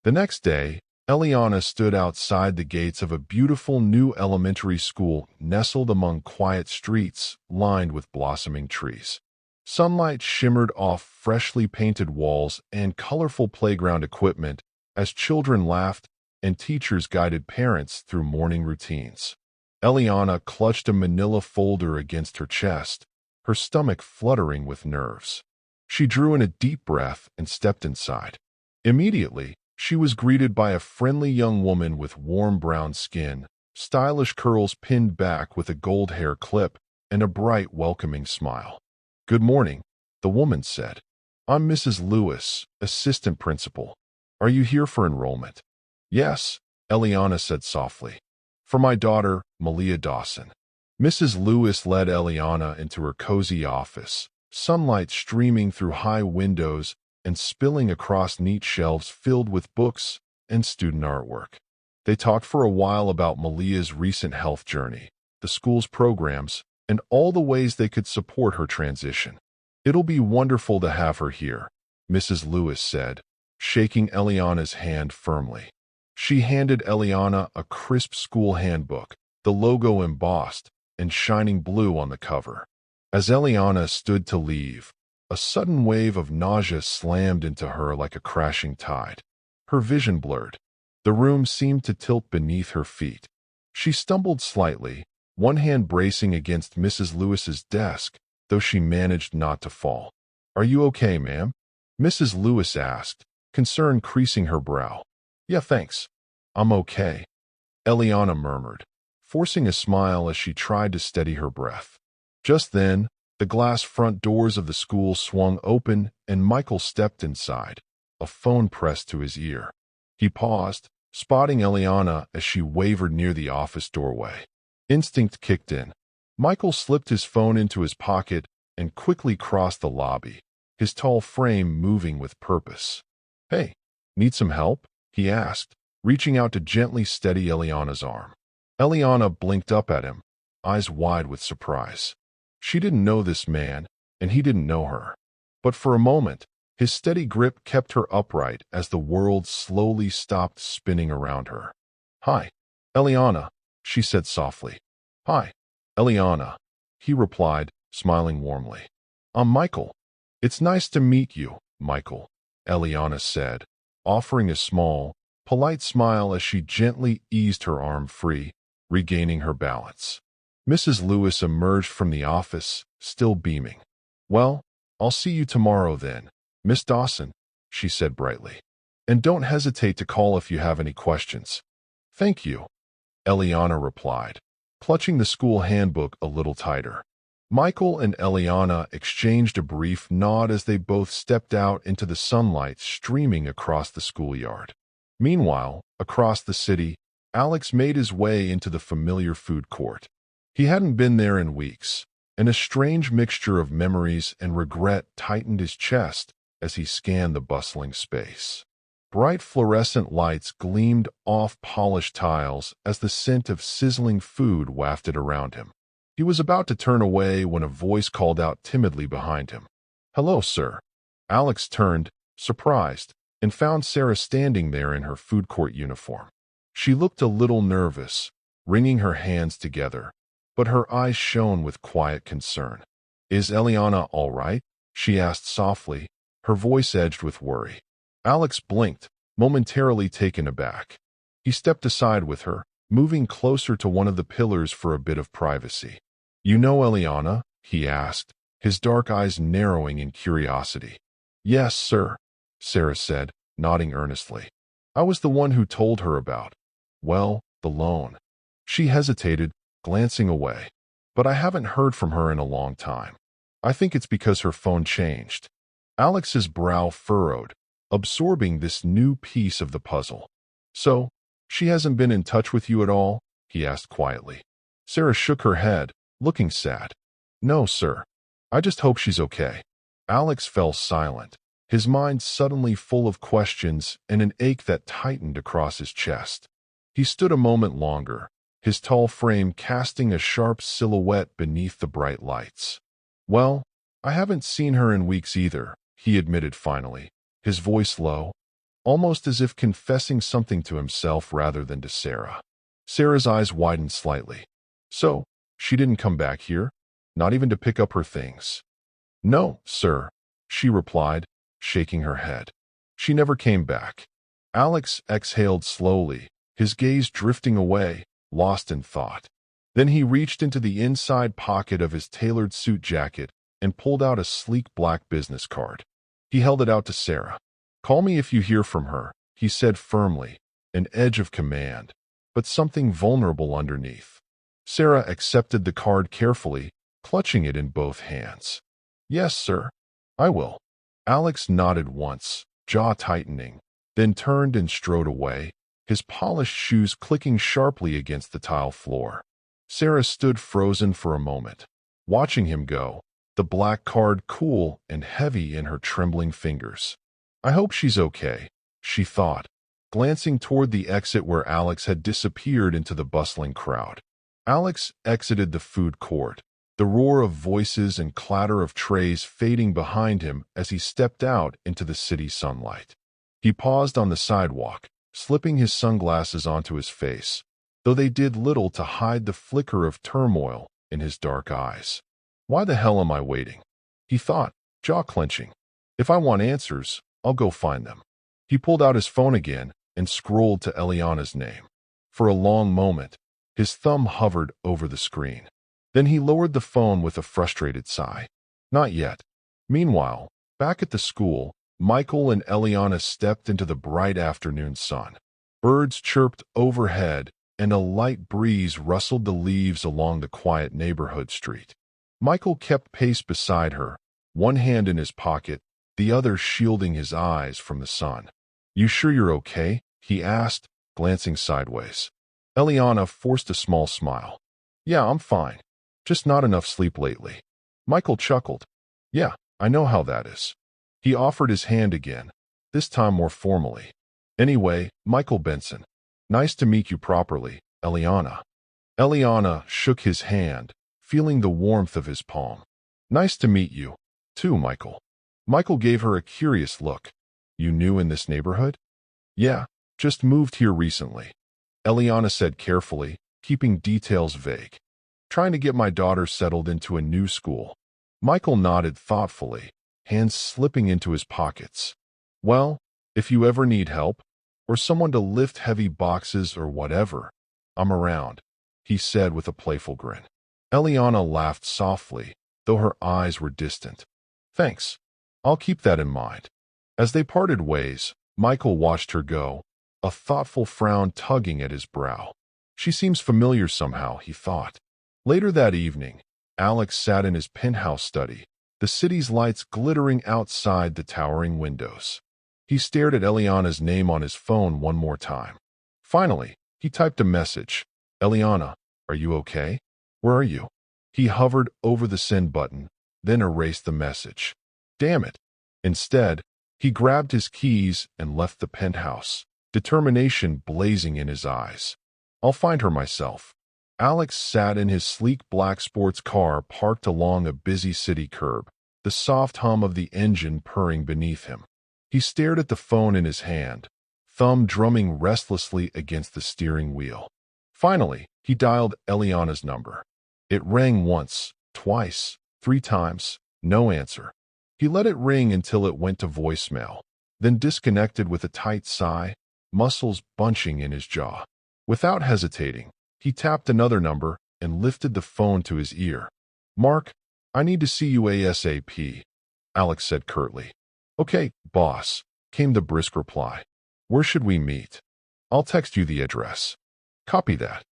The next day, Eliana stood outside the gates of a beautiful new elementary school nestled among quiet streets lined with blossoming trees. Sunlight shimmered off freshly painted walls and colorful playground equipment as children laughed and teachers guided parents through morning routines. Eliana clutched a manila folder against her chest, her stomach fluttering with nerves. She drew in a deep breath and stepped inside. Immediately, she was greeted by a friendly young woman with warm brown skin, stylish curls pinned back with a gold hair clip, and a bright, welcoming smile. "Good morning," the woman said. "I'm Mrs. Lewis, assistant principal. Are you here for enrollment?" "Yes," Eliana said softly. "For my daughter, Malia Dawson." Mrs. Lewis led Eliana into her cozy office, sunlight streaming through high windows and spilling across neat shelves filled with books and student artwork. They talked for a while about Malia's recent health journey, the school's programs, and all the ways they could support her transition. "It'll be wonderful to have her here," Mrs. Lewis said, shaking Eliana's hand firmly. She handed Eliana a crisp school handbook, the logo embossed and shining blue on the cover. As Eliana stood to leave, A sudden wave of nausea slammed into her like a crashing tide. Her vision blurred. The room seemed to tilt beneath her feet. She stumbled slightly, one hand bracing against Mrs. Lewis's desk, though she managed not to fall. "Are you okay, ma'am?" Mrs. Lewis asked, concern creasing her brow. "Yeah, thanks. I'm okay," Eliana murmured, forcing a smile as she tried to steady her breath. Just then, the glass front doors of the school swung open and Michael stepped inside, a phone pressed to his ear. He paused, spotting Eliana as she wavered near the office doorway. Instinct kicked in. Michael slipped his phone into his pocket and quickly crossed the lobby, his tall frame moving with purpose. "Hey, need some help?" he asked, reaching out to gently steady Eliana's arm. Eliana blinked up at him, eyes wide with surprise. She didn't know this man, and he didn't know her. But for a moment, his steady grip kept her upright as the world slowly stopped spinning around her. "Hi, Eliana," she said softly. "Hi, Eliana," he replied, smiling warmly. "I'm Michael." "It's nice to meet you, Michael," Eliana said, offering a small, polite smile as she gently eased her arm free, regaining her balance. Mrs. Lewis emerged from the office, still beaming. "Well, I'll see you tomorrow then, Miss Dawson," she said brightly. "And don't hesitate to call if you have any questions." "Thank you," Eliana replied, clutching the school handbook a little tighter. Michael and Eliana exchanged a brief nod as they both stepped out into the sunlight streaming across the schoolyard. Meanwhile, across the city, Alex made his way into the familiar food court. He hadn't been there in weeks, and a strange mixture of memories and regret tightened his chest as he scanned the bustling space. Bright fluorescent lights gleamed off polished tiles as the scent of sizzling food wafted around him. He was about to turn away when a voice called out timidly behind him. "Hello, sir." Alex turned, surprised, and found Sarah standing there in her food court uniform. She looked a little nervous, wringing her hands together, but her eyes shone with quiet concern. "Is Eliana all right?" she asked softly, her voice edged with worry. Alex blinked, momentarily taken aback. He stepped aside with her, moving closer to one of the pillars for a bit of privacy. "You know Eliana?" he asked, his dark eyes narrowing in curiosity. "Yes, sir," Sarah said, nodding earnestly. "I was the one who told her about, well, the loan." She hesitated, glancing away. "But I haven't heard from her in a long time. I think it's because her phone changed." Alex's brow furrowed, absorbing this new piece of the puzzle. "So, she hasn't been in touch with you at all?" he asked quietly. Sarah shook her head, looking sad. "No, sir. I just hope she's okay." Alex fell silent, his mind suddenly full of questions and an ache that tightened across his chest. He stood a moment longer, his tall frame casting a sharp silhouette beneath the bright lights. "Well, I haven't seen her in weeks either," he admitted finally, his voice low, almost as if confessing something to himself rather than to Sarah. Sarah's eyes widened slightly. "So, she didn't come back here? Not even to pick up her things?" "No, sir," she replied, shaking her head. "She never came back." Alex exhaled slowly, his gaze drifting away, lost in thought. Then he reached into the inside pocket of his tailored suit jacket and pulled out a sleek black business card. He held it out to Sarah. "Call me if you hear from her," he said firmly, an edge of command, but something vulnerable underneath. Sarah accepted the card carefully, clutching it in both hands. "Yes, sir. I will." Alex nodded once, jaw tightening, then turned and strode away, his polished shoes clicking sharply against the tile floor. Sarah stood frozen for a moment, watching him go, the black card cool and heavy in her trembling fingers. "I hope she's okay," she thought, glancing toward the exit where Alex had disappeared into the bustling crowd. Alex exited the food court, the roar of voices and clatter of trays fading behind him as he stepped out into the city sunlight. He paused on the sidewalk, slipping his sunglasses onto his face, though they did little to hide the flicker of turmoil in his dark eyes. "Why the hell am I waiting?" he thought, jaw-clenching. If I want answers, I'll go find them. He pulled out his phone again and scrolled to Eliana's name. For a long moment, his thumb hovered over the screen. Then he lowered the phone with a frustrated sigh. Not yet. Meanwhile, back at the school, Michael and Eliana stepped into the bright afternoon sun. Birds chirped overhead, and a light breeze rustled the leaves along the quiet neighborhood street. Michael kept pace beside her, one hand in his pocket, the other shielding his eyes from the sun. "You sure you're okay?" he asked, glancing sideways. Eliana forced a small smile. "Yeah, I'm fine. Just not enough sleep lately." Michael chuckled. "Yeah, I know how that is." He offered his hand again, this time more formally. "Anyway, Michael Benson. Nice to meet you properly, Eliana." Eliana shook his hand, feeling the warmth of his palm. "Nice to meet you, too, Michael." Michael gave her a curious look. "You new in this neighborhood?" "Yeah, just moved here recently," Eliana said carefully, keeping details vague. "Trying to get my daughter settled into a new school." Michael nodded thoughtfully, hands slipping into his pockets. "Well, if you ever need help, or someone to lift heavy boxes or whatever, I'm around," he said with a playful grin. Eliana laughed softly, though her eyes were distant. "Thanks. I'll keep that in mind." As they parted ways, Michael watched her go, a thoughtful frown tugging at his brow. She seems familiar somehow, he thought. Later that evening, Alex sat in his penthouse study, the city's lights glittering outside the towering windows. He stared at Eliana's name on his phone one more time. Finally, he typed a message. "Eliana, are you okay? Where are you?" He hovered over the send button, then erased the message. Damn it. Instead, he grabbed his keys and left the penthouse, determination blazing in his eyes. "I'll find her myself." Alex sat in his sleek black sports car parked along a busy city curb, the soft hum of the engine purring beneath him. He stared at the phone in his hand, thumb drumming restlessly against the steering wheel. Finally, he dialed Eliana's number. It rang once, twice, 3 times, no answer. He let it ring until it went to voicemail, then disconnected with a tight sigh, muscles bunching in his jaw. Without hesitating, he tapped another number and lifted the phone to his ear. "Mark, I need to see you ASAP," Alex said curtly. "Okay, boss," came the brisk reply. "Where should we meet?" "I'll text you the address." "Copy that."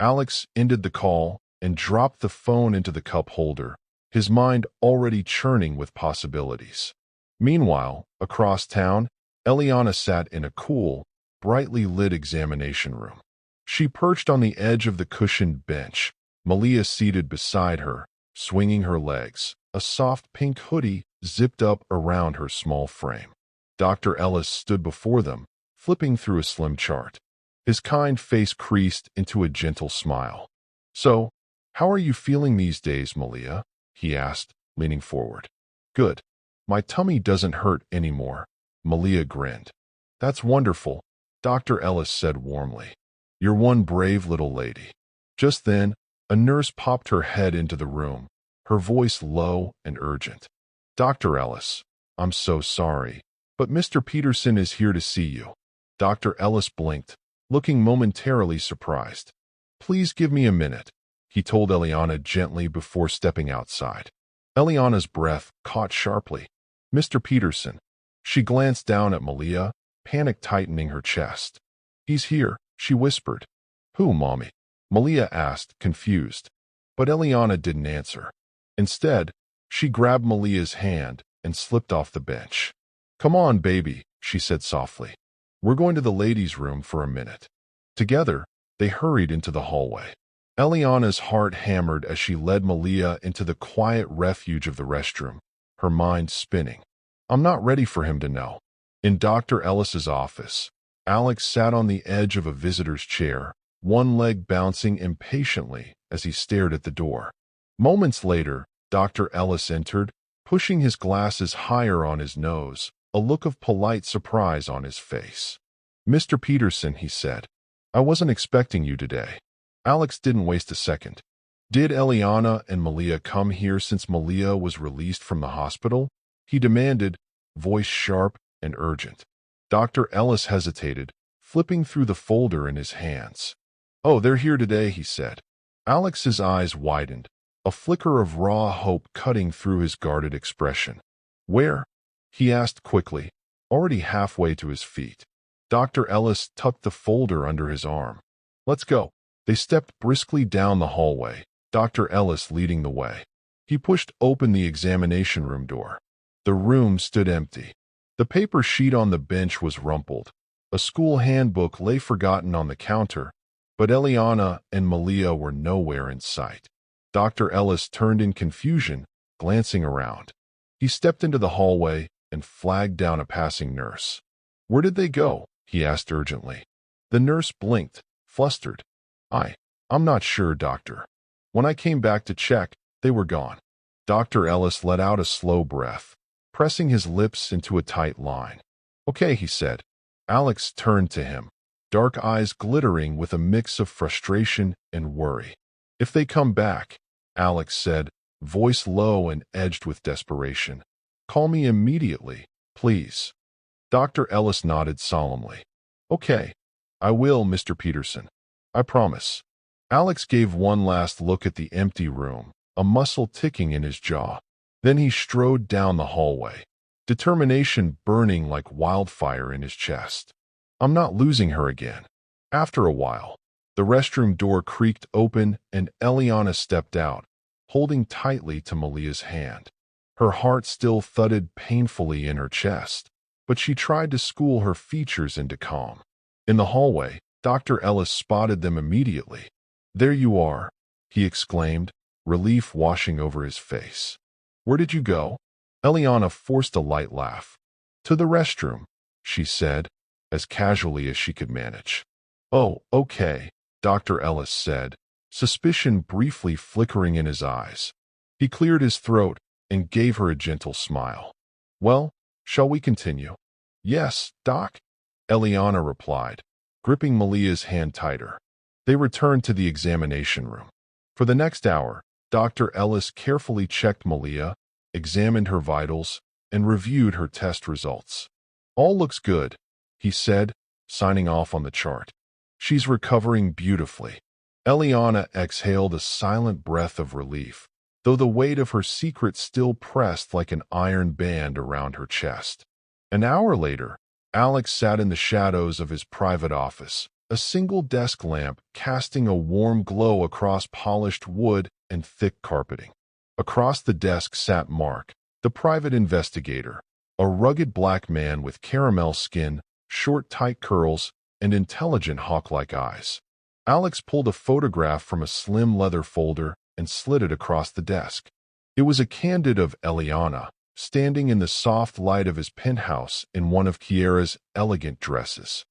Alex ended the call and dropped the phone into the cup holder, his mind already churning with possibilities. Meanwhile, across town, Eliana sat in a cool, brightly lit examination room. She perched on the edge of the cushioned bench, Malia seated beside her, swinging her legs, a soft pink hoodie zipped up around her small frame. Dr. Ellis stood before them, flipping through a slim chart. His kind face creased into a gentle smile. "So, how are you feeling these days, Malia?" he asked, leaning forward. "Good. My tummy doesn't hurt anymore," Malia grinned. "That's wonderful," Dr. Ellis said warmly. "You're one brave little lady." Just then, a nurse popped her head into the room, her voice low and urgent. "Dr. Ellis, I'm so sorry, but Mr. Peterson is here to see you." Dr. Ellis blinked, looking momentarily surprised. "Please give me a minute," he told Eliana gently before stepping outside. Eliana's breath caught sharply. "Mr. Peterson." She glanced down at Malia, panic tightening her chest. "He's here," she whispered. "Who, Mommy?" Malia asked, confused. But Eliana didn't answer. Instead, she grabbed Malia's hand and slipped off the bench. "Come on, baby," she said softly. "We're going to the ladies' room for a minute." Together, they hurried into the hallway. Eliana's heart hammered as she led Malia into the quiet refuge of the restroom, her mind spinning. "I'm not ready for him to know." In Dr. Ellis's office, Alex sat on the edge of a visitor's chair, one leg bouncing impatiently as he stared at the door. Moments later, Dr. Ellis entered, pushing his glasses higher on his nose, a look of polite surprise on his face. "Mr. Peterson," he said, "I wasn't expecting you today." Alex didn't waste a second. Did Eliana and Malia come here since Malia was released from the hospital? he demanded, voice sharp and urgent. Dr. Ellis hesitated, flipping through the folder in his hands. "Oh, they're here today," he said. Alex's eyes widened, a flicker of raw hope cutting through his guarded expression. "Where?" he asked quickly, already halfway to his feet. Dr. Ellis tucked the folder under his arm. "Let's go." They stepped briskly down the hallway, Dr. Ellis leading the way. He pushed open the examination room door. The room stood empty. The paper sheet on the bench was rumpled. A school handbook lay forgotten on the counter, but Eliana and Malia were nowhere in sight. Dr. Ellis turned in confusion, glancing around. He stepped into the hallway and flagged down a passing nurse. "Where did they go?" he asked urgently. The nurse blinked, flustered. I'm not sure, doctor. When I came back to check, they were gone." Dr. Ellis let out a slow breath, pressing his lips into a tight line. "Okay," he said. Alex turned to him, dark eyes glittering with a mix of frustration and worry. "If they come back," Alex said, voice low and edged with desperation, "call me immediately, please." Dr. Ellis nodded solemnly. "Okay, I will, Mr. Peterson. I promise." Alex gave one last look at the empty room, a muscle ticking in his jaw. Then he strode down the hallway, determination burning like wildfire in his chest. "I'm not losing her again." After a while, the restroom door creaked open and Eliana stepped out, holding tightly to Malia's hand. Her heart still thudded painfully in her chest, but she tried to school her features into calm. In the hallway, Dr. Ellis spotted them immediately. "There you are," he exclaimed, relief washing over his face. "Where did you go?" Eliana forced a light laugh. "To the restroom," she said, as casually as she could manage. "Oh, okay," Dr. Ellis said, suspicion briefly flickering in his eyes. He cleared his throat and gave her a gentle smile. "Well, shall we continue?" "Yes, Doc," Eliana replied, gripping Malia's hand tighter. They returned to the examination room. For the next hour, Dr. Ellis carefully checked Malia, examined her vitals, and reviewed her test results. "All looks good," he said, signing off on the chart. "She's recovering beautifully." Eliana exhaled a silent breath of relief, though the weight of her secret still pressed like an iron band around her chest. An hour later, Alex sat in the shadows of his private office, a single desk lamp casting a warm glow across polished wood and thick carpeting. Across the desk sat Mark, the private investigator, a rugged black man with caramel skin, short tight curls, and intelligent hawk-like eyes. Alex pulled a photograph from a slim leather folder and slid it across the desk. It was a candid of Eliana, standing in the soft light of his penthouse in one of Kiera's elegant dresses.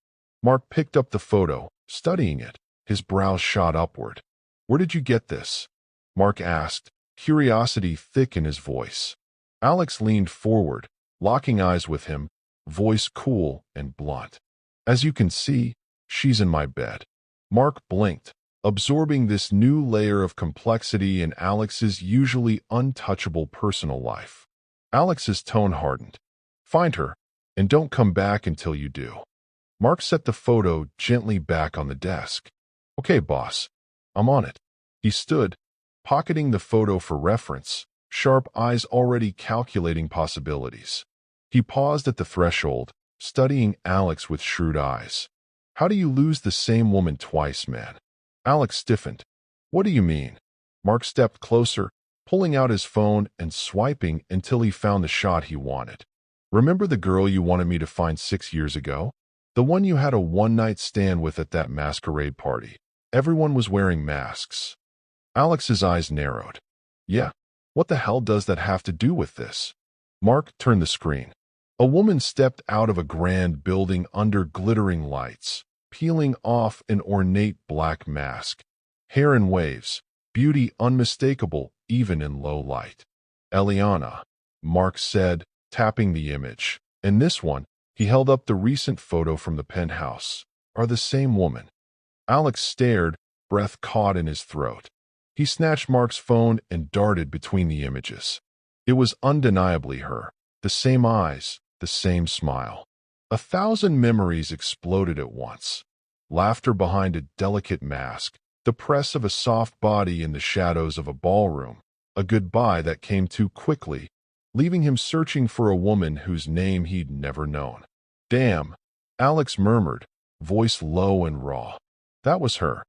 Mark picked up the photo, studying it, his brows shot upward. "Where did you get this?" Mark asked, curiosity thick in his voice. Alex leaned forward, locking eyes with him, voice cool and blunt. "As you can see, she's in my bed." Mark blinked, absorbing this new layer of complexity in Alex's usually untouchable personal life. Alex's tone hardened. "Find her, and don't come back until you do." Mark set the photo gently back on the desk. "Okay, boss. I'm on it." He stood, pocketing the photo for reference, sharp eyes already calculating possibilities. He paused at the threshold, studying Alex with shrewd eyes. "How do you lose the same woman twice, man?" Alex stiffened. "What do you mean?" Mark stepped closer, pulling out his phone and swiping until he found the shot he wanted. "Remember the girl you wanted me to find 6 years ago? The one you had a one-night stand with at that masquerade party. Everyone was wearing masks." Alex's eyes narrowed. "Yeah, what the hell does that have to do with this?" Mark turned the screen. A woman stepped out of a grand building under glittering lights, peeling off an ornate black mask. Hair in waves, beauty unmistakable even in low light. "Eliana," Mark said, tapping the image. "And this one," he held up the recent photo from the penthouse, "are the same woman." Alex stared, breath caught in his throat. He snatched Mark's phone and darted between the images. It was undeniably her. The same eyes, the same smile. 1,000 memories exploded at once. Laughter behind a delicate mask, the press of a soft body in the shadows of a ballroom, a goodbye that came too quickly, leaving him searching for a woman whose name he'd never known. Damn, Alex murmured, voice low and raw. That was her.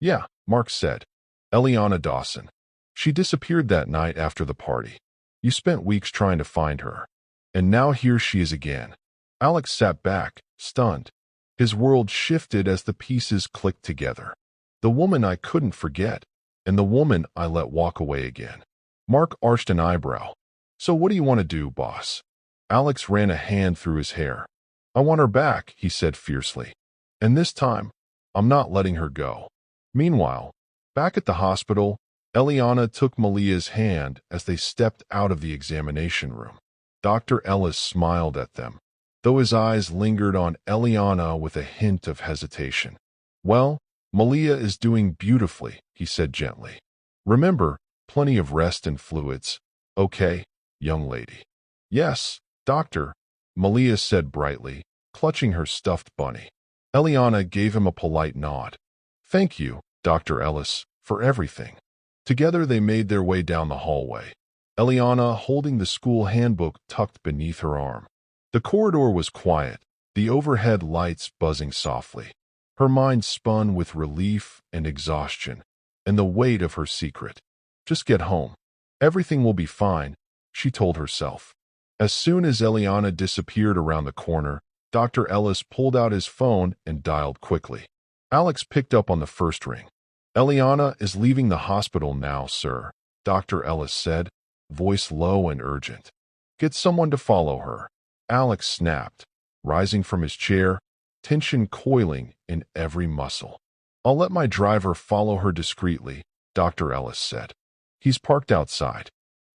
Yeah, Mark said. Eliana Dawson. She disappeared that night after the party. You spent weeks trying to find her. And now here she is again. Alex sat back, stunned. His world shifted as the pieces clicked together. The woman I couldn't forget, and the woman I let walk away again. Mark arched an eyebrow. So what do you want to do, boss? Alex ran a hand through his hair. I want her back, he said fiercely. And this time, I'm not letting her go. Meanwhile, back at the hospital, Eliana took Malia's hand as they stepped out of the examination room. Dr. Ellis smiled at them, though his eyes lingered on Eliana with a hint of hesitation. Well, Malia is doing beautifully, he said gently. Remember, plenty of rest and fluids. Okay, young lady. Yes, doctor, Malia said brightly, clutching her stuffed bunny. Eliana gave him a polite nod. Thank you, Dr. Ellis, for everything. Together they made their way down the hallway, Eliana holding the school handbook tucked beneath her arm. The corridor was quiet, the overhead lights buzzing softly. Her mind spun with relief and exhaustion, and the weight of her secret. Just get home. Everything will be fine, she told herself. As soon as Eliana disappeared around the corner, Dr. Ellis pulled out his phone and dialed quickly. Alex picked up on the first ring. Eliana is leaving the hospital now, sir, Dr. Ellis said, voice low and urgent. Get someone to follow her. Alex snapped, rising from his chair, tension coiling in every muscle. I'll let my driver follow her discreetly, Dr. Ellis said. He's parked outside.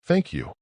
Thank you,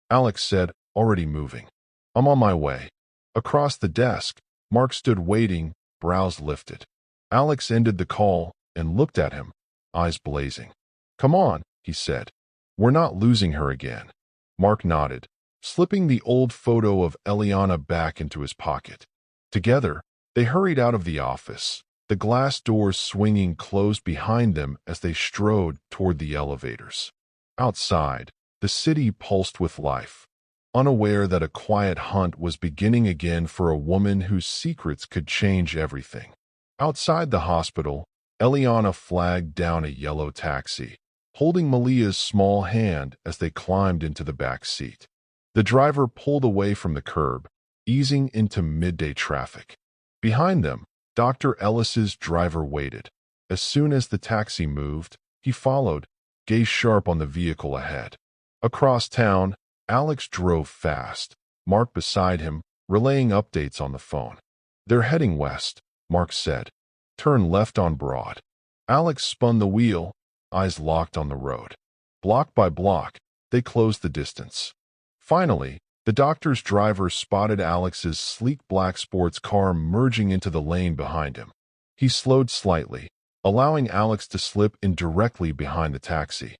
Alex said, already moving. I'm on my way. Across the desk, Mark stood waiting, brows lifted. Alex ended the call and looked at him, eyes blazing. Come on, he said. We're not losing her again. Mark nodded, slipping the old photo of Eliana back into his pocket. Together, they hurried out of the office, the glass doors swinging closed behind them as they strode toward the elevators. Outside, the city pulsed with life, unaware that a quiet hunt was beginning again for a woman whose secrets could change everything. Outside the hospital, Eliana flagged down a yellow taxi, holding Malia's small hand as they climbed into the back seat. The driver pulled away from the curb, easing into midday traffic. Behind them, Dr. Ellis's driver waited. As soon as the taxi moved, he followed, gaze sharp on the vehicle ahead. Across town, Alex drove fast, Mark beside him, relaying updates on the phone. They're heading west, Mark said. Turn left on Broad. Alex spun the wheel, eyes locked on the road. Block by block, they closed the distance. Finally, the doctor's driver spotted Alex's sleek black sports car merging into the lane behind him. He slowed slightly, allowing Alex to slip in directly behind the taxi.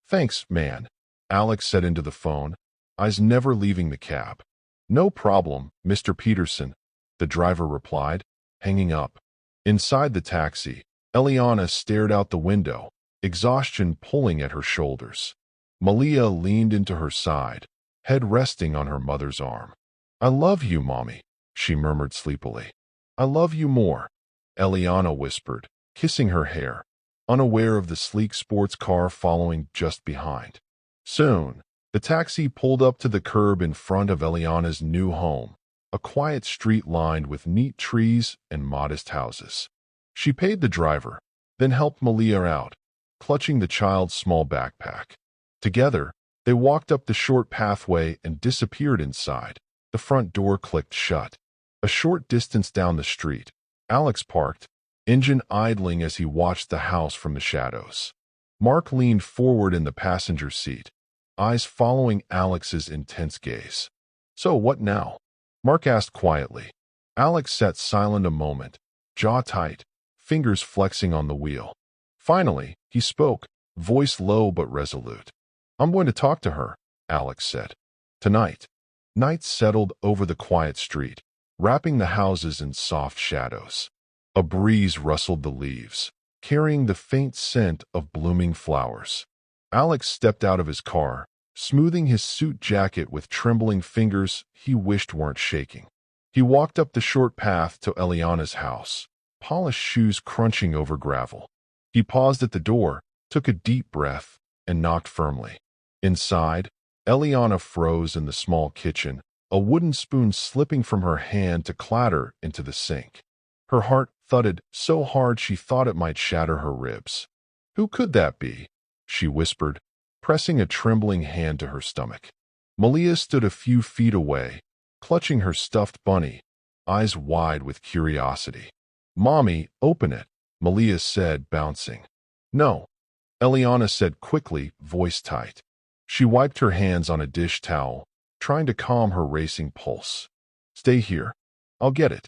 Thanks, man, Alex said into the phone, eyes never leaving the cab. No problem, Mr. Peterson, the driver replied, hanging up. Inside the taxi, Eliana stared out the window, exhaustion pulling at her shoulders. Malia leaned into her side, head resting on her mother's arm. I love you, Mommy, she murmured sleepily. I love you more, Eliana whispered, kissing her hair, unaware of the sleek sports car following just behind. Soon, the taxi pulled up to the curb in front of Eliana's new home, a quiet street lined with neat trees and modest houses. She paid the driver, then helped Malia out, clutching the child's small backpack. Together, they walked up the short pathway and disappeared inside. The front door clicked shut. A short distance down the street, Alex parked, engine idling as he watched the house from the shadows. Mark leaned forward in the passenger seat, eyes following Alex's intense gaze. So what now? Mark asked quietly. Alex sat silent a moment, jaw tight, fingers flexing on the wheel. Finally, he spoke, voice low but resolute. I'm going to talk to her, Alex said. Tonight. Night settled over the quiet street, wrapping the houses in soft shadows. A breeze rustled the leaves, carrying the faint scent of blooming flowers. Alex stepped out of his car, smoothing his suit jacket with trembling fingers he wished weren't shaking. He walked up the short path to Eliana's house, polished shoes crunching over gravel. He paused at the door, took a deep breath, and knocked firmly. Inside, Eliana froze in the small kitchen, a wooden spoon slipping from her hand to clatter into the sink. Her heart thudded so hard she thought it might shatter her ribs. "Who could that be?" she whispered, pressing a trembling hand to her stomach. Malia stood a few feet away, clutching her stuffed bunny, eyes wide with curiosity. "Mommy, open it," Malia said, bouncing. "No," Eliana said quickly, voice tight. She wiped her hands on a dish towel, trying to calm her racing pulse. "Stay here. I'll get it."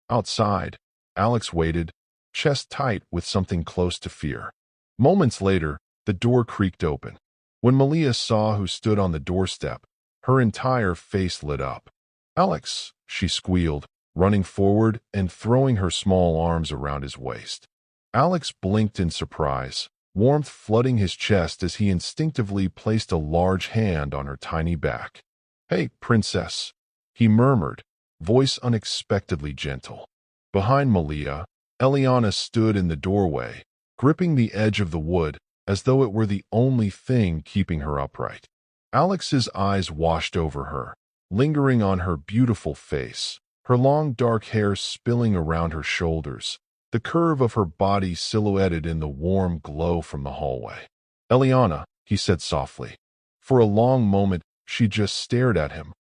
Outside, Alex waited, chest tight with something close to fear. Moments later, the door creaked open. When Malia saw who stood on the doorstep, her entire face lit up. "Alex," she squealed, running forward and throwing her small arms around his waist. Alex blinked in surprise, warmth flooding his chest as he instinctively placed a large hand on her tiny back. "Hey, princess," he murmured, voice unexpectedly gentle. Behind Malia, Eliana stood in the doorway, gripping the edge of the wood as though it were the only thing keeping her upright. Alex's eyes washed over her, lingering on her beautiful face, her long dark hair spilling around her shoulders, the curve of her body silhouetted in the warm glow from the hallway. "Eliana," he said softly. For a long moment, she just stared at him,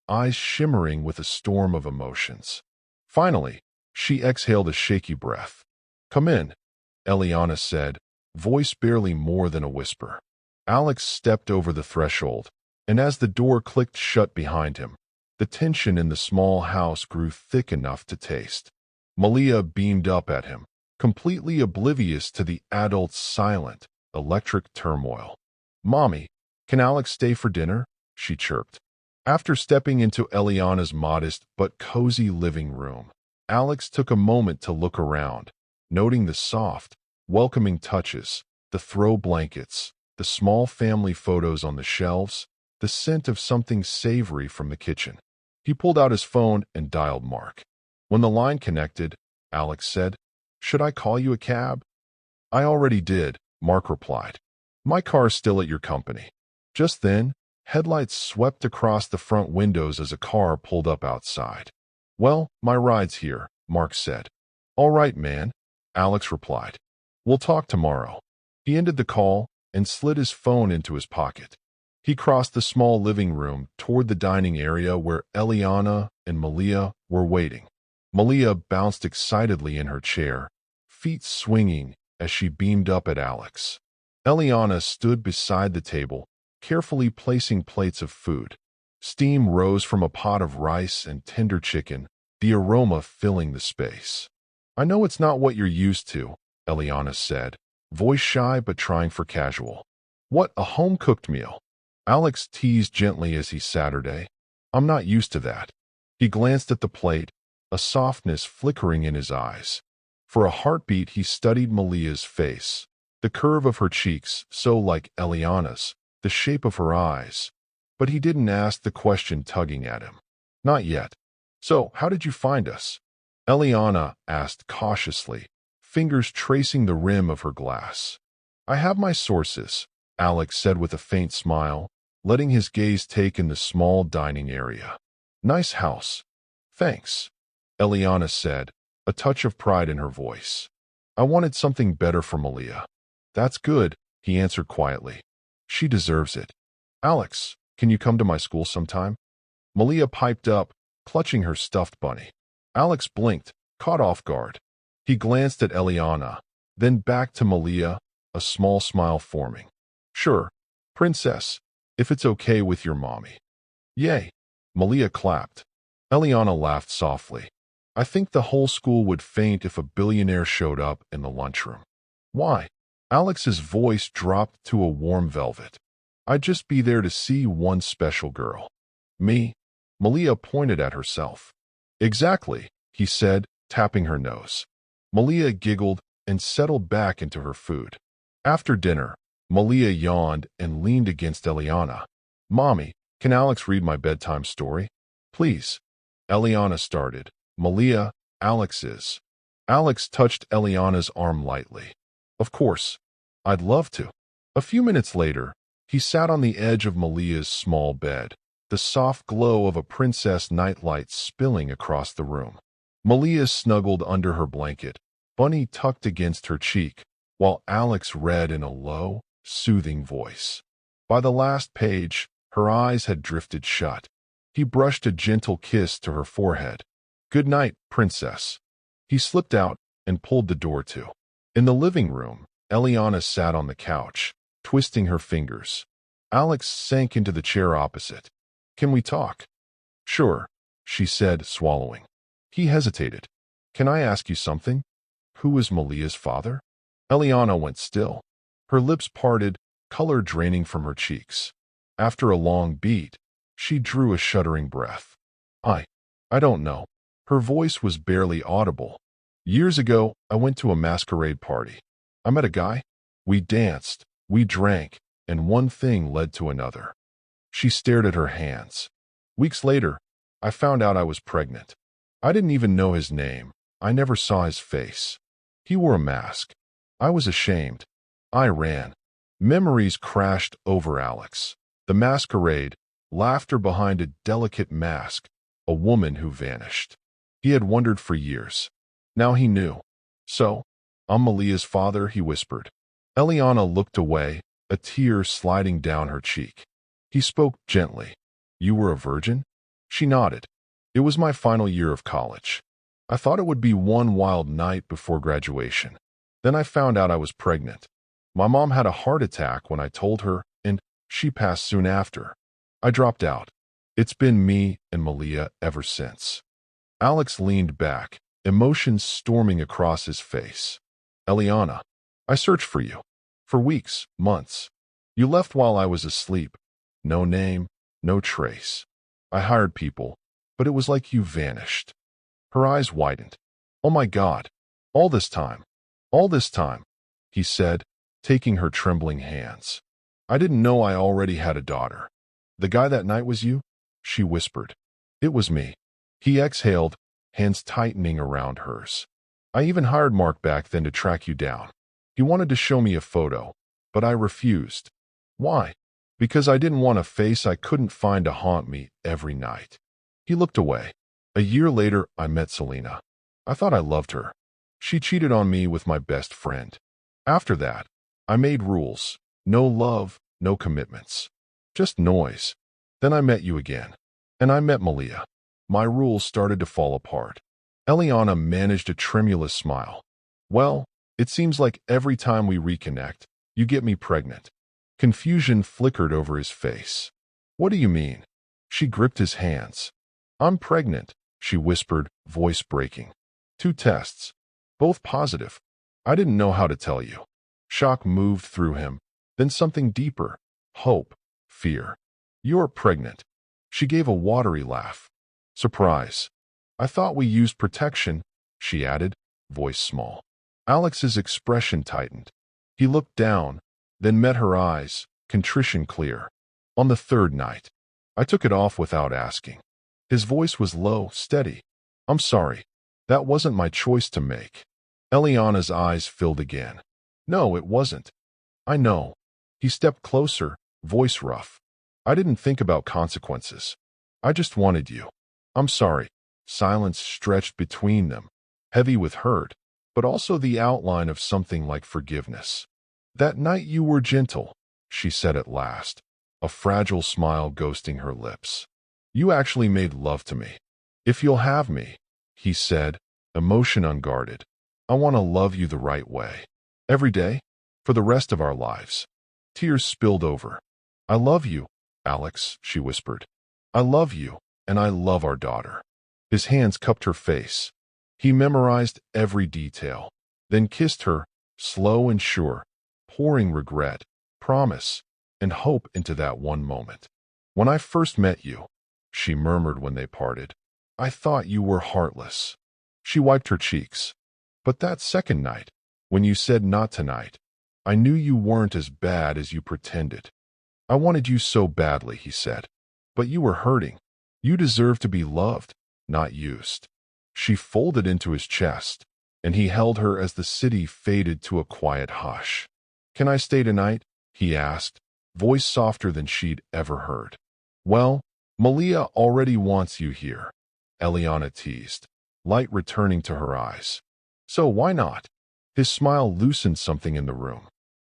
eyes shimmering with a storm of emotions. Finally, she exhaled a shaky breath. "Come in," Eliana said, voice barely more than a whisper. Alex stepped over the threshold, and as the door clicked shut behind him, the tension in the small house grew thick enough to taste. Malia beamed up at him, completely oblivious to the adult's silent, electric turmoil. "Mommy, can Alex stay for dinner?" she chirped. After stepping into Eliana's modest but cozy living room, Alex took a moment to look around, noting the soft, welcoming touches, the throw blankets, the small family photos on the shelves, the scent of something savory from the kitchen. He pulled out his phone and dialed Mark. When the line connected, Alex said, "Should I call you a cab?" "I already did," Mark replied. "My car's still at your company." Just then, headlights swept across the front windows as a car pulled up outside. "Well, my ride's here," Mark said. "All right, man," Alex replied. "We'll talk tomorrow." He ended the call and slid his phone into his pocket. He crossed the small living room toward the dining area where Eliana and Malia were waiting. Malia bounced excitedly in her chair, feet swinging as she beamed up at Alex. Eliana stood beside the table, carefully placing plates of food. Steam rose from a pot of rice and tender chicken, the aroma filling the space. "I know it's not what you're used to," Eliana said, voice shy but trying for casual. "What, a home-cooked meal?" Alex teased gently as he sat her down. "I'm not used to that." He glanced at the plate, a softness flickering in his eyes. For a heartbeat he studied Malia's face, the curve of her cheeks so like Eliana's, the shape of her eyes. But he didn't ask the question tugging at him. "Not yet. So, how did you find us?" Eliana asked cautiously, fingers tracing the rim of her glass. "I have my sources," Alex said with a faint smile, letting his gaze take in the small dining area. "Nice house." "Thanks," Eliana said, a touch of pride in her voice. "I wanted something better for Malia." "That's good," he answered quietly. "She deserves it." "Alex, can you come to my school sometime?" Malia piped up, clutching her stuffed bunny. Alex blinked, caught off guard. He glanced at Eliana, then back to Malia, a small smile forming. "Sure, princess, if it's okay with your mommy." "Yay," Malia clapped. Eliana laughed softly. "I think the whole school would faint if a billionaire showed up in the lunchroom." "Why?" Alex's voice dropped to a warm velvet. "I'd just be there to see one special girl." "Me?" Malia pointed at herself. Exactly, he said, tapping her nose. Malia giggled and settled back into her food. After dinner, Malia yawned and leaned against Eliana. Mommy, can Alex read my bedtime story? Please. Eliana started. Malia, Alex is. Alex touched Eliana's arm lightly. Of course. I'd love to. A few minutes later, he sat on the edge of Malia's small bed, the soft glow of a princess nightlight spilling across the room. Malia snuggled under her blanket, Bunny tucked against her cheek, while Alex read in a low, soothing voice. By the last page, her eyes had drifted shut. He brushed a gentle kiss to her forehead. Good night, princess. He slipped out and pulled the door to. In the living room, Eliana sat on the couch, twisting her fingers. Alex sank into the chair opposite. Can we talk? Sure, she said, swallowing. He hesitated. Can I ask you something? Who is Malia's father? Eliana went still. Her lips parted, color draining from her cheeks. After a long beat, she drew a shuddering breath. I don't know. Her voice was barely audible. Years ago, I went to a masquerade party. I met a guy. We danced, we drank, and one thing led to another. She stared at her hands. Weeks later, I found out I was pregnant. I didn't even know his name. I never saw his face. He wore a mask. I was ashamed. I ran. Memories crashed over Alex. The masquerade, laughter behind a delicate mask, a woman who vanished. He had wondered for years. Now he knew. So, I'm Malia's father, he whispered. Eliana looked away, a tear sliding down her cheek. He spoke gently. You were a virgin? She nodded. It was my final year of college. I thought it would be one wild night before graduation. Then I found out I was pregnant. My mom had a heart attack when I told her, and she passed soon after. I dropped out. It's been me and Malia ever since. Alex leaned back, emotions storming across his face. Eliana, I searched for you. For weeks, months. You left while I was asleep. No name, no trace. I hired people, but it was like you vanished. Her eyes widened. Oh my God. All this time, he said, taking her trembling hands. I didn't know I already had a daughter. The guy that night was you? She whispered. It was me. He exhaled, hands tightening around hers. I even hired Mark back then to track you down. He wanted to show me a photo, but I refused. Why? Because I didn't want a face I couldn't find to haunt me every night. He looked away. A year later, I met Selena. I thought I loved her. She cheated on me with my best friend. After that, I made rules. No love, no commitments. Just noise. Then I met you again. And I met Malia. My rules started to fall apart. Eliana managed a tremulous smile. Well, it seems like every time we reconnect, you get me pregnant. Confusion flickered over his face. What do you mean? She gripped his hands. I'm pregnant, she whispered, voice breaking. 2 tests. Both positive. I didn't know how to tell you. Shock moved through him, then something deeper. Hope. Fear. You're pregnant. She gave a watery laugh. Surprise. I thought we used protection, she added, voice small. Alex's expression tightened. He looked down, then met her eyes, contrition clear. On the 3rd night, I took it off without asking. His voice was low, steady. I'm sorry. That wasn't my choice to make. Eliana's eyes filled again. No, it wasn't. I know. He stepped closer, voice rough. I didn't think about consequences. I just wanted you. I'm sorry. Silence stretched between them, heavy with hurt, but also the outline of something like forgiveness. That night you were gentle, she said at last, a fragile smile ghosting her lips. You actually made love to me. If you'll have me, he said, emotion unguarded. I want to love you the right way. Every day, for the rest of our lives. Tears spilled over. I love you, Alex, she whispered. I love you, and I love our daughter. His hands cupped her face. He memorized every detail, then kissed her, slow and sure, pouring regret, promise, and hope into that one moment. When I first met you, she murmured when they parted. I thought you were heartless. She wiped her cheeks. But that second night, when you said not tonight, I knew you weren't as bad as you pretended. I wanted you so badly, he said. But you were hurting. You deserve to be loved, not used. She folded into his chest, and he held her as the city faded to a quiet hush. Can I stay tonight? He asked, voice softer than she'd ever heard. Well, Malia already wants you here, Eliana teased, light returning to her eyes. So why not? His smile loosened something in the room.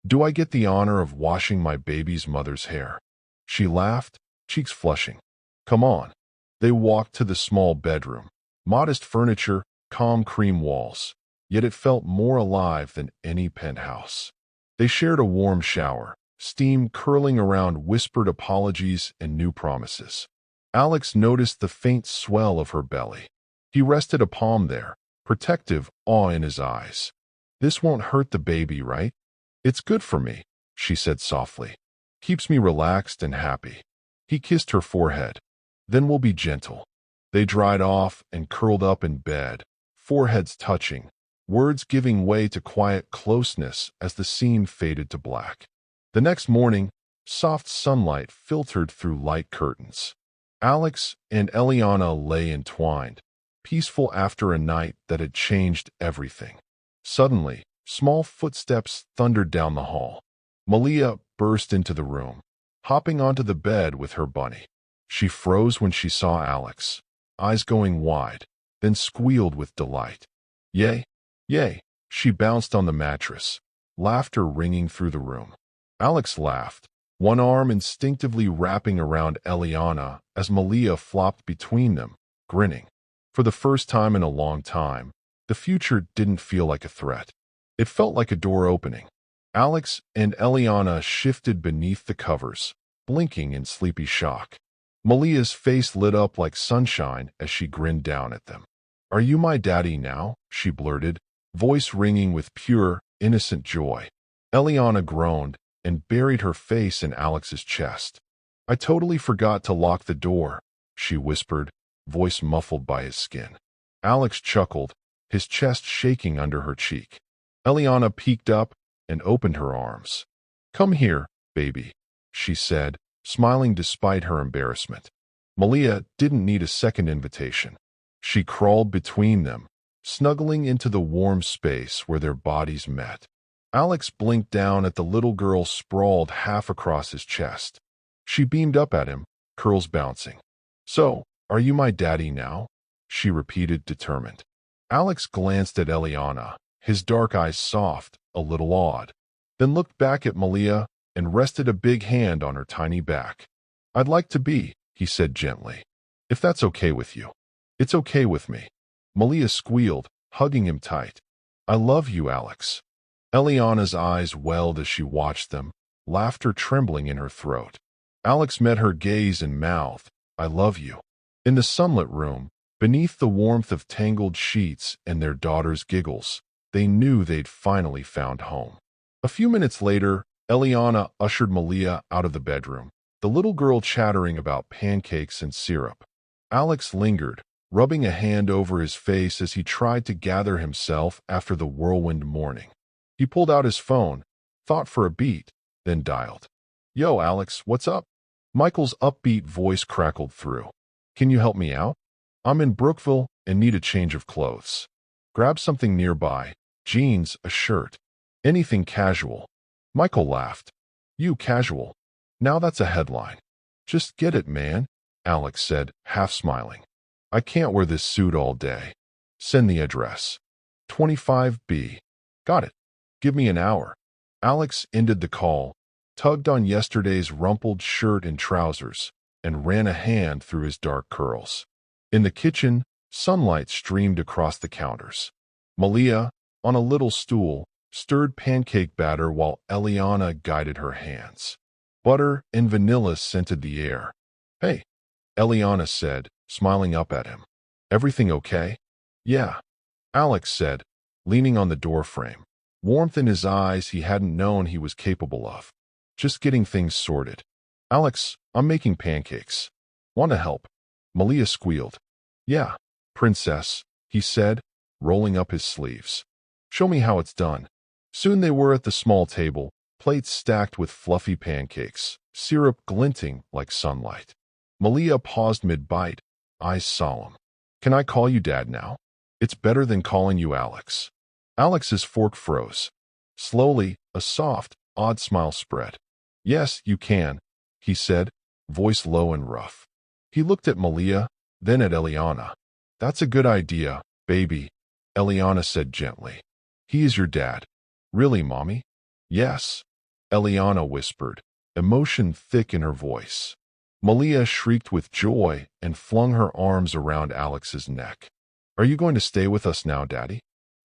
Do I get the honor of washing my baby's mother's hair? She laughed, cheeks flushing. Come on. They walked to the small bedroom. Modest furniture, calm cream walls. Yet it felt more alive than any penthouse. They shared a warm shower, steam curling around whispered apologies and new promises. Alex noticed the faint swell of her belly. He rested a palm there, protective, awe in his eyes. This won't hurt the baby, right? It's good for me, she said softly. Keeps me relaxed and happy. He kissed her forehead. Then we'll be gentle. They dried off and curled up in bed, foreheads touching, words giving way to quiet closeness as the scene faded to black. The next morning, soft sunlight filtered through light curtains. Alex and Eliana lay entwined, peaceful after a night that had changed everything. Suddenly, small footsteps thundered down the hall. Malia burst into the room, hopping onto the bed with her bunny. She froze when she saw Alex, eyes going wide, then squealed with delight. Yay, yay, she bounced on the mattress, laughter ringing through the room. Alex laughed, one arm instinctively wrapping around Eliana as Malia flopped between them, grinning. For the first time in a long time, the future didn't feel like a threat. It felt like a door opening. Alex and Eliana shifted beneath the covers, blinking in sleepy shock. Malia's face lit up like sunshine as she grinned down at them. Are you my daddy now? She blurted, voice ringing with pure, innocent joy. Eliana groaned and buried her face in Alex's chest. I totally forgot to lock the door, she whispered, voice muffled by his skin. Alex chuckled, his chest shaking under her cheek. Eliana peeked up and opened her arms. Come here, baby, she said, smiling despite her embarrassment. Malia didn't need a second invitation. She crawled between them, snuggling into the warm space where their bodies met. Alex blinked down at the little girl sprawled half across his chest. She beamed up at him, curls bouncing. So, are you my daddy now? She repeated, determined. Alex glanced at Eliana, his dark eyes soft, a little awed, then looked back at Malia and rested a big hand on her tiny back. I'd like to be, he said gently. If that's okay with you. It's okay with me. Malia squealed, hugging him tight. I love you, Alex. Eliana's eyes welled as she watched them, laughter trembling in her throat. Alex met her gaze and mouthed, I love you. In the sunlit room, beneath the warmth of tangled sheets and their daughter's giggles, they knew they'd finally found home. A few minutes later, Eliana ushered Malia out of the bedroom, the little girl chattering about pancakes and syrup. Alex lingered, rubbing a hand over his face as he tried to gather himself after the whirlwind morning. He pulled out his phone, thought for a beat, then dialed. Yo, Alex, what's up? Michael's upbeat voice crackled through. Can you help me out? I'm in Brookville and need a change of clothes. Grab something nearby, jeans, a shirt, anything casual. Michael laughed. You casual. Now that's a headline. Just get it, man, Alex said, half smiling. I can't wear this suit all day. Send the address. 25B. Got it. Give me an hour. Alex ended the call, tugged on yesterday's rumpled shirt and trousers, and ran a hand through his dark curls. In the kitchen, sunlight streamed across the counters. Malia, on a little stool, stirred pancake batter while Eliana guided her hands. Butter and vanilla scented the air. Hey, Eliana said, smiling up at him. Everything okay? Yeah, Alex said, leaning on the doorframe, warmth in his eyes he hadn't known he was capable of. Just getting things sorted. Alex, I'm making pancakes. Want to help? Malia squealed. Yeah, princess, he said, rolling up his sleeves. Show me how it's done. Soon they were at the small table, plates stacked with fluffy pancakes, syrup glinting like sunlight. Malia paused mid-bite, eyes solemn. Can I call you Dad now? It's better than calling you Alex. Alex's fork froze. Slowly, a soft, odd smile spread. Yes, you can, he said, voice low and rough. He looked at Malia, then at Eliana. That's a good idea, baby, Eliana said gently. He is your dad. Really, Mommy? Yes, Eliana whispered, emotion thick in her voice. Malia shrieked with joy and flung her arms around Alex's neck. Are you going to stay with us now, Daddy?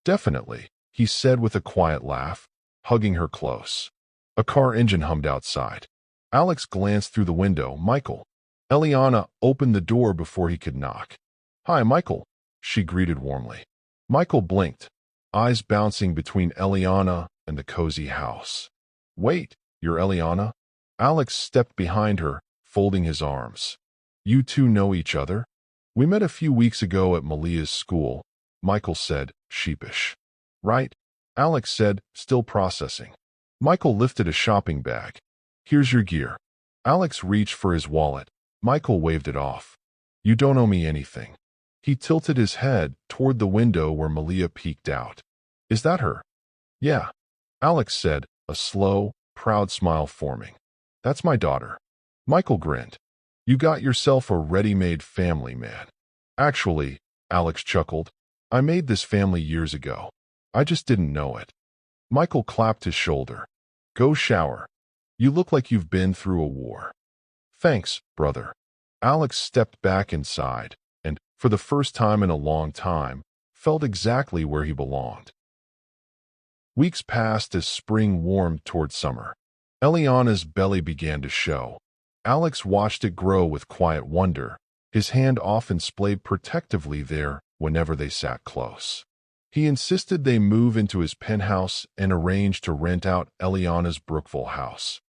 Definitely, he said with a quiet laugh, hugging her close. A car engine hummed outside. Alex glanced through the window. Michael. Eliana opened the door before he could knock. Hi, Michael, she greeted warmly. Michael blinked, eyes bouncing between Eliana and the cozy house. Wait, you're Eliana? Alex stepped behind her, folding his arms. You two know each other? We met a few weeks ago at Malia's school, Michael said, sheepish. Right, Alex said, still processing. Michael lifted a shopping bag. Here's your gear. Alex reached for his wallet. Michael waved it off. You don't owe me anything. He tilted his head toward the window where Malia peeked out. Is that her? Yeah, Alex said, a slow, proud smile forming. That's my daughter. Michael grinned. You got yourself a ready-made family, man. Actually, Alex chuckled, I made this family years ago. I just didn't know it. Michael clapped his shoulder. Go shower. You look like you've been through a war. Thanks, brother. Alex stepped back inside and, for the first time in a long time, felt exactly where he belonged. Weeks passed as spring warmed toward summer. Eliana's belly began to show. Alex watched it grow with quiet wonder, his hand often splayed protectively there whenever they sat close. He insisted they move into his penthouse and arranged to rent out Eliana's Brookville house,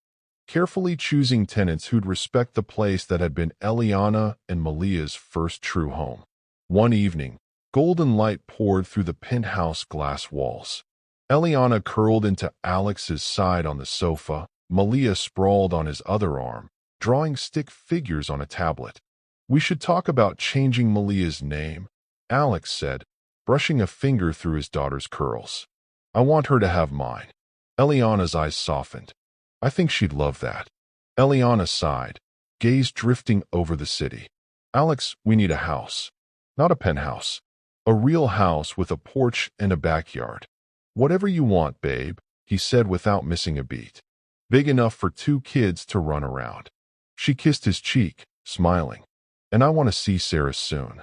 carefully choosing tenants who'd respect the place that had been Eliana and Malia's first true home. One evening, golden light poured through the penthouse glass walls. Eliana curled into Alex's side on the sofa, Malia sprawled on his other arm, drawing stick figures on a tablet. We should talk about changing Malia's name, Alex said, brushing a finger through his daughter's curls. I want her to have mine. Eliana's eyes softened. I think she'd love that. Eliana sighed, gaze drifting over the city. Alex, we need a house. Not a penthouse. A real house with a porch and a backyard. Whatever you want, babe, he said without missing a beat. Big enough for 2 kids to run around. She kissed his cheek, smiling. And I want to see Sarah soon.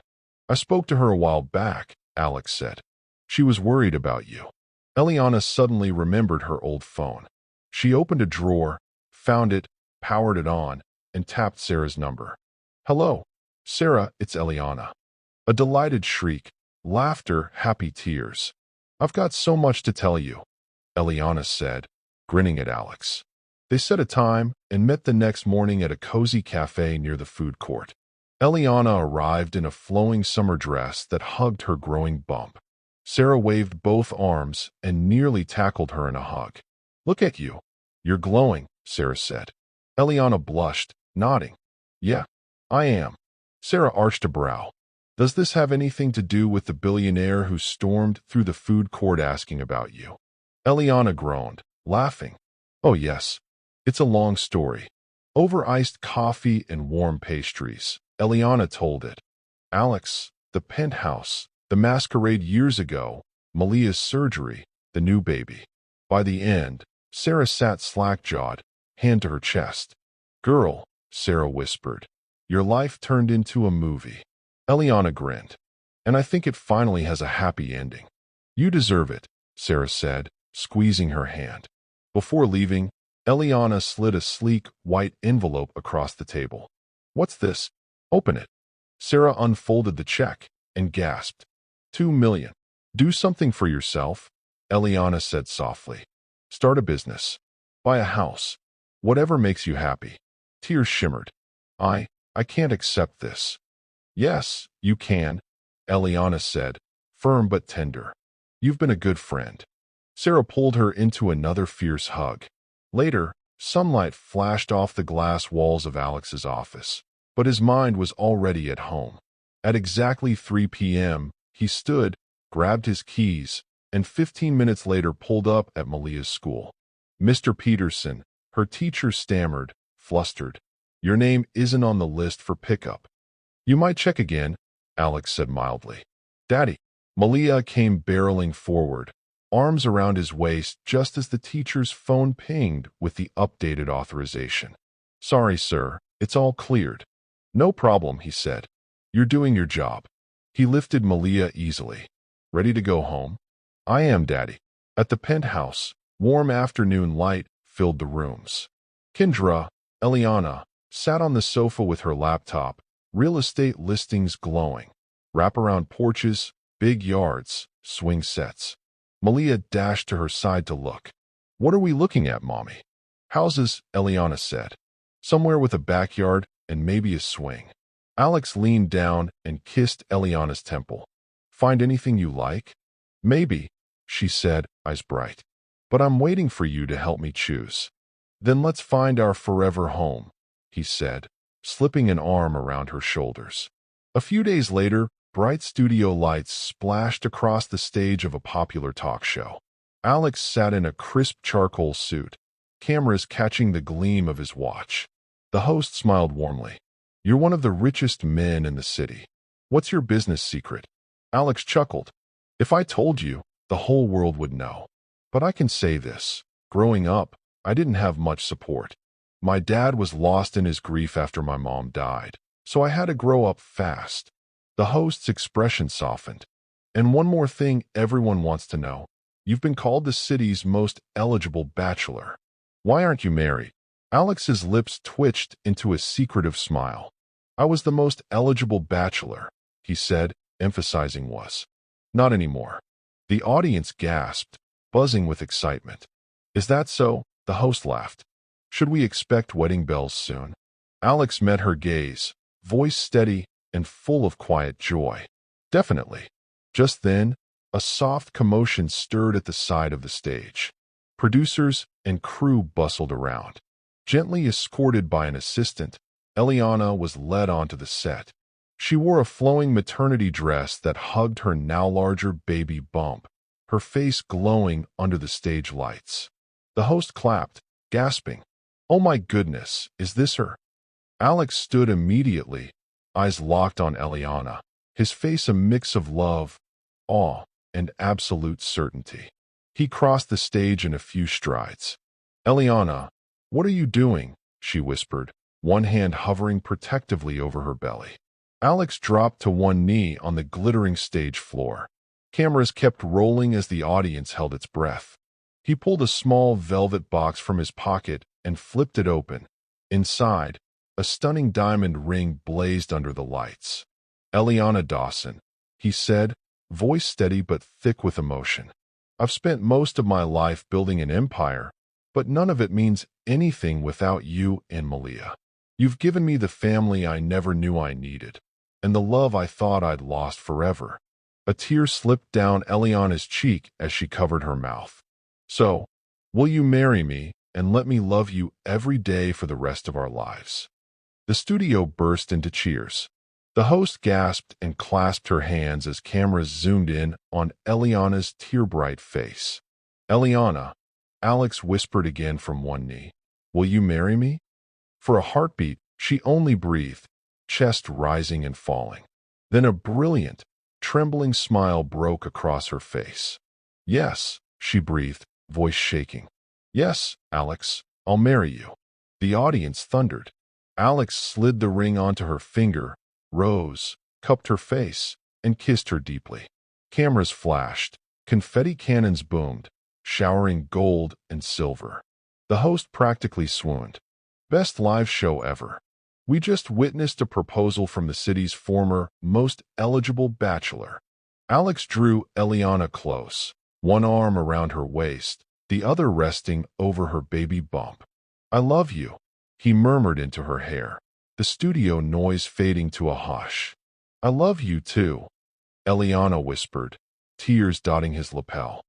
I spoke to her a while back, Alex said. She was worried about you. Eliana suddenly remembered her old phone. She opened a drawer, found it, powered it on, and tapped Sarah's number. Hello, Sarah, it's Eliana. A delighted shriek, laughter, happy tears. I've got so much to tell you, Eliana said, grinning at Alex. They set a time and met the next morning at a cozy cafe near the food court. Eliana arrived in a flowing summer dress that hugged her growing bump. Sarah waved both arms and nearly tackled her in a hug. Look at you. You're glowing, Sarah said. Eliana blushed, nodding. Yeah, I am. Sarah arched a brow. Does this have anything to do with the billionaire who stormed through the food court asking about you? Eliana groaned, laughing. Oh yes. It's a long story. Over iced coffee and warm pastries, Eliana told it. Alex, the penthouse, the masquerade years ago, Malia's surgery, the new baby. By the end, Sarah sat slack-jawed, hand to her chest. Girl, Sarah whispered, your life turned into a movie. Eliana grinned. And I think it finally has a happy ending. You deserve it, Sarah said, squeezing her hand. Before leaving, Eliana slid a sleek, white envelope across the table. What's this? Open it. Sarah unfolded the check and gasped. 2 million. Do something for yourself, Eliana said softly. Start a business. Buy a house. Whatever makes you happy. Tears shimmered. I can't accept this. Yes, you can, Eliana said, firm but tender. You've been a good friend. Sarah pulled her into another fierce hug. Later, sunlight flashed off the glass walls of Alex's office, but his mind was already at home. At exactly 3 p.m., he stood, grabbed his keys, and 15 minutes later pulled up at Malia's school. Mr. Peterson, her teacher stammered, flustered. Your name isn't on the list for pickup. You might check again, Alex said mildly. Daddy. Malia came barreling forward, arms around his waist just as the teacher's phone pinged with the updated authorization. Sorry, sir, it's all cleared. No problem, he said. You're doing your job. He lifted Malia easily. Ready to go home? I am, Daddy. At the penthouse, warm afternoon light filled the rooms. Kendra, Eliana, sat on the sofa with her laptop, real estate listings glowing. Wraparound porches, big yards, swing sets. Malia dashed to her side to look. What are we looking at, Mommy? Houses, Eliana said. Somewhere with a backyard and maybe a swing. Alex leaned down and kissed Eliana's temple. Find anything you like? Maybe, she said, eyes bright. But I'm waiting for you to help me choose. Then let's find our forever home, he said, slipping an arm around her shoulders. A few days later, bright studio lights splashed across the stage of a popular talk show. Alex sat in a crisp charcoal suit, cameras catching the gleam of his watch. The host smiled warmly. You're one of the richest men in the city. What's your business secret? Alex chuckled. If I told you, the whole world would know. But I can say this. Growing up, I didn't have much support. My dad was lost in his grief after my mom died, so I had to grow up fast. The host's expression softened. And one more thing everyone wants to know. You've been called the city's most eligible bachelor. Why aren't you married? Alex's lips twitched into a secretive smile. I was the most eligible bachelor, he said, emphasizing was. Not anymore. The audience gasped, buzzing with excitement. Is that so? The host laughed. Should we expect wedding bells soon? Alex met her gaze, voice steady and full of quiet joy. Definitely. Just then, a soft commotion stirred at the side of the stage. Producers and crew bustled around. Gently escorted by an assistant, Eliana was led onto the set. She wore a flowing maternity dress that hugged her now larger baby bump, her face glowing under the stage lights. The host clapped, gasping. Oh my goodness, is this her? Alex stood immediately, eyes locked on Eliana, his face a mix of love, awe, and absolute certainty. He crossed the stage in a few strides. Eliana, what are you doing? She whispered, one hand hovering protectively over her belly. Alex dropped to one knee on the glittering stage floor. Cameras kept rolling as the audience held its breath. He pulled a small velvet box from his pocket and flipped it open. Inside, a stunning diamond ring blazed under the lights. Eliana Dawson, he said, voice steady but thick with emotion. I've spent most of my life building an empire, but none of it means anything without you and Malia. You've given me the family I never knew I needed, and the love I thought I'd lost forever. A tear slipped down Eliana's cheek as she covered her mouth. So, will you marry me and let me love you every day for the rest of our lives? The studio burst into cheers. The host gasped and clasped her hands as cameras zoomed in on Eliana's tear-bright face. Eliana, Alex whispered again from one knee. Will you marry me? For a heartbeat, she only breathed, chest rising and falling. Then a brilliant, trembling smile broke across her face. Yes, she breathed, voice shaking. Yes, Alex, I'll marry you. The audience thundered. Alex slid the ring onto her finger, rose, cupped her face, and kissed her deeply. Cameras flashed, confetti cannons boomed, showering gold and silver. The host practically swooned. Best live show ever. We just witnessed a proposal from the city's former, most eligible bachelor. Alex drew Eliana close, one arm around her waist, the other resting over her baby bump. I love you, he murmured into her hair, the studio noise fading to a hush. I love you too, Eliana whispered, tears dotting his lapel.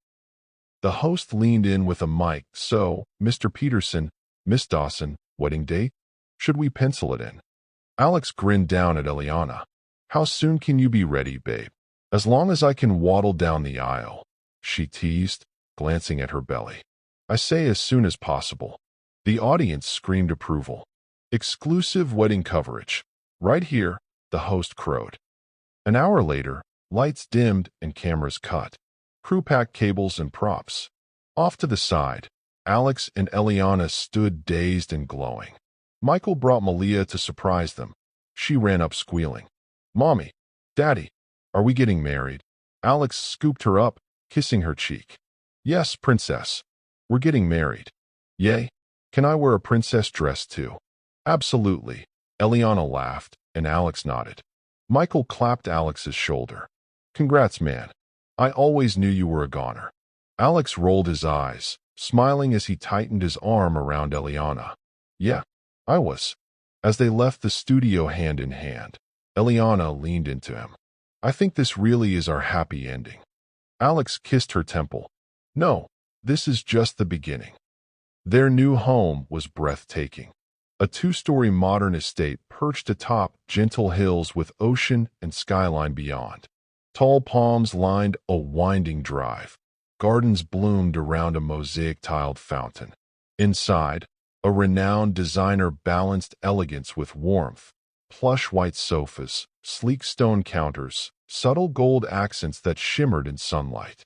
The host leaned in with a mic. So, Mr. Peterson, Miss Dawson, wedding date? Should we pencil it in? Alex grinned down at Eliana. How soon can you be ready, babe? As long as I can waddle down the aisle, she teased, glancing at her belly. I say as soon as possible. The audience screamed approval. Exclusive wedding coverage. Right here, the host crowed. An hour later, lights dimmed and cameras cut. Crew packed cables and props. Off to the side, Alex and Eliana stood dazed and glowing. Michael brought Malia to surprise them. She ran up squealing. Mommy, Daddy, are we getting married? Alex scooped her up, kissing her cheek. Yes, princess. We're getting married. Yay. Can I wear a princess dress too? Absolutely. Eliana laughed, and Alex nodded. Michael clapped Alex's shoulder. Congrats, man. I always knew you were a goner. Alex rolled his eyes, smiling as he tightened his arm around Eliana. Yeah, I was. As they left the studio hand in hand, Eliana leaned into him. I think this really is our happy ending. Alex kissed her temple. No, this is just the beginning. Their new home was breathtaking. A 2-story modern estate perched atop gentle hills with ocean and skyline beyond. Tall palms lined a winding drive. Gardens bloomed around a mosaic-tiled fountain. Inside, a renowned designer balanced elegance with warmth. Plush white sofas, sleek stone counters, subtle gold accents that shimmered in sunlight.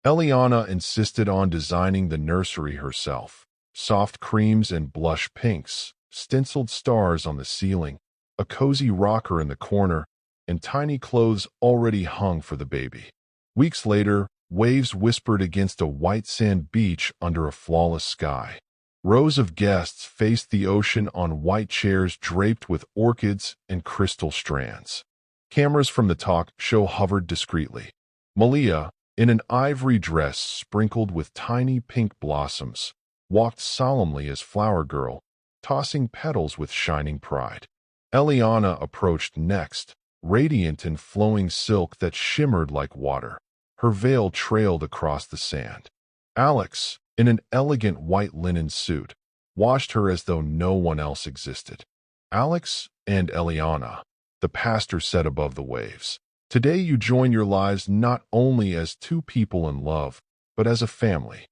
Eliana insisted on designing the nursery herself. Soft creams and blush pinks, stenciled stars on the ceiling, a cozy rocker in the corner, and tiny clothes already hung for the baby. Weeks later, waves whispered against a white sand beach under a flawless sky. Rows of guests faced the ocean on white chairs draped with orchids and crystal strands. Cameras from the talk show hovered discreetly. Malia, in an ivory dress sprinkled with tiny pink blossoms, walked solemnly as flower girl, tossing petals with shining pride. Eliana approached next, radiant in flowing silk that shimmered like water. Her veil trailed across the sand. Alex, in an elegant white linen suit, watched her as though no one else existed. Alex and Eliana, the pastor said above the waves. Today you join your lives not only as two people in love, but as a family.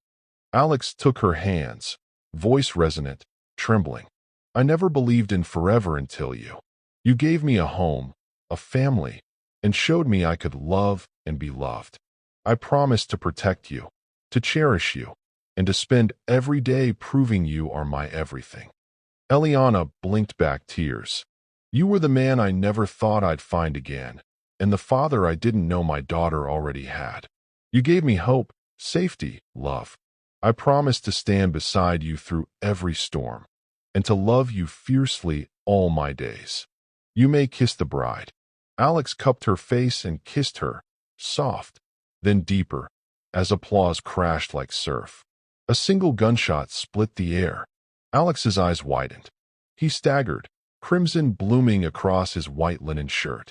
Alex took her hands, voice resonant, trembling. I never believed in forever until you. You gave me a home, a family, and showed me I could love and be loved. I promised to protect you, to cherish you, and to spend every day proving you are my everything. Eliana blinked back tears. You were the man I never thought I'd find again, and the father I didn't know my daughter already had. You gave me hope, safety, love. I promised to stand beside you through every storm, and to love you fiercely all my days. You may kiss the bride. Alex cupped her face and kissed her, soft, then deeper, as applause crashed like surf. A single gunshot split the air. Alex's eyes widened. He staggered, crimson blooming across his white linen shirt.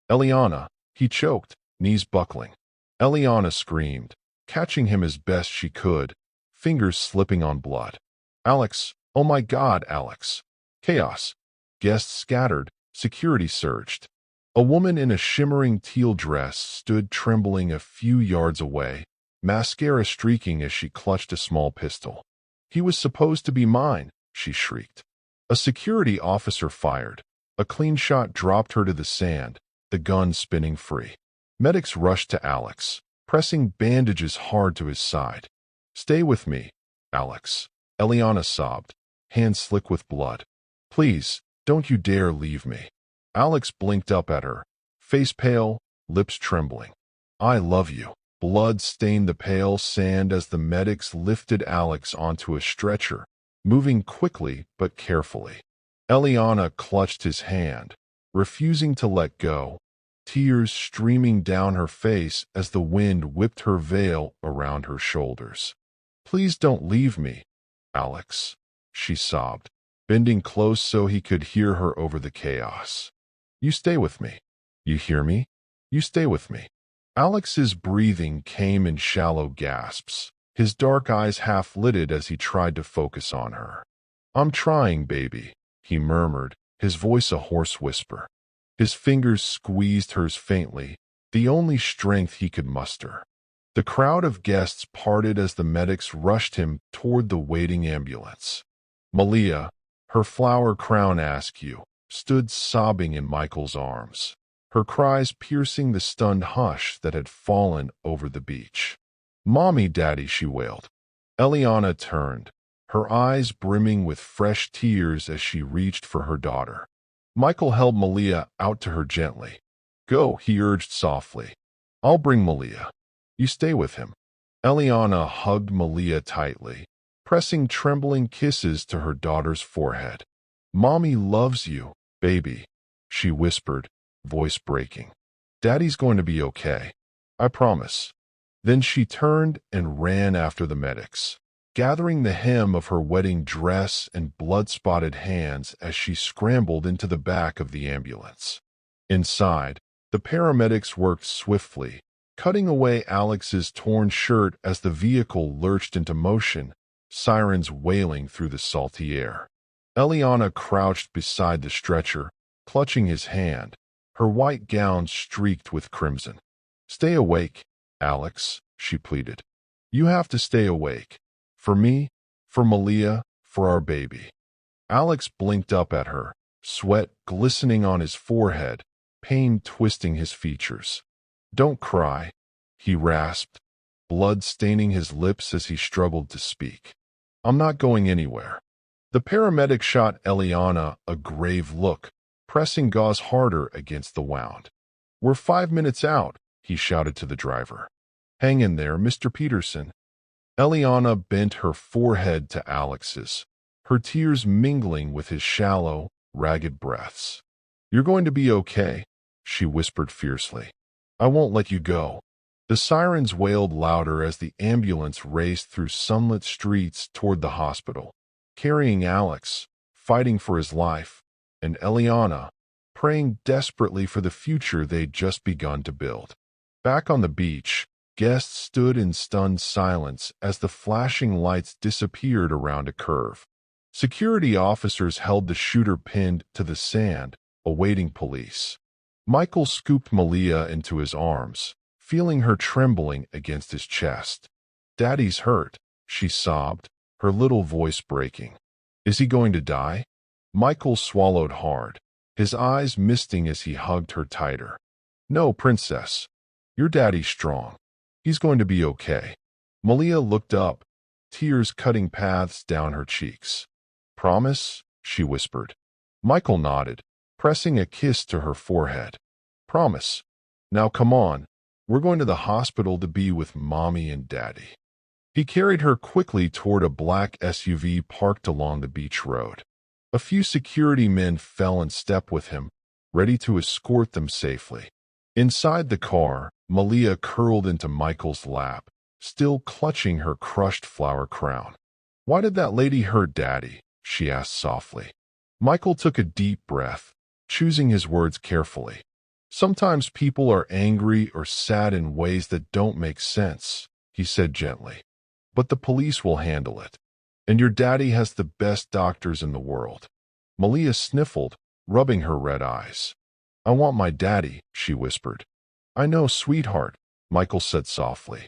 Eliana, he choked, knees buckling. Eliana screamed, catching him as best she could, fingers slipping on blood. Alex, oh my God, Alex. Chaos. Guests scattered, security surged. A woman in a shimmering teal dress stood trembling a few yards away, mascara streaking as she clutched a small pistol. He was supposed to be mine, she shrieked. A security officer fired. A clean shot dropped her to the sand, the gun spinning free. Medics rushed to Alex, pressing bandages hard to his side. Stay with me, Alex. Eliana sobbed, hands slick with blood. Please, don't you dare leave me. Alex blinked up at her, face pale, lips trembling. I love you. Blood stained the pale sand as the medics lifted Alex onto a stretcher, moving quickly but carefully. Eliana clutched his hand, refusing to let go, tears streaming down her face as the wind whipped her veil around her shoulders. Please don't leave me, Alex, she sobbed, bending close so he could hear her over the chaos. You stay with me. You hear me? You stay with me." Alex's breathing came in shallow gasps, his dark eyes half-lidded as he tried to focus on her. "I'm trying, baby," he murmured, his voice a hoarse whisper. His fingers squeezed hers faintly, the only strength he could muster. The crowd of guests parted as the medics rushed him toward the waiting ambulance. Malia, her flower crown askew, stood sobbing in Michael's arms, her cries piercing the stunned hush that had fallen over the beach. "Mommy, Daddy," she wailed. Eliana turned, her eyes brimming with fresh tears as she reached for her daughter. Michael held Malia out to her gently. "Go," he urged softly. "I'll bring Malia. You stay with him." Eliana hugged Malia tightly, pressing trembling kisses to her daughter's forehead. "Mommy loves you, baby," she whispered, voice breaking. "Daddy's going to be okay. I promise." Then she turned and ran after the medics, gathering the hem of her wedding dress and blood-spotted hands as she scrambled into the back of the ambulance. Inside, the paramedics worked swiftly, cutting away Alex's torn shirt as the vehicle lurched into motion, sirens wailing through the salty air. Eliana crouched beside the stretcher, clutching his hand, her white gown streaked with crimson. "Stay awake, Alex," she pleaded. "You have to stay awake. For me, for Malia, for our baby." Alex blinked up at her, sweat glistening on his forehead, pain twisting his features. "Don't cry," he rasped, blood staining his lips as he struggled to speak. "I'm not going anywhere." The paramedic shot Eliana a grave look, pressing gauze harder against the wound. "We're 5 minutes out," he shouted to the driver. "Hang in there, Mr. Peterson." Eliana bent her forehead to Alex's, her tears mingling with his shallow, ragged breaths. "You're going to be okay," she whispered fiercely. "I won't let you go." The sirens wailed louder as the ambulance raced through sunlit streets toward the hospital, carrying Alex, fighting for his life, and Eliana, praying desperately for the future they'd just begun to build. Back on the beach, guests stood in stunned silence as the flashing lights disappeared around a curve. Security officers held the shooter pinned to the sand, awaiting police. Michael scooped Malia into his arms, feeling her trembling against his chest. "Daddy's hurt," she sobbed, her little voice breaking. "Is he going to die?" Michael swallowed hard, his eyes misting as he hugged her tighter. "No, princess. Your daddy's strong. He's going to be okay." Malia looked up, tears cutting paths down her cheeks. "Promise?" she whispered. Michael nodded, pressing a kiss to her forehead. "Promise. Now come on. We're going to the hospital to be with Mommy and Daddy." He carried her quickly toward a black SUV parked along the beach road. A few security men fell in step with him, ready to escort them safely. Inside the car, Malia curled into Michael's lap, still clutching her crushed flower crown. "Why did that lady hurt Daddy?" she asked softly. Michael took a deep breath, choosing his words carefully. "Sometimes people are angry or sad in ways that don't make sense," he said gently. "But the police will handle it. And your daddy has the best doctors in the world." Malia sniffled, rubbing her red eyes. "I want my daddy," she whispered. "I know, sweetheart," Michael said softly.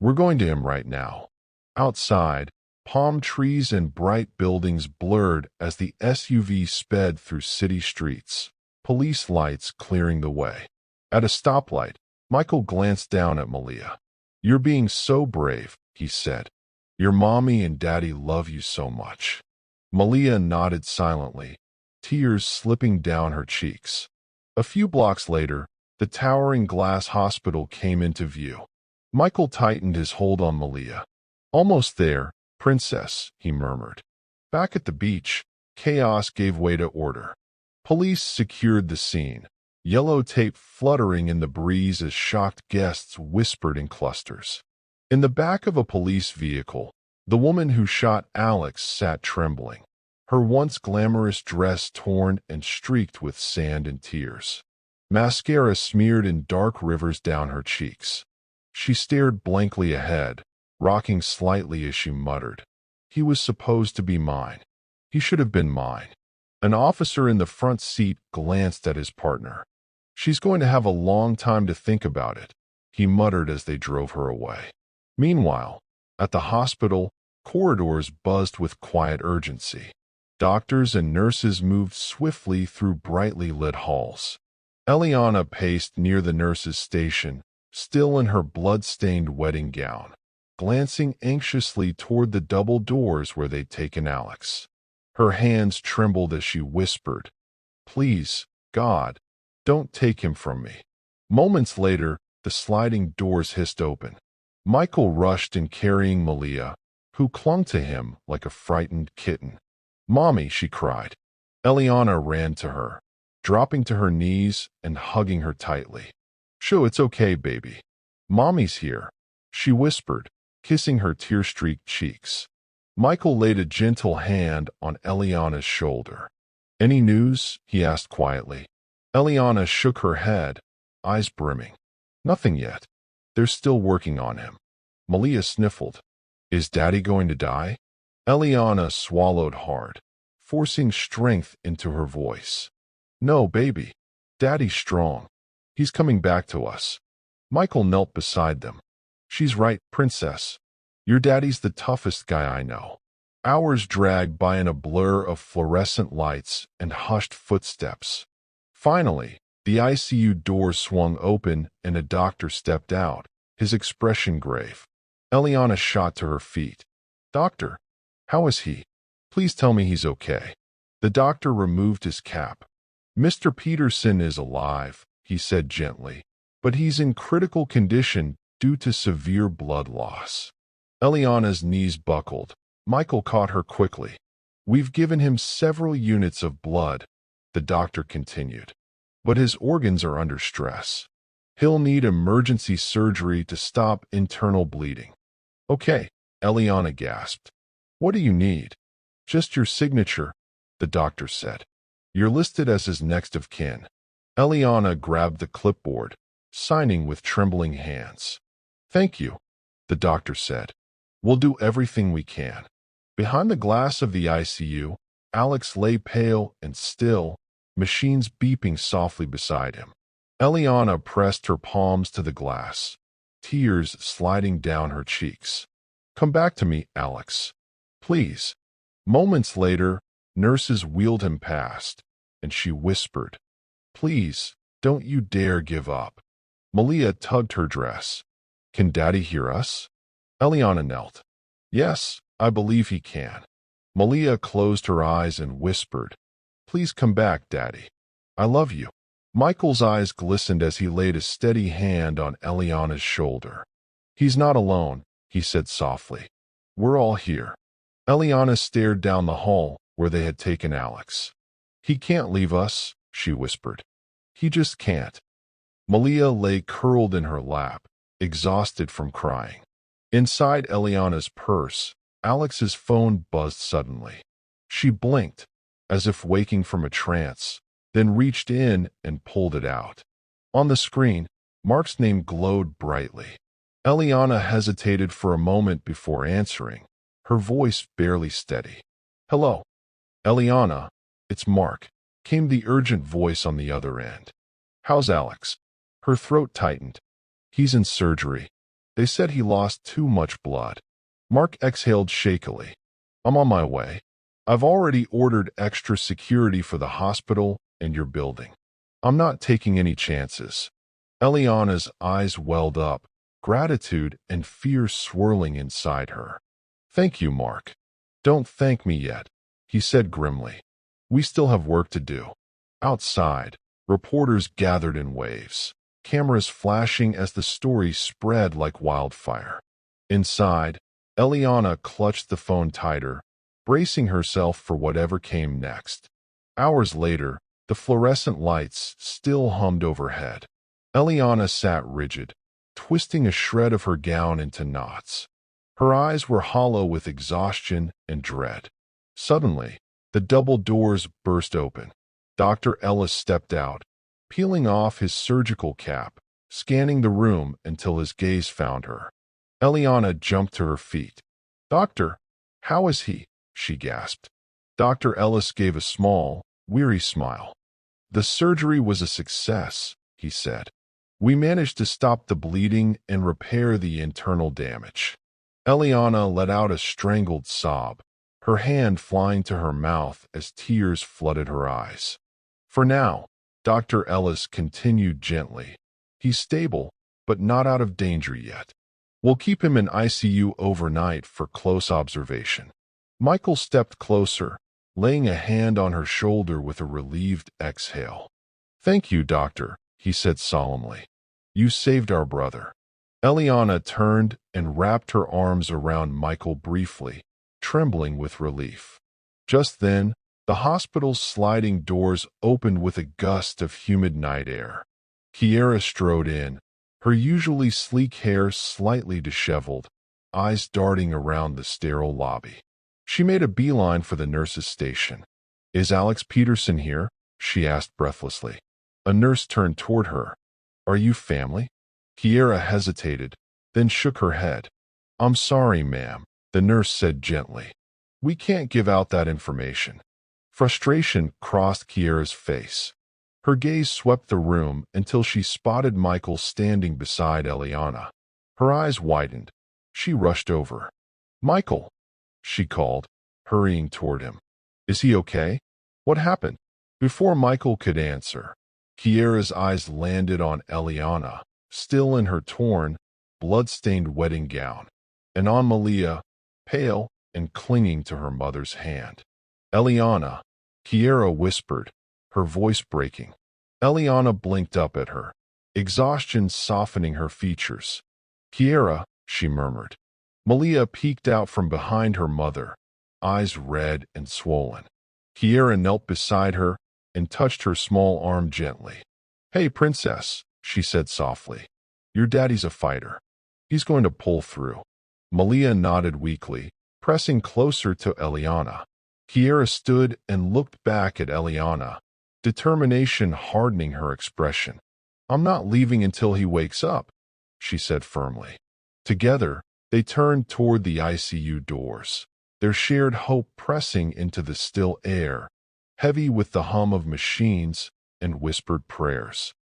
"We're going to him right now." Outside, palm trees and bright buildings blurred as the SUV sped through city streets, police lights clearing the way. At a stoplight, Michael glanced down at Malia. "You're being so brave," he said. "Your mommy and daddy love you so much." Malia nodded silently, tears slipping down her cheeks. A few blocks later, the towering glass hospital came into view. Michael tightened his hold on Malia. "Almost there, princess," he murmured. Back at the beach, chaos gave way to order. Police secured the scene, yellow tape fluttering in the breeze as shocked guests whispered in clusters. In the back of a police vehicle, the woman who shot Alex sat trembling, her once glamorous dress torn and streaked with sand and tears. Mascara smeared in dark rivers down her cheeks. She stared blankly ahead, rocking slightly as she muttered, "He was supposed to be mine. He should have been mine." An officer in the front seat glanced at his partner. "She's going to have a long time to think about it," he muttered as they drove her away. Meanwhile, at the hospital, corridors buzzed with quiet urgency. Doctors and nurses moved swiftly through brightly lit halls. Eliana paced near the nurse's station, still in her blood-stained wedding gown, glancing anxiously toward the double doors where they'd taken Alex. Her hands trembled as she whispered, "Please, God, don't take him from me." Moments later, the sliding doors hissed open. Michael rushed in carrying Malia, who clung to him like a frightened kitten. "Mommy," she cried. Eliana ran to her, dropping to her knees and hugging her tightly. "Sure, it's okay, baby. Mommy's here," she whispered, kissing her tear-streaked cheeks. Michael laid a gentle hand on Eliana's shoulder. "Any news?" he asked quietly. Eliana shook her head, eyes brimming. "Nothing yet. They're still working on him." Malia sniffled. "Is Daddy going to die?" Eliana swallowed hard, forcing strength into her voice. "No, baby. Daddy's strong. He's coming back to us." Michael knelt beside them. "She's right, Princess. Your daddy's the toughest guy I know." Hours dragged by in a blur of fluorescent lights and hushed footsteps. Finally, the ICU door swung open and a doctor stepped out, his expression grave. Eliana shot to her feet. "Doctor, how is he? Please tell me he's okay." The doctor removed his cap. "Mr. Peterson is alive," he said gently, "but he's in critical condition due to severe blood loss." Eliana's knees buckled. Michael caught her quickly. "We've given him several units of blood," the doctor continued, "but his organs are under stress. He'll need emergency surgery to stop internal bleeding." "Okay," Eliana gasped. "What do you need?" "Just your signature," the doctor said. "You're listed as his next of kin." Eliana grabbed the clipboard, signing with trembling hands. "Thank you," the doctor said. "We'll do everything we can." Behind the glass of the ICU, Alex lay pale and still, machines beeping softly beside him. Eliana pressed her palms to the glass, tears sliding down her cheeks. "Come back to me, Alex. Please." Moments later, nurses wheeled him past, and she whispered, "Please, don't you dare give up." Malia tugged her dress. "Can Daddy hear us?" Eliana knelt. "Yes, I believe he can." Malia closed her eyes and whispered, "Please come back, Daddy. I love you." Michael's eyes glistened as he laid a steady hand on Eliana's shoulder. "He's not alone," he said softly. "We're all here." Eliana stared down the hall where they had taken Alex. "He can't leave us," she whispered. "He just can't." Malia lay curled in her lap, exhausted from crying. Inside Eliana's purse, Alex's phone buzzed suddenly. She blinked, as if waking from a trance, then reached in and pulled it out. On the screen, Mark's name glowed brightly. Eliana hesitated for a moment before answering, her voice barely steady. "Hello, Eliana, it's Mark," came the urgent voice on the other end. "How's Alex?" Her throat tightened. "He's in surgery. They said he lost too much blood." Mark exhaled shakily. "I'm on my way. I've already ordered extra security for the hospital and your building. I'm not taking any chances." Eliana's eyes welled up, gratitude and fear swirling inside her. "Thank you, Mark." "Don't thank me yet," he said grimly. "We still have work to do." Outside, reporters gathered in waves, cameras flashing as the story spread like wildfire. Inside, Eliana clutched the phone tighter, bracing herself for whatever came next. Hours later, the fluorescent lights still hummed overhead. Eliana sat rigid, twisting a shred of her gown into knots. Her eyes were hollow with exhaustion and dread. Suddenly, the double doors burst open. Dr. Ellis stepped out, peeling off his surgical cap, scanning the room until his gaze found her. Eliana jumped to her feet. "Doctor, how is he?" she gasped. Dr. Ellis gave a small, weary smile. "The surgery was a success," he said. "We managed to stop the bleeding and repair the internal damage." Eliana let out a strangled sob, her hand flying to her mouth as tears flooded her eyes. "For now," Dr. Ellis continued gently, "he's stable, but not out of danger yet. We'll keep him in ICU overnight for close observation." Michael stepped closer, laying a hand on her shoulder with a relieved exhale. "Thank you, doctor," he said solemnly. "You saved our brother." Eliana turned and wrapped her arms around Michael briefly, trembling with relief. Just then, the hospital's sliding doors opened with a gust of humid night air. Kiera strode in, her usually sleek hair slightly disheveled, eyes darting around the sterile lobby. She made a beeline for the nurse's station. "Is Alex Peterson here?" she asked breathlessly. A nurse turned toward her. "Are you family?" Kiera hesitated, then shook her head. "I'm sorry, ma'am," the nurse said gently. "We can't give out that information." Frustration crossed Kiera's face. Her gaze swept the room until she spotted Michael standing beside Eliana. Her eyes widened. She rushed over. "Michael," she called, hurrying toward him. "Is he okay? What happened?" Before Michael could answer, Kiera's eyes landed on Eliana, still in her torn, blood-stained wedding gown, and on Malia, pale and clinging to her mother's hand. "Eliana," Kiera whispered, her voice breaking. Eliana blinked up at her, exhaustion softening her features. "Kiera," she murmured. Malia peeked out from behind her mother, eyes red and swollen. Kiera knelt beside her and touched her small arm gently. "Hey, princess," she said softly. "Your daddy's a fighter. He's going to pull through." Malia nodded weakly, pressing closer to Eliana. Kiera stood and looked back at Eliana, determination hardening her expression. "I'm not leaving until he wakes up," she said firmly. Together, they turned toward the ICU doors, their shared hope pressing into the still air, heavy with the hum of machines and whispered prayers.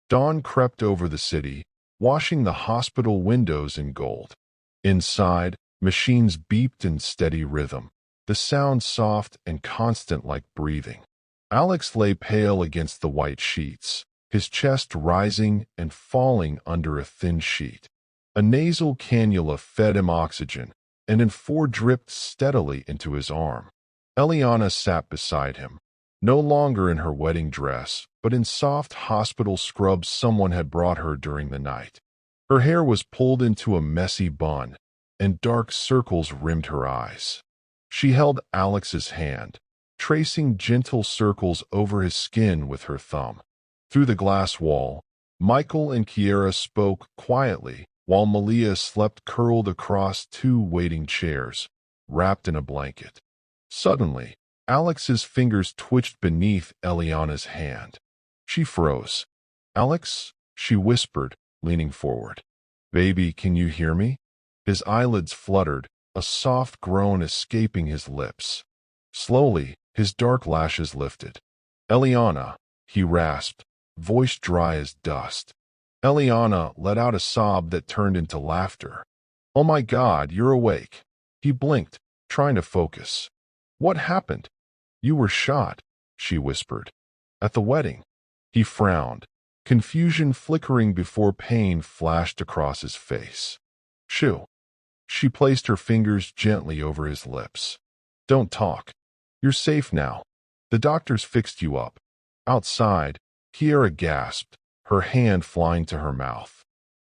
Dawn crept over the city, washing the hospital windows in gold. Inside, machines beeped in steady rhythm, the sound soft and constant like breathing. Alex lay pale against the white sheets, his chest rising and falling under a thin sheet. A nasal cannula fed him oxygen, and M4 dripped steadily into his arm. Eliana sat beside him, no longer in her wedding dress, but in soft hospital scrubs someone had brought her during the night. Her hair was pulled into a messy bun, and dark circles rimmed her eyes. She held Alex's hand, tracing gentle circles over his skin with her thumb. Through the glass wall, Michael and Kiera spoke quietly, while Malia slept curled across two waiting chairs, wrapped in a blanket. Suddenly, Alex's fingers twitched beneath Eliana's hand. She froze. "Alex," she whispered, leaning forward. "Baby, can you hear me?" His eyelids fluttered, a soft groan escaping his lips. Slowly, his dark lashes lifted. "Eliana," he rasped, voice dry as dust. Eliana let out a sob that turned into laughter. "Oh my God, you're awake." He blinked, trying to focus. "What happened?" "You were shot," she whispered. "At the wedding." He frowned, confusion flickering before pain flashed across his face. "Shoo." She placed her fingers gently over his lips. "Don't talk. You're safe now. The doctors fixed you up." Outside, Kiera gasped, her hand flying to her mouth.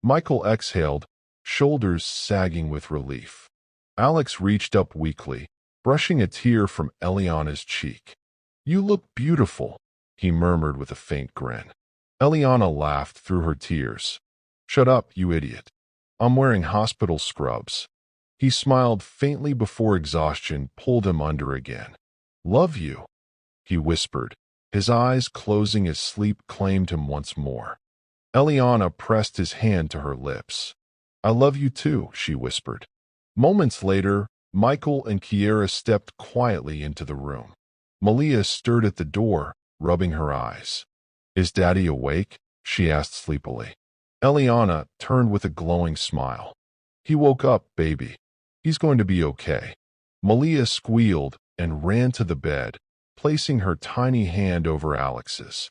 Michael exhaled, shoulders sagging with relief. Alex reached up weakly, brushing a tear from Eliana's cheek. "You look beautiful," he murmured with a faint grin. Eliana laughed through her tears. "Shut up, you idiot. I'm wearing hospital scrubs." He smiled faintly before exhaustion pulled him under again. "Love you," he whispered, his eyes closing as sleep claimed him once more. Eliana pressed his hand to her lips. "I love you too," she whispered. Moments later, Michael and Kiera stepped quietly into the room. Malia stirred at the door, rubbing her eyes. "Is Daddy awake?" she asked sleepily. Eliana turned with a glowing smile. "He woke up, baby. He's going to be okay." Malia squealed and ran to the bed, placing her tiny hand over Alex's.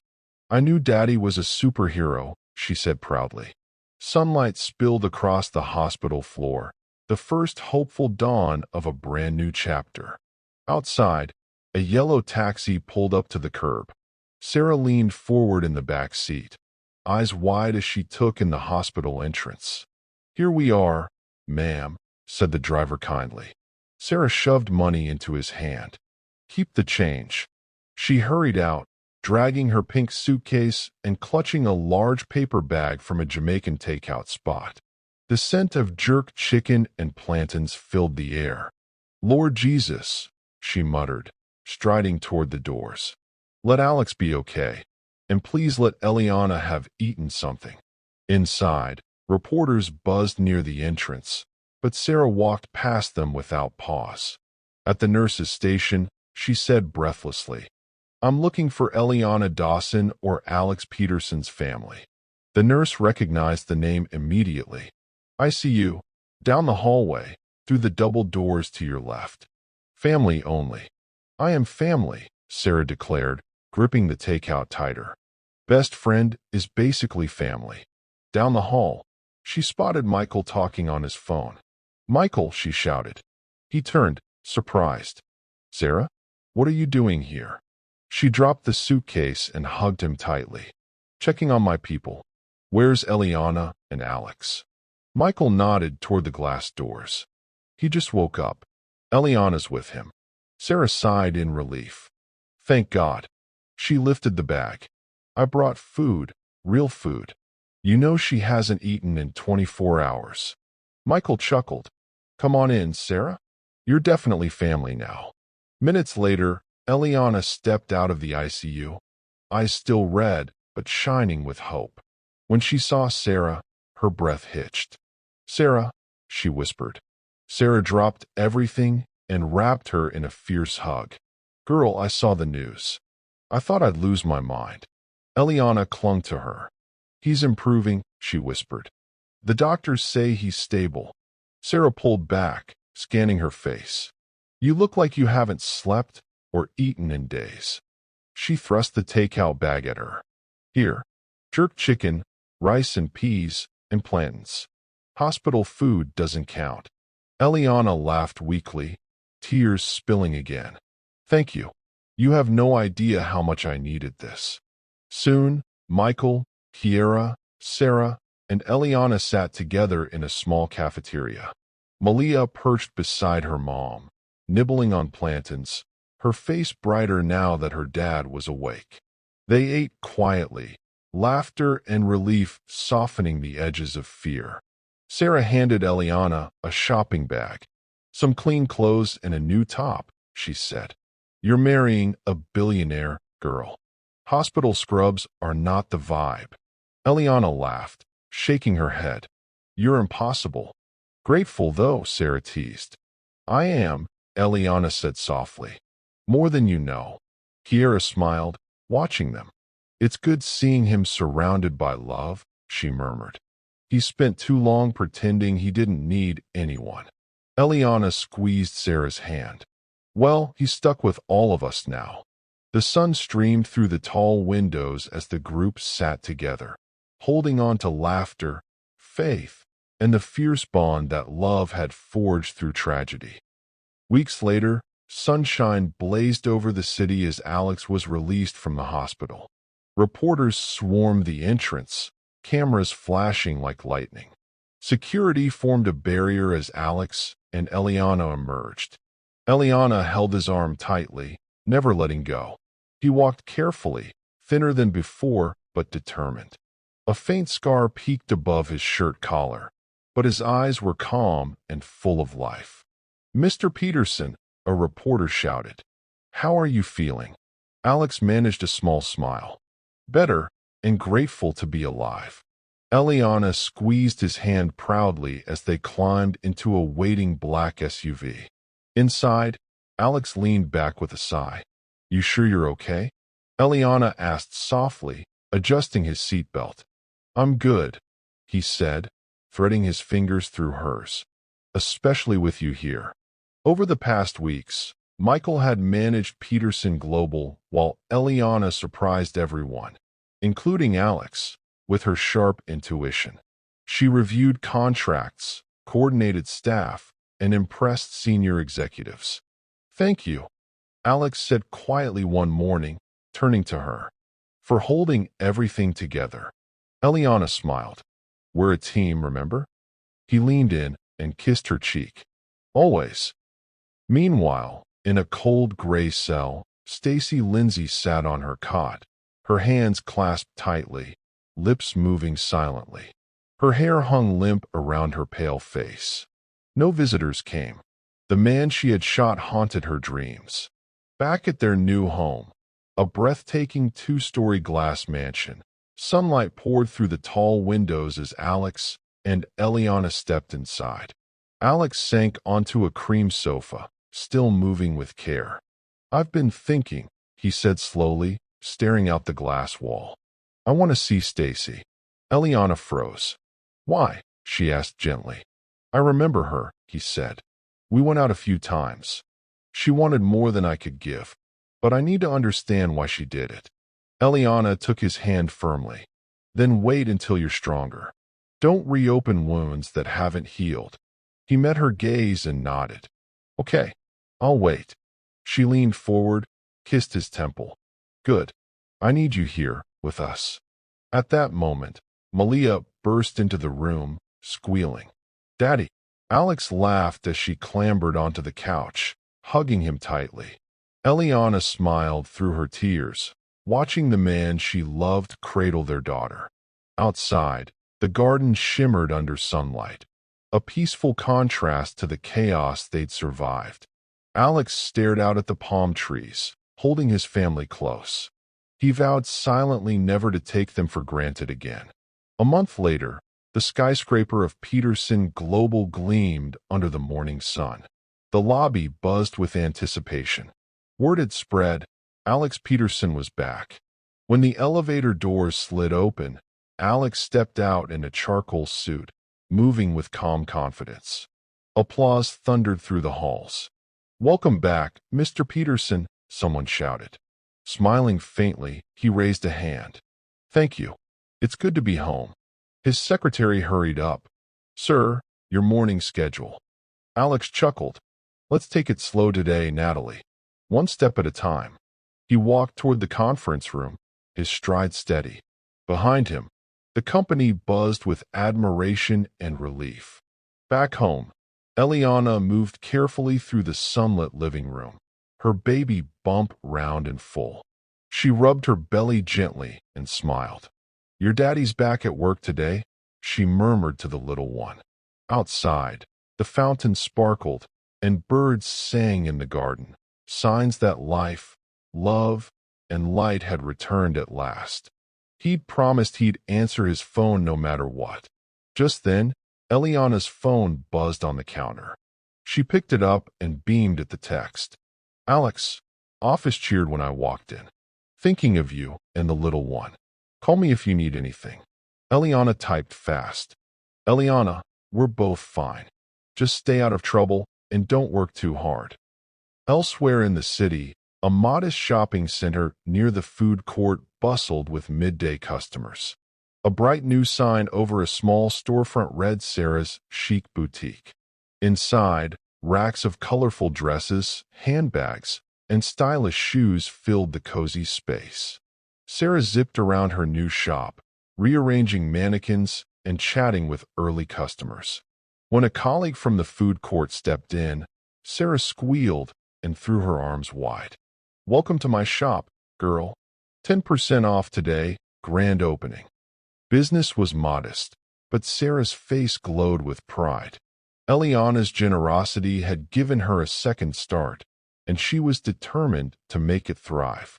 "I knew Daddy was a superhero," she said proudly. Sunlight spilled across the hospital floor, the first hopeful dawn of a brand new chapter. Outside, a yellow taxi pulled up to the curb. Sarah leaned forward in the back seat, eyes wide as she took in the hospital entrance. "Here we are, ma'am," said the driver kindly. Sarah shoved money into his hand. "Keep the change." She hurried out, dragging her pink suitcase and clutching a large paper bag from a Jamaican takeout spot. The scent of jerk chicken and plantains filled the air. "Lord Jesus," she muttered, striding toward the doors. "Let Alex be okay, and please let Eliana have eaten something." Inside, reporters buzzed near the entrance, but Sarah walked past them without pause. At the nurse's station, she said breathlessly, "I'm looking for Eliana Dawson or Alex Peterson's family." The nurse recognized the name immediately. "I see you. Down the hallway, through the double doors to your left. Family only." "I am family," Sarah declared, gripping the takeout tighter. "Best friend is basically family." Down the hall, she spotted Michael talking on his phone. "Michael," she shouted. He turned, surprised. "Sarah, what are you doing here?" She dropped the suitcase and hugged him tightly. "Checking on my people. Where's Eliana and Alex?" Michael nodded toward the glass doors. "He just woke up. Eliana's with him." Sarah sighed in relief. "Thank God." She lifted the bag. "I brought food, real food. You know she hasn't eaten in 24 hours. Michael chuckled. "Come on in, Sarah. You're definitely family now." Minutes later, Eliana stepped out of the ICU, eyes still red but shining with hope. When she saw Sarah, her breath hitched. "Sarah," she whispered. Sarah dropped everything and wrapped her in a fierce hug. "Girl, I saw the news. I thought I'd lose my mind." Eliana clung to her. "He's improving," she whispered. "The doctors say he's stable." Sarah pulled back, scanning her face. "You look like you haven't slept or eaten in days." She thrust the takeout bag at her. "Here, jerk chicken, rice and peas, and plantains. Hospital food doesn't count." Eliana laughed weakly, tears spilling again. "Thank you. You have no idea how much I needed this." Soon, Michael, Kiera, Sarah, and Eliana sat together in a small cafeteria. Malia perched beside her mom, nibbling on plantains, her face brighter now that her dad was awake. They ate quietly, laughter and relief softening the edges of fear. Sarah handed Eliana a shopping bag. "Some clean clothes and a new top," she said. "You're marrying a billionaire, girl. Hospital scrubs are not the vibe." Eliana laughed, shaking her head. "You're impossible." "Grateful, though," Sarah teased. "I am," Eliana said softly. "More than you know." Kiera smiled, watching them. "It's good seeing him surrounded by love," she murmured. "He spent too long pretending he didn't need anyone." Eliana squeezed Sarah's hand. "Well, he's stuck with all of us now." The sun streamed through the tall windows as the group sat together, holding on to laughter, faith, and the fierce bond that love had forged through tragedy. Weeks later, sunshine blazed over the city as Alex was released from the hospital. Reporters swarmed the entrance, cameras flashing like lightning. Security formed a barrier as Alex and Eliana emerged. Eliana held his arm tightly, never letting go. He walked carefully, thinner than before, but determined. A faint scar peeked above his shirt collar, but his eyes were calm and full of life. "Mr. Peterson," a reporter shouted. "How are you feeling?" Alex managed a small smile. Better, and grateful to be alive. Eliana squeezed his hand proudly as they climbed into a waiting black SUV. Inside, Alex leaned back with a sigh. You sure you're okay? Eliana asked softly, adjusting his seatbelt. I'm good, he said, threading his fingers through hers. Especially with you here. Over the past weeks, Michael had managed Peterson Global while Eliana surprised everyone, including Alex, with her sharp intuition. She reviewed contracts, coordinated staff, and impressed senior executives. Thank you, Alex said quietly one morning, turning to her, for holding everything together. Eliana smiled. We're a team, remember? He leaned in and kissed her cheek. Always. Meanwhile, in a cold gray cell, Stacy Lindsay sat on her cot, her hands clasped tightly, lips moving silently. Her hair hung limp around her pale face. No visitors came. The man she had shot haunted her dreams. Back at their new home, a breathtaking two-story glass mansion, sunlight poured through the tall windows as Alex and Eliana stepped inside. Alex sank onto a cream sofa, still moving with care. I've been thinking, he said slowly, staring out the glass wall. I want to see Stacy. Eliana froze. Why? She asked gently. I remember her, he said. We went out a few times. She wanted more than I could give, but I need to understand why she did it. Eliana took his hand firmly. Then wait until you're stronger. Don't reopen wounds that haven't healed. He met her gaze and nodded. Okay, I'll wait. She leaned forward, kissed his temple. Good. I need you here, with us. At that moment, Malia burst into the room, squealing. Daddy! Alex laughed as she clambered onto the couch, hugging him tightly. Eliana smiled through her tears, watching the man she loved cradle their daughter. Outside, the garden shimmered under sunlight, a peaceful contrast to the chaos they'd survived. Alex stared out at the palm trees, holding his family close. He vowed silently never to take them for granted again. A month later, the skyscraper of Peterson Global gleamed under the morning sun. The lobby buzzed with anticipation. Word had spread, Alex Peterson was back. When the elevator doors slid open, Alex stepped out in a charcoal suit, moving with calm confidence. Applause thundered through the halls. Welcome back, Mr. Peterson, someone shouted. Smiling faintly, he raised a hand. Thank you. It's good to be home. His secretary hurried up. Sir, your morning schedule. Alex chuckled. Let's take it slow today, Natalie. One step at a time. He walked toward the conference room, his stride steady. Behind him, the company buzzed with admiration and relief. Back home, Eliana moved carefully through the sunlit living room, her baby bump round and full. She rubbed her belly gently and smiled. Your daddy's back at work today, she murmured to the little one. Outside, the fountain sparkled, and birds sang in the garden, signs that life, love, and light had returned at last. He'd promised he'd answer his phone no matter what. Just then, Eliana's phone buzzed on the counter. She picked it up and beamed at the text. Alex, office cheered when I walked in. Thinking of you and the little one. Call me if you need anything. Eliana typed fast. Eliana, we're both fine. Just stay out of trouble and don't work too hard. Elsewhere in the city, a modest shopping center near the food court bustled with midday customers. A bright new sign over a small storefront read Sarah's Chic Boutique. Inside, racks of colorful dresses, handbags, and stylish shoes filled the cozy space. Sarah zipped around her new shop, rearranging mannequins and chatting with early customers. When a colleague from the food court stepped in, Sarah squealed and threw her arms wide. Welcome to my shop, girl. 10% off today, grand opening. Business was modest, but Sarah's face glowed with pride. Eliana's generosity had given her a second start, and she was determined to make it thrive.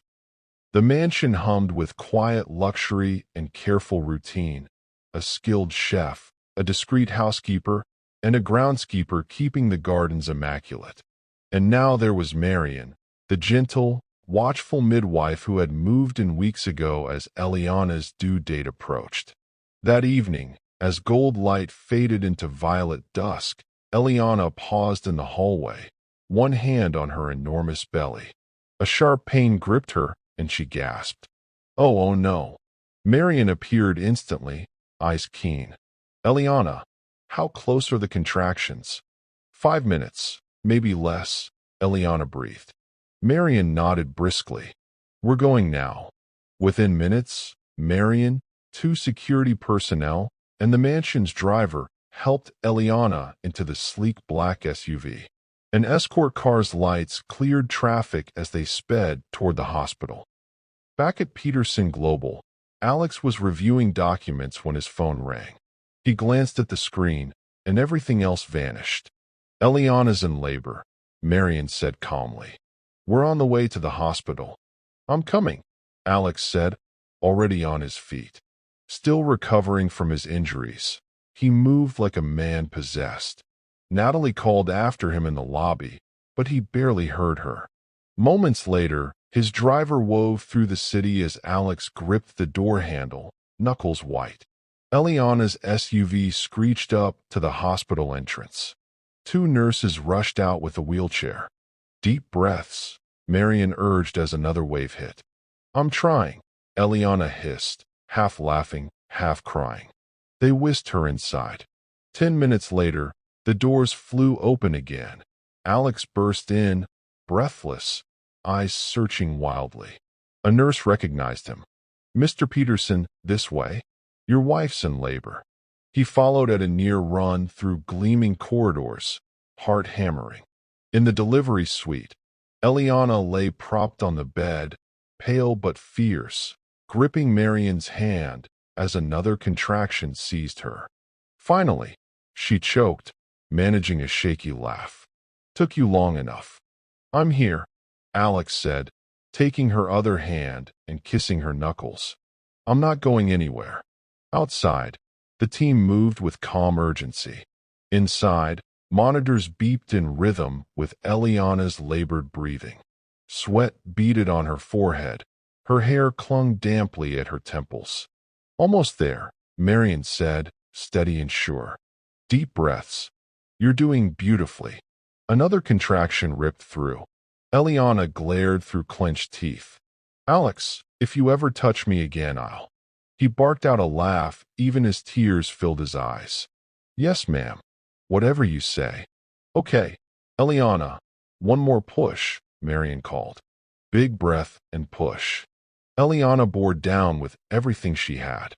The mansion hummed with quiet luxury and careful routine. A skilled chef, a discreet housekeeper, and a groundskeeper keeping the gardens immaculate. And now there was Marian, the gentle, watchful midwife who had moved in weeks ago as Eliana's due date approached. That evening, as gold light faded into violet dusk, Eliana paused in the hallway, one hand on her enormous belly. A sharp pain gripped her, and she gasped. Oh no. Marian appeared instantly, eyes keen. Eliana, how close are the contractions? 5 minutes, maybe less, Eliana breathed. Marian nodded briskly. We're going now. Within minutes, Marian, 2 security personnel, and the mansion's driver helped Eliana into the sleek black SUV. An escort car's lights cleared traffic as they sped toward the hospital. Back at Peterson Global, Alex was reviewing documents when his phone rang. He glanced at the screen, and everything else vanished. Eliana's in labor, Marian said calmly. We're on the way to the hospital. I'm coming, Alex said, already on his feet. Still recovering from his injuries, he moved like a man possessed. Natalie called after him in the lobby, but he barely heard her. Moments later, his driver wove through the city as Alex gripped the door handle, knuckles white. Eliana's SUV screeched up to the hospital entrance. 2 nurses rushed out with a wheelchair. Deep breaths, Marian urged as another wave hit. I'm trying, Eliana hissed, half laughing, half crying. They whisked her inside. 10 minutes later, the doors flew open again. Alex burst in, breathless, eyes searching wildly. A nurse recognized him. Mr. Peterson, this way. Your wife's in labor. He followed at a near run through gleaming corridors, heart hammering. In the delivery suite, Eliana lay propped on the bed, pale but fierce, gripping Marian's hand as another contraction seized her. Finally, she choked, managing a shaky laugh. Took you long enough. I'm here, Alex said, taking her other hand and kissing her knuckles. I'm not going anywhere. Outside, the team moved with calm urgency. Inside, monitors beeped in rhythm with Eliana's labored breathing. Sweat beaded on her forehead. Her hair clung damply at her temples. Almost there, Marian said, steady and sure. Deep breaths. You're doing beautifully. Another contraction ripped through. Eliana glared through clenched teeth. Alex, if you ever touch me again, I'll... He barked out a laugh, even as tears filled his eyes. Yes, ma'am. Whatever you say. Okay, Eliana, one more push, Marian called. Big breath and push. Eliana bore down with everything she had.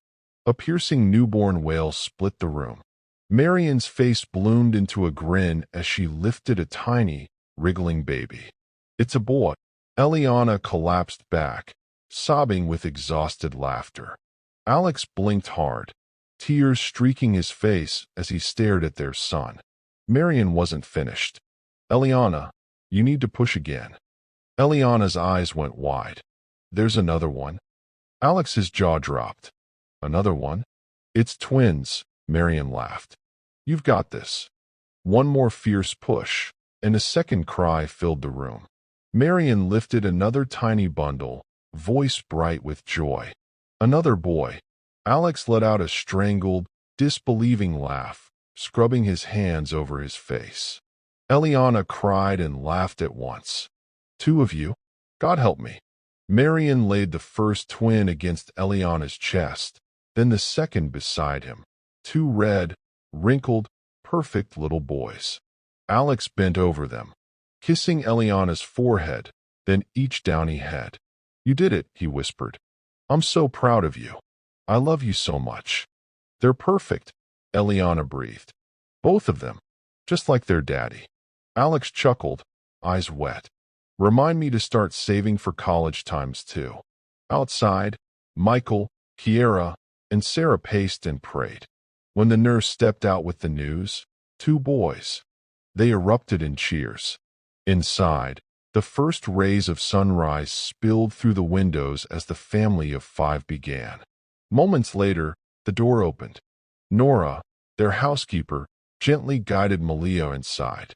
A piercing newborn wail split the room. Marian's face bloomed into a grin as she lifted a tiny, wriggling baby. It's a boy. Eliana collapsed back, sobbing with exhausted laughter. Alex blinked hard, tears streaking his face as he stared at their son. Marian wasn't finished. Eliana, you need to push again. Eliana's eyes went wide. There's another one. Alex's jaw dropped. Another one? It's twins, Marian laughed. You've got this. One more fierce push, and a second cry filled the room. Marian lifted another tiny bundle, voice bright with joy. Another boy. Alex let out a strangled, disbelieving laugh, scrubbing his hands over his face. Eliana cried and laughed at once. 2 of you? God help me. Marian laid the first twin against Eliana's chest, then the second beside him. 2 red, wrinkled, perfect little boys. Alex bent over them, kissing Eliana's forehead, then each downy head. You did it, he whispered. I'm so proud of you. I love you so much. They're perfect, Eliana breathed. Both of them, just like their daddy. Alex chuckled, eyes wet. Remind me to start saving for college times too. Outside, Michael, Kiera, and Sarah paced and prayed. When the nurse stepped out with the news, 2 boys. They erupted in cheers. Inside, The first rays of sunrise spilled through the windows as the family of five began. Moments later, the door opened. Nora, their housekeeper, gently guided Malia inside.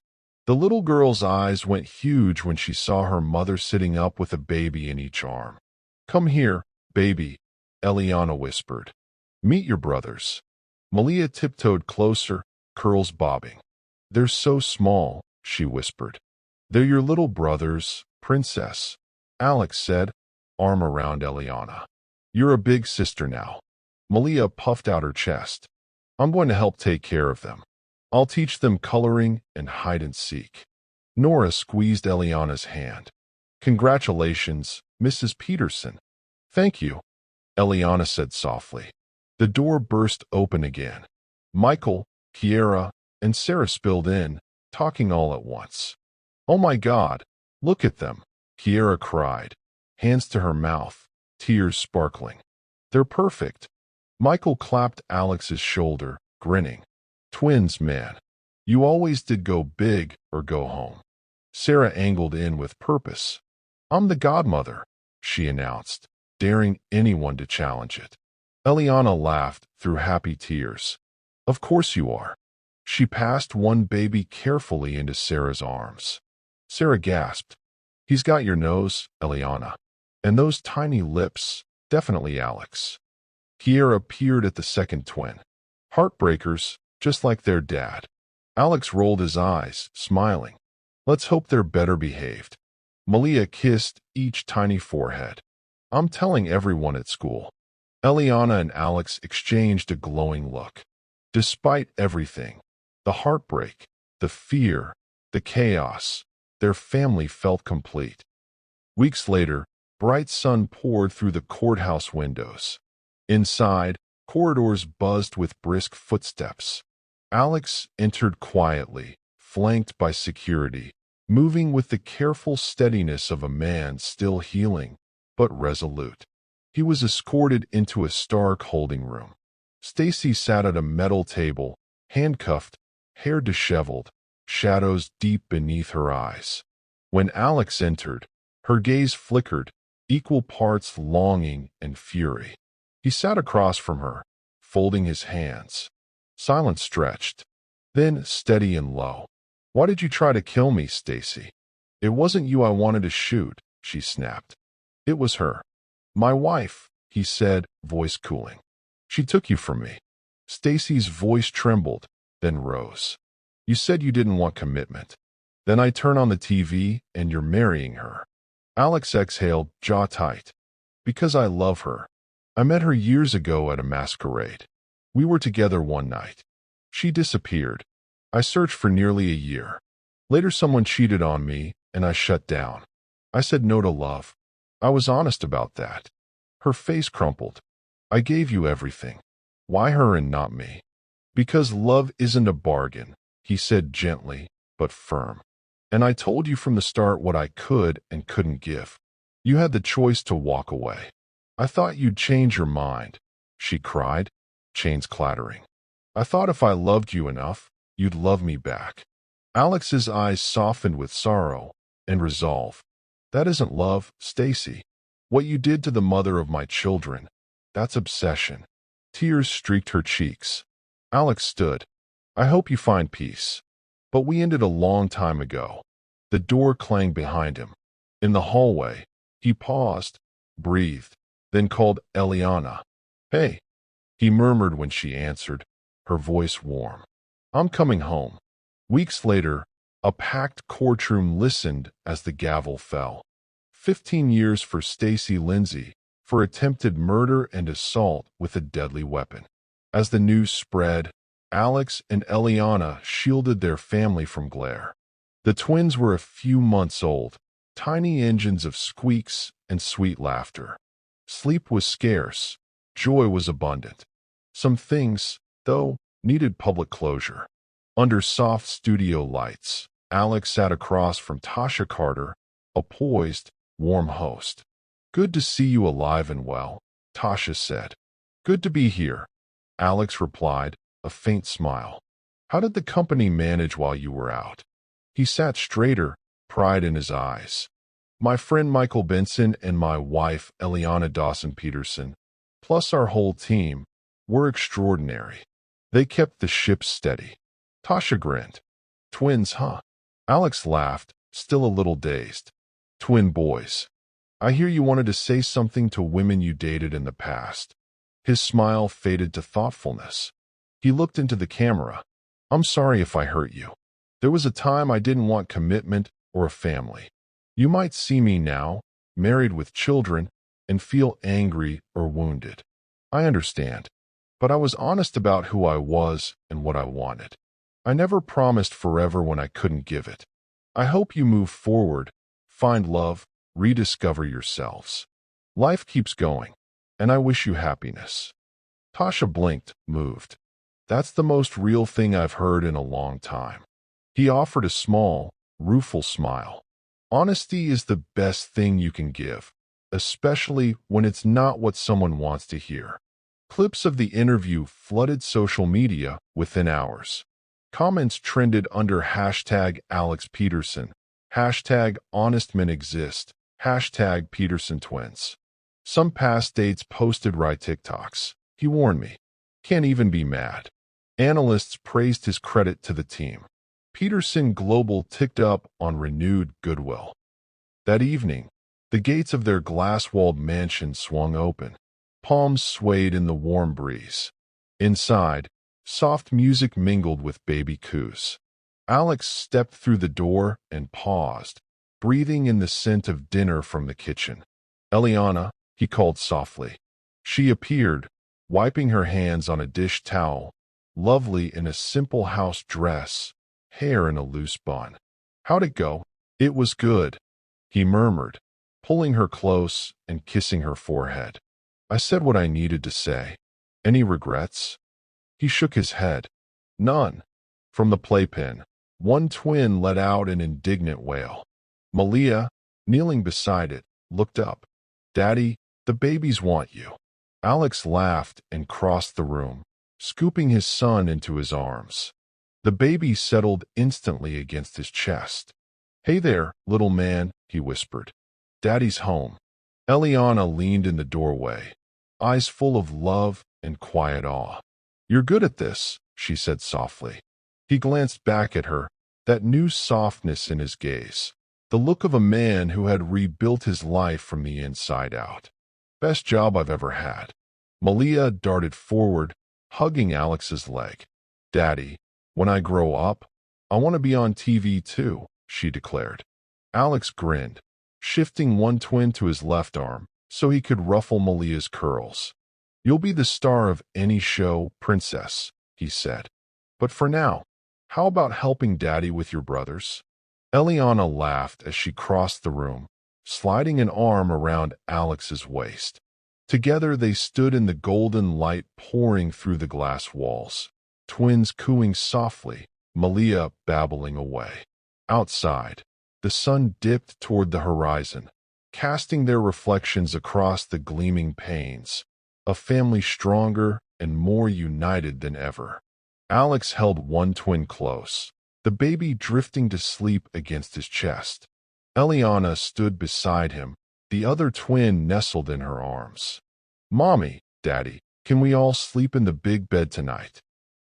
The little girl's eyes went huge when she saw her mother sitting up with a baby in each arm. "Come here, baby," Eliana whispered. "Meet your brothers." Malia tiptoed closer, curls bobbing. "They're so small," she whispered. "They're your little brothers, princess," Alex said, arm around Eliana. "You're a big sister now." Malia puffed out her chest. "I'm going to help take care of them. I'll teach them coloring and hide and seek." Nora squeezed Eliana's hand. "Congratulations, Mrs. Peterson." "Thank you," Eliana said softly. The door burst open again. Michael, Kiera, and Sarah spilled in, talking all at once. "Oh my God, look at them," Kiera cried, hands to her mouth, tears sparkling. "They're perfect." Michael clapped Alex's shoulder, grinning. "Twins, man. You always did go big or go home." Sarah angled in with purpose. "I'm the godmother," she announced, daring anyone to challenge it. Eliana laughed through happy tears. "Of course you are." She passed one baby carefully into Sarah's arms. Sarah gasped. "He's got your nose, Eliana. And those tiny lips, definitely Alex." Kiera peered at the second twin. "Heartbreakers, just like their dad." Alex rolled his eyes, smiling. "Let's hope they're better behaved." Malia kissed each tiny forehead. "I'm telling everyone at school." Eliana and Alex exchanged a glowing look. Despite everything, the heartbreak, the fear, the chaos, their family felt complete. Weeks later, bright sun poured through the courthouse windows. Inside, corridors buzzed with brisk footsteps. Alex entered quietly, flanked by security, moving with the careful steadiness of a man still healing, but resolute. He was escorted into a stark holding room. Stacy sat at a metal table, handcuffed, hair disheveled, shadows deep beneath her eyes. When Alex entered, her gaze flickered, equal parts longing and fury. He sat across from her, folding his hands. Silence stretched, then steady and low. "Why did you try to kill me, Stacy?" "It wasn't you I wanted to shoot," she snapped. "It was her." "My wife," he said, voice cooling. "She took you from me." Stacy's voice trembled, then rose. "You said you didn't want commitment. Then I turn on the TV and you're marrying her." Alex exhaled, jaw tight. "Because I love her. I met her years ago at a masquerade. We were together one night. She disappeared. I searched for nearly a year. Later someone cheated on me, and I shut down. I said no to love. I was honest about that." Her face crumpled. "I gave you everything. Why her and not me?" "Because love isn't a bargain," he said gently, but firm. "And I told you from the start what I could and couldn't give. You had the choice to walk away. I thought you'd change your mind," she cried, chains clattering. "I thought if I loved you enough, you'd love me back." Alex's eyes softened with sorrow and resolve. "That isn't love, Stacy. What you did to the mother of my children, that's obsession." Tears streaked her cheeks. Alex stood. "I hope you find peace. But we ended a long time ago." The door clanged behind him. In the hallway, he paused, breathed, then called Eliana. "Hey," he murmured when she answered, her voice warm. "I'm coming home." Weeks later, a packed courtroom listened as the gavel fell. 15 years for Stacy Lindsay for attempted murder and assault with a deadly weapon. As the news spread, Alex and Eliana shielded their family from glare. The twins were a few months old, tiny engines of squeaks and sweet laughter. Sleep was scarce, joy was abundant. Some things, though, needed public closure. Under soft studio lights, Alex sat across from Tasha Carter, a poised, warm host. "Good to see you alive and well," Tasha said. "Good to be here," Alex replied, a faint smile. "How did the company manage while you were out?" He sat straighter, pride in his eyes. My friend Michael Benson and my wife Eliana Dawson-Peterson, plus our whole team, were extraordinary. They kept the ship steady. Tasha grinned. Twins, huh? Alex laughed, still a little dazed. Twin boys. I hear you wanted to say something to women you dated in the past. His smile faded to thoughtfulness. He looked into the camera. I'm sorry if I hurt you. There was a time I didn't want commitment or a family. You might see me now, married with children, and feel angry or wounded. I understand. But I was honest about who I was and what I wanted. I never promised forever when I couldn't give it. I hope you move forward, find love, rediscover yourselves. Life keeps going, and I wish you happiness. Tasha blinked, moved. That's the most real thing I've heard in a long time. He offered a small, rueful smile. Honesty is the best thing you can give, especially when it's not what someone wants to hear. Clips of the interview flooded social media within hours. Comments trended under hashtag Alex Peterson, hashtag Honest Men Exist, hashtag Peterson Twins. Some past dates posted right TikToks. He warned me. Can't even be mad. Analysts praised his credit to the team. Peterson Global ticked up on renewed goodwill. That evening, the gates of their glass-walled mansion swung open. Palms swayed in the warm breeze. Inside, soft music mingled with baby coos. Alex stepped through the door and paused, breathing in the scent of dinner from the kitchen. Eliana, he called softly. She appeared, wiping her hands on a dish towel, lovely in a simple house dress, hair in a loose bun. How'd it go? It was good, he murmured, pulling her close and kissing her forehead. I said what I needed to say. Any regrets? He shook his head. None. From the playpen, one twin let out an indignant wail. Malia, kneeling beside it, looked up. Daddy, the babies want you. Alex laughed and crossed the room, scooping his son into his arms. The baby settled instantly against his chest. Hey there, little man, he whispered. Daddy's home. Eliana leaned in the doorway, eyes full of love and quiet awe. You're good at this, she said softly. He glanced back at her, that new softness in his gaze, the look of a man who had rebuilt his life from the inside out. Best job I've ever had. Malia darted forward, hugging Alex's leg. Daddy, when I grow up, I want to be on TV too, she declared. Alex grinned, shifting one twin to his left arm so he could ruffle Malia's curls. You'll be the star of any show, princess, he said. But for now, how about helping Daddy with your brothers? Eliana laughed as she crossed the room, sliding an arm around Alex's waist. Together they stood in the golden light pouring through the glass walls, twins cooing softly, Malia babbling away. Outside, the sun dipped toward the horizon, casting their reflections across the gleaming panes, a family stronger and more united than ever. Alex held one twin close, the baby drifting to sleep against his chest. Eliana stood beside him, the other twin nestled in her arms. Mommy, Daddy, can we all sleep in the big bed tonight?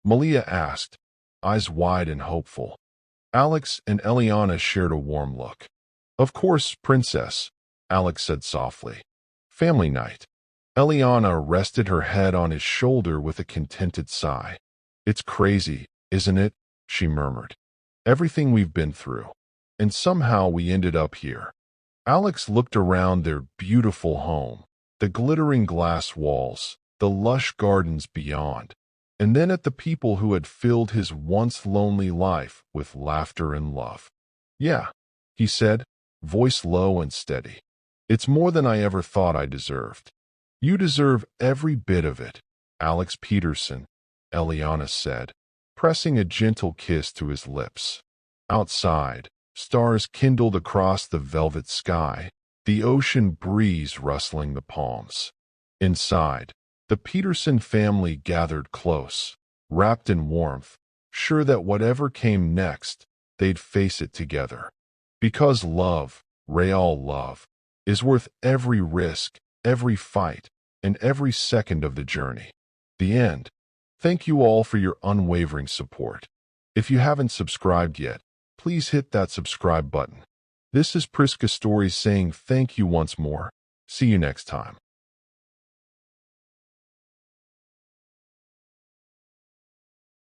Malia asked, eyes wide and hopeful. Alex and Eliana shared a warm look. Of course, princess, Alex said softly. Family night. Eliana rested her head on his shoulder with a contented sigh. It's crazy, isn't it? She murmured. Everything we've been through. And somehow we ended up here. Alex looked around their beautiful home, the glittering glass walls, the lush gardens beyond, and then at the people who had filled his once lonely life with laughter and love. Yeah, he said, voice low and steady. It's more than I ever thought I deserved. You deserve every bit of it, Alex Peterson, Eliana said, pressing a gentle kiss to his lips. Outside, stars kindled across the velvet sky, the ocean breeze rustling the palms. Inside, the Peterson family gathered close, wrapped in warmth, sure that whatever came next, they'd face it together. Because love, real love, is worth every risk, every fight, and every second of the journey. The end. Thank you all for your unwavering support. If you haven't subscribed yet, please hit that subscribe button. This is Prisca Stories saying thank you once more. See you next time.